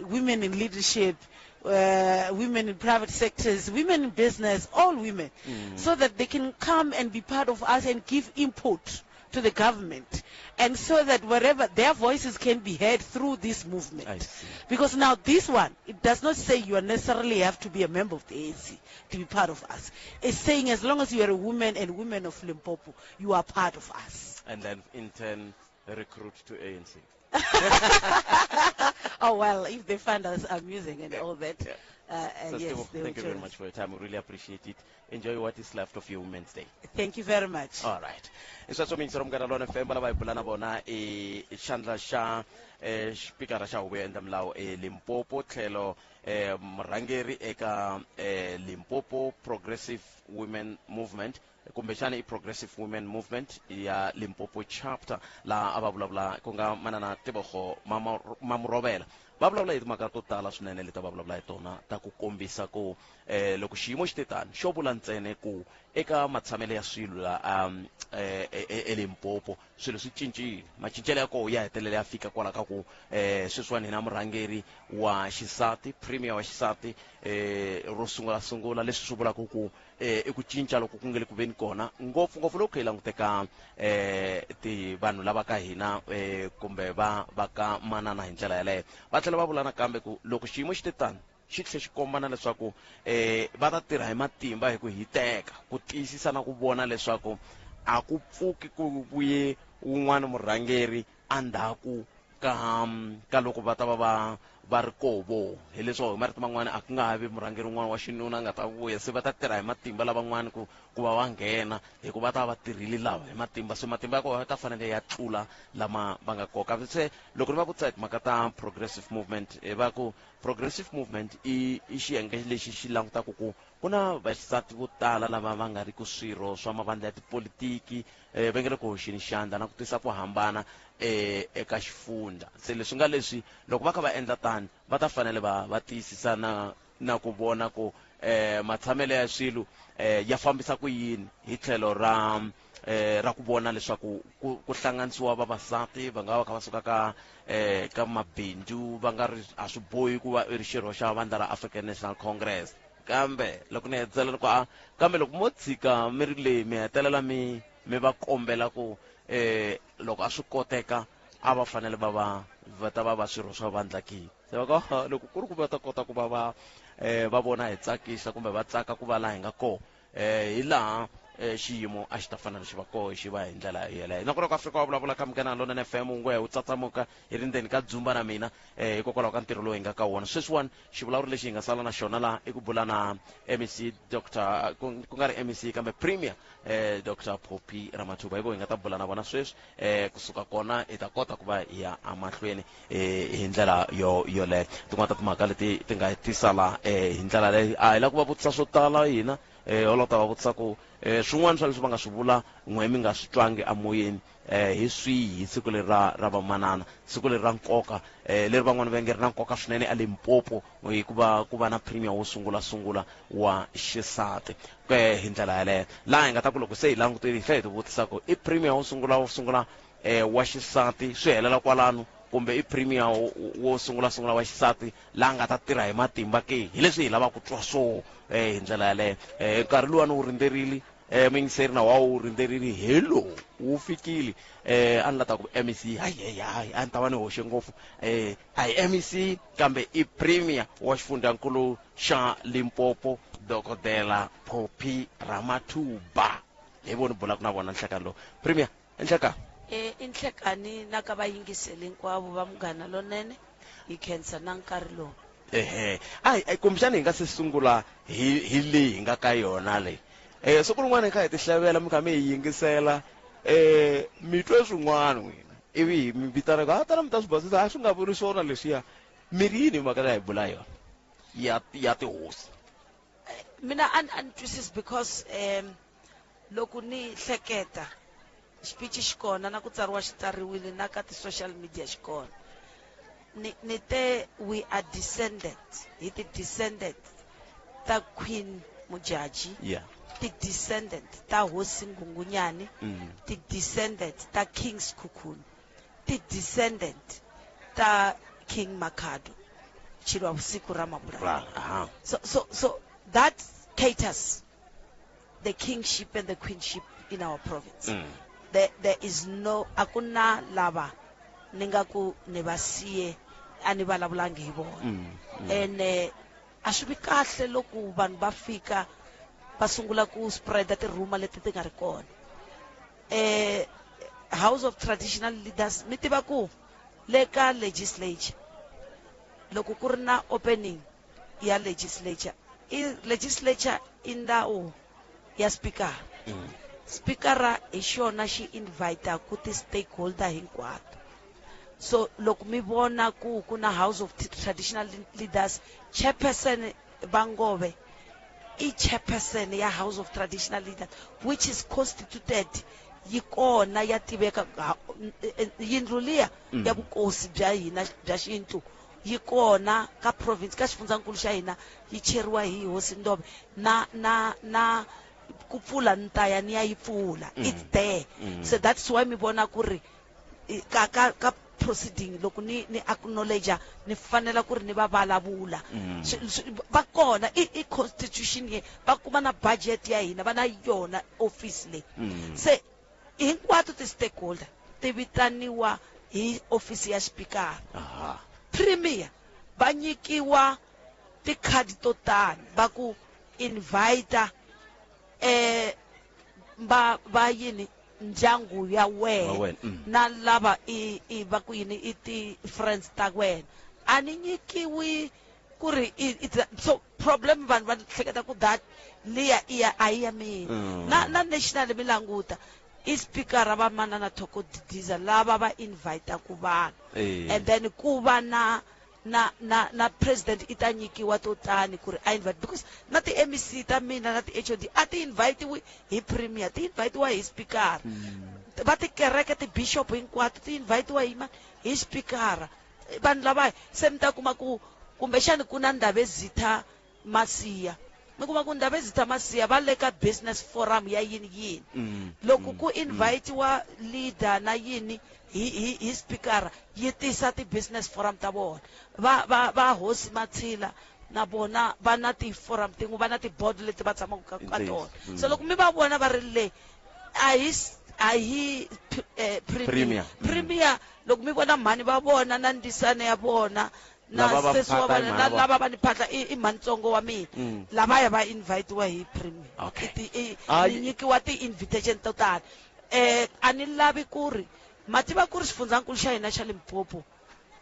Speaker 5: women in leadership, women in private sectors, women in business, all women, so that they can come and be part of us and give input to the government, and so that wherever their voices can be heard through this movement. Because now this one, it does not say you necessarily have to be a member of the ANC to be part of us. It's saying as long as you are a woman and women of Limpopo, you are part of us.
Speaker 17: And then in turn recruit to ANC.
Speaker 5: Oh, well, if they find us amusing and all that,
Speaker 17: So
Speaker 5: yes,
Speaker 17: Steve,
Speaker 5: they will
Speaker 17: thank you very
Speaker 5: join
Speaker 17: much
Speaker 5: us.
Speaker 17: for your time. We really appreciate it. Enjoy what is left of your Women's Day.
Speaker 5: Thank you very much.
Speaker 17: All right. Iswa mingi rom kana lona FM bala ba ibulana bona xandla xa speaker xa huvo ya endla milawu Limpopo tlhelo murhangeri eka Limpopo Progressive Women Movement kumbexana i Progressive Women Movement ya Limpopo chapter la ava vulavula ku nga manana Tebogo Mamurovela va vulavula hi timhaka to tala swinene leti va vulavula hi tona ta ku kombisa ku loko xiyimo xi te tani xo vula ntsene ku eka matshamelo ya swilo la eLimpopo swilo swi cincile macincelo ya koho ya hetelela ya fika kwala ka ku sweswiwani hi na murhangeri wa xisati premier wa xisati ro sungula leswi swi vulaka ku i ku cinca loko ku nga le ku veni kona ngopfungopfu loko hi languteka vanhu lava ka hina kumbe va ka manana hi ndlela yaleyo va tlhela va vula nakambe ku loko xiyimo xi te tani xi tlhe xi kombana leswaku va ta tirha hi matimba hi ku hiteka ku tiyisisa na ku vona leswaku a ku pfuki ku vuye wun'wana murhangeri endzhaku ka loko va ta va ri kovo hi leswo hi marito man'wana a ku nga vi murhangeri un'wana wa xinuna a nga ta vuya se va ta tirha hi matimba lavan'wana ku va va nghena hikuva va ta va tirhile lava hi matimba so matimba ya kona ta fanele ya tlula lama va nga koka se loko ni va vutisa hi timhaka ta progressive movement va ku progressive movement i xiyenge lexi xi langutaka ku na vaxisati vo tala lava va nga ri ku swirho swa mavandla ya tipolitiki va nge le ku hoxeni xandla na ku tisa ku hambana eka xifundza se leswi nga leswi loko va kha va endla tani va ta fanele va tiyisisa na ku vona ku matshamelo ya swilo ya fambisa ku yini hi tlhelo ra ku vona leswaku ku hlanganisiwa vavasati va nga va kha va suka ka mabindzu va nga ri a swi bohi ku va i ri xirho xa vandla ra African National Congress kambe loko ni hetelela ku kambe loko mo tshika mi ri leyi mi hetelela mi va kombela ku loko a swi koteka a va fanele va ta va swirho swa vandla ki se va ka loko ku ri ku va ta kota ku va vona hi tsakisa kumbe va tsaka ku va laha hi nga koho hi laha xiyimo a xi ta fanele xi va koho xi va hi ndlela yeleyo na ku loko Afrika wa vulavula ka Mugana Lona FM ngwe u tsatsamuka hi ri ndzeni ka dzumba na mina hikokwalaho ka ntirho lowu hi nga ka wona sweswiwani xivulavuri lexi hi nga sala na xona laha i ku bula na MEC Dr ku nga ri MEC kambe Premier Dr Phophi Ramathuba hiko hi nga ta bula na vona sweswi kusuka kona hi ta kota ku va hi ya amahlweni hi ndlela yoleyo tin'wana ta timhaka leti ti nga tisala hi ndlela leyi a hi la ku va vutisa swo tala hina holo ta va vutisa ku swin'wana swa leswi va nga swi vula n'we mi nga swi twangi amoyeni hi swihi siku leri ra vamanana siku leri ra nkoka leri van'wana va nge ri na nkoka swinene eLimpopo hikuva ku va na premier wo sungula wa xisati hi ndlela yaleyo laha hi nga ta ku loko se hi langutile hi tlhela hi ti vutisa ku i premier wo sungula wa xisati swi helela kwalano kumbe i premier wo sungula wa xisati laha nga ta tirha hi matimba ke hi leswi hi lavaka ku twa swo hi ndlela yaleyo nkarhi luwani wu rindzerile mingiseri na wu rindzerile hello wu fikile a ni lata ku MEC hayi a ni ta va ni hoxe ngopfu a hi MEC kambe i premier wa xifundzankulu xa Limpopo Dokodela Phophi Ramathuba hi voni bulaka na vona nhlekani lowu premier nhlekani
Speaker 5: inhlekani na ka vayingiseli hinkwavo va Munghana Lonene hi khensa na nkarhi lowu
Speaker 17: ai kumbexani hi nga se sungula hi leyi hi nga ka yona leyi siku rin'wana hi kha hi ti hlavela mi kha mi hi yingisela mi twe swin'wana n'wina ivi mi vitana ku tala mi ta swi basisa a swi nga vuri swona leswiya miri yini mhaka leyi hi bula yona ya tihosi
Speaker 5: mina a ni twisisi because loko ni hleketa xiphici xi kona na ku tsariwa xi tsariwile na ka ti-social media xi kona ni te we are descended hi ti-descended ta Queen Mojaji ti-descended ta Hosi Nghunghunyane ti-descended ta King Sekhukhune ti-descended ta King Makhado Chilwavusiku Ramabulana so that caters the kingship and the queenship in our province. There is no akuna lava ninga ku nevasiye ani valavulangi hi vona and a swi vi kahle loko vanhu va fika va sungula ku spread ti-rumor leti ti nga ri kona House of Traditional Leaders mi tiva ku le ka legislature loko ku ri na opening ya legislature i ndawu ya speaker speakera hi xona xi invita ku ti-stakeholder hinkwato so loko mi vona ku na house of traditional leaders chairperson Bangove i chairperson ya house of traditional leaders which is constituted yi kona ya tiveka yindlu liya ya vukosi bya hina bya xintu yi kona ka province ka xifundzankulu xa hina yi cheriwa hi hosi Ndove na ku pfula ntaya ni ya yi pfula it's there so that's why mi vona ku ri ka proceeding loko ni acknowledge ni fanela ku ri ni va vulavula va kona i constitution ye va kuma na budget ya hina va na yona office le se hinkwato ti-stakeholder ti vitaniwa hi office ya speaker premier va nyikiwa tikhadi to tani va ku invita va yini ndyangu ya wena na lava i va ku yini i ti-friends ta wena a ni nyikiwi ku ri so problem vanhu va hleketa ku that liya a yi ya mina na national mi languta i speakera va manana Thoko Didiza lava va invita ku vanhu and then ku va na president i ta nyikiwa to tani ku ri a invite because na ti-MEC ta mina na ti-HOD a ti invitiwi hi premier ti invitiwa hi speakera va tikereke ti-bishop hinkwato ti invitiwa hi speakera vanhu lava se mi ta kuma ku kumbexani ku na Ndabezitha Masiya mi kuma ku Ndabezitha Masiya va le ka business forum ya yini loko ku invitiwa leader na yini hi speaker yi tisa ti-business forum ta vona va hosi Mathila na bona va na ti-forum tin'we va na ti-board leti va tshamaka ka tona so loko mi va vona va ri le a hi premier loko mi vona mhani va vona na ndisane ya vona na sesi wa vona na lava va ni phahla i mhanitsongo wa mina lavaya va invitiwa hi premier ni nyikiwa ti-invitation to tani a ni lavi ku ri ma tiva ku ri xifundzankulu xa hina xa Limpopo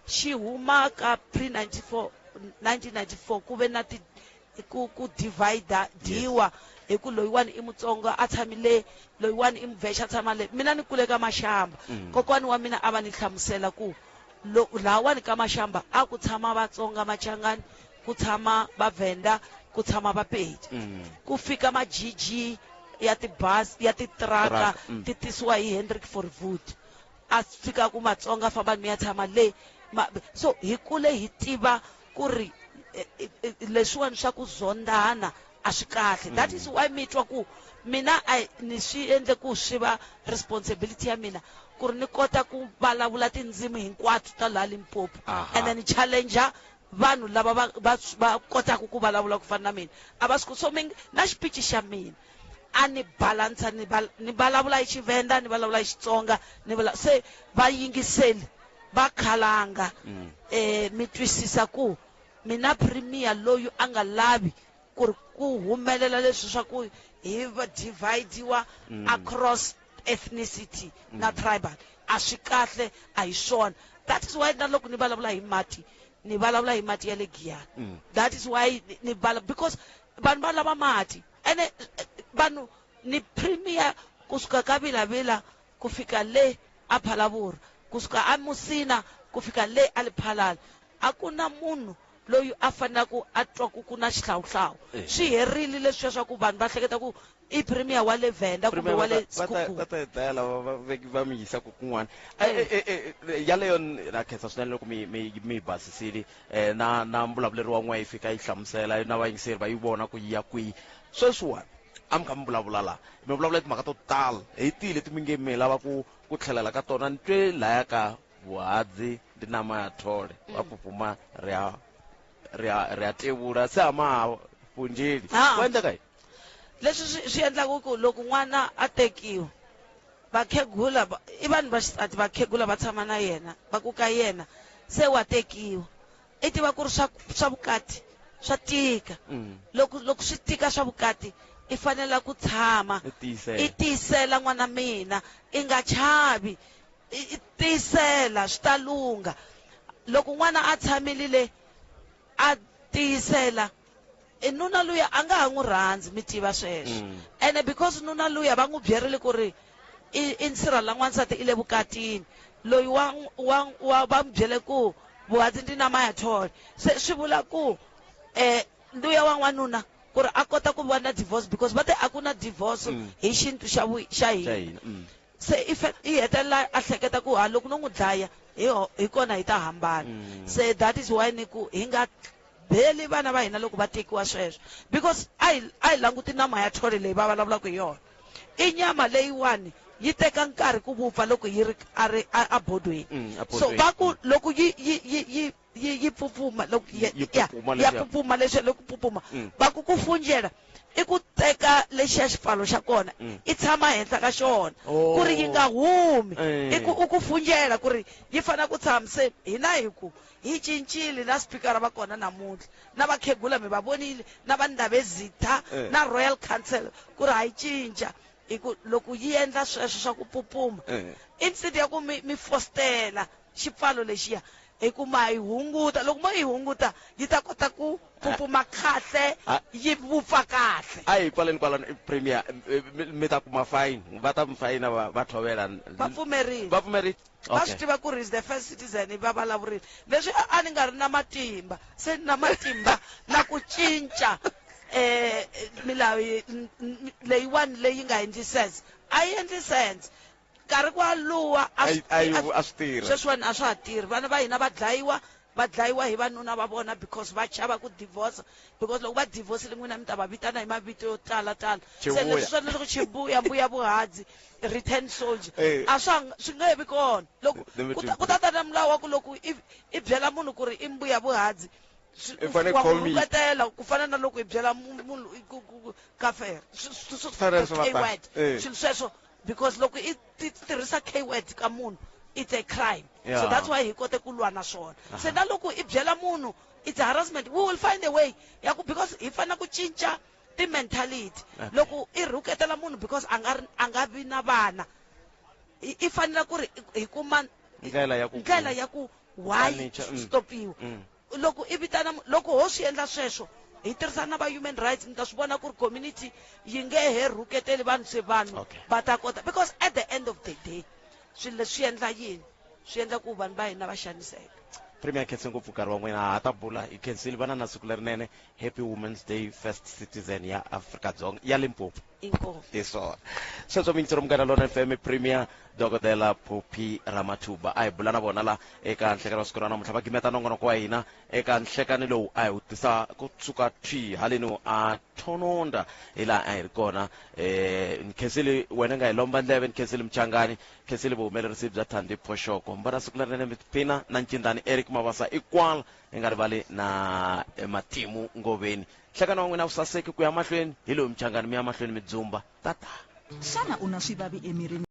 Speaker 5: xi huma ka pre-1994 ku ve na ku diwa hi ku loyiwani i Mutsonga a tshamile loyiwani i Muvhesha a tshama le mina ni kule ka Mashamba kokwani wa mina a va ni hlamusela ku lawani ka Mashamba a ku tshama Vatsonga Machangani ku tshama Vavenda ku tshama Vapedi ku fika majiji ya tibus ya titraka ti tisiwa hi Hendrik Verwoerd a fika ku Matsonga famba mi ya tshama le so hi kule hi tiva ku ri leswiwani swa ku zondana a swi kahle that is why mi twa ku mina ni swi endle ku swi va responsibility ya mina ku ri ni kota ku vulavula tindzimi hinkwato ta laha Limpopo and then challenge vanhu lava va kotaka ku vulavula ku fana na mina a va swi so na xiphici xa mina a ni balance ni vulavula hi Xivenda ni vulavula hi Xitsonga se vayingiseli va khalanga mi twisisa ku mina premier loyi a nga lavi ku humelela leswi swa ku hi va dividiwa across ethnicity na tribal a swi kahle a hi swona that is why na loko ni vulavula hi mati ni vulavula hi mati ya le Giyani that is why ni because vanhu va lava mati ene vanhu ni premier kusuka ka Vilavila ku fika le a Phalabura kusuka a Musina ku fika le a Lephalala a ku na munhu loyi a fanaka a twa ku na xihlawuhlawu swi herile leswi swa ku vanhu va hleketa ku i premier wa le Venda kumbe wa le
Speaker 17: lava va mi yisa ku kun'wana yaleyo na khensa swinene loko mi basisile na mvulavuleri wa n'we yi fika yi hlamusela na vayingiseri va yi vona ku yi ya kwihi sweswiwani a mi kha mi vulavula laha mi vulavula timhaka to tala hi tihi leti mi nge mi lava ku tlhelela ka tona ni twe laya ka vuhadzi ndinama ya thole va pupuma ri ya tevula se a ma punjeli ku endleka yini
Speaker 5: leswi swi endlaka ku loko n'wana a tekiwa vakhegula i vanhu va xisati vakhegula va tshama na yena va ku ka yena se wa tekiwa i tiva ku ri swa vukati swa tika loko swi tika swa vukati i fanela ku tshama i tiyisela n'wana mina i nga chavi i tiyisela swi ta lunga loko n'wana a tshamile a tiyisela nuna luya a nga ha n'wi rhandzi mi tiva sweswo ene because nuna luya va n'wi byerile ku ri i nsirhala n'wansati i le vukatini loyi wa va n'wi byele ku vuhadzi ndi nama ya thole se swi vula ku luya wa n'wanuna ku ri a kota ku va na divorce because va te a ku na divorce hi xintu xa hina se i hetelela a hleketa ku loko no n'wi dlaya hi kona hi ta hambana se that is why ni ku hi nga beli vana va hina loko va tekiwa sweswo because a hi languti nama ya thole leyi va vulavulaka hi yona i nyama leyiwani yi teka nkarhi ku vupfa loko yi ri a bodweni so va ku loko yi pfupfuma loko ya pfupfuma leswi loko pfupfuma va ku funjela i ku teka lexiya xipfalo xa kona i tshama henhla ka xona ku ri yi nga humi i ku funjela ku ri yi fanele ku tshama se hina hi ku hi cincile na speakera va kona namuntlha na vakhegula mi va vonile na vandhavezitha na royal council ku ri hayi cinca i ku loko yi endla sweswo swa ku pupuma instead ya ku mi fostela xipfalo lexiya hi ku ma hi hunguta loko mo yi hunguta yi ta kota ku pupuma kahle yi vupfa kahle
Speaker 17: a hi kwaleni premier mi ta kuma fine va ta mi fine va thovela
Speaker 5: va pfumerile va swi tiva ku ri is the first citizen va vulavurile leswi a ni nga ri na matimba se ni na matimba na ku cinca milawu leyiwani leyi nga endli sense a yi endli sense nkarhi ku luwa
Speaker 17: a swi tirha
Speaker 5: sweswiwani a swa ha tirhi vana va hina va dlayiwa hi vanuna va vona because va chava ku divorce because loko va divorce n'wina mi ta va vitana hi mavito yo tala se leswi swa leswaku chibuya mbuya vuhadzi return soldier a swi nga vi kona loko ku ta ta na milawu wa ku loko i byela munhu ku ri i mbuya vuhadzi ku fana na loko i byela munhu kafere swilo sweswo because loko i tirhisa K-word ka munhu it's a crime so that's why hi kote ku lwa na swona se na loko i byela munhu it's a harassment we will find a way ya ku because hi fanele ku cinca ti mentality loko i rhuketela munhu because a nga vi na vana i fanele ku ri hi kuma ndlela ya ku why stopiwa loko i vitana loko ho swi endla sweswo hi tirhisana va human rights ni ta swi vona ku ri community yi nge he rhuketeli vanhu se vanhu va ta kota because at the end of the day swilo leswi endla yini swi endla ku vanhu va hina va xaniseka
Speaker 17: premier khense ngopfu nkarhi wa n'wina ha ta bula hi khensile vana na siku lerinene happy women's day first citizen ya Afrika-Dzonga ya Limpopo
Speaker 5: inkosi
Speaker 17: isona sweswo mintsiro munghana lona FM premier dokodela Phuphi Ramathuba a hi bula na vona la eka nhlekani wa siku ra namuntlha va gimeta nongonoko wa hina eka nhlekani lowu a hi wu tisa kusuka twi haleni a Thononda hi laha a hi ri kona khensile wena nga hi lomba ndleve khensile Mchangani khensile vuhumelerisi bya Thandi Phoshoko mbana siku lerinene Mphina na Ncindani Eric Mabasa ikwala hi nga rivali na Matimu Ngoveni nhlekani wa n'wina wu saseki ku ya mahlweni hi lowu Mchangani mi ya mahlweni mi dzumba tata
Speaker 7: xana u na swivavi emirini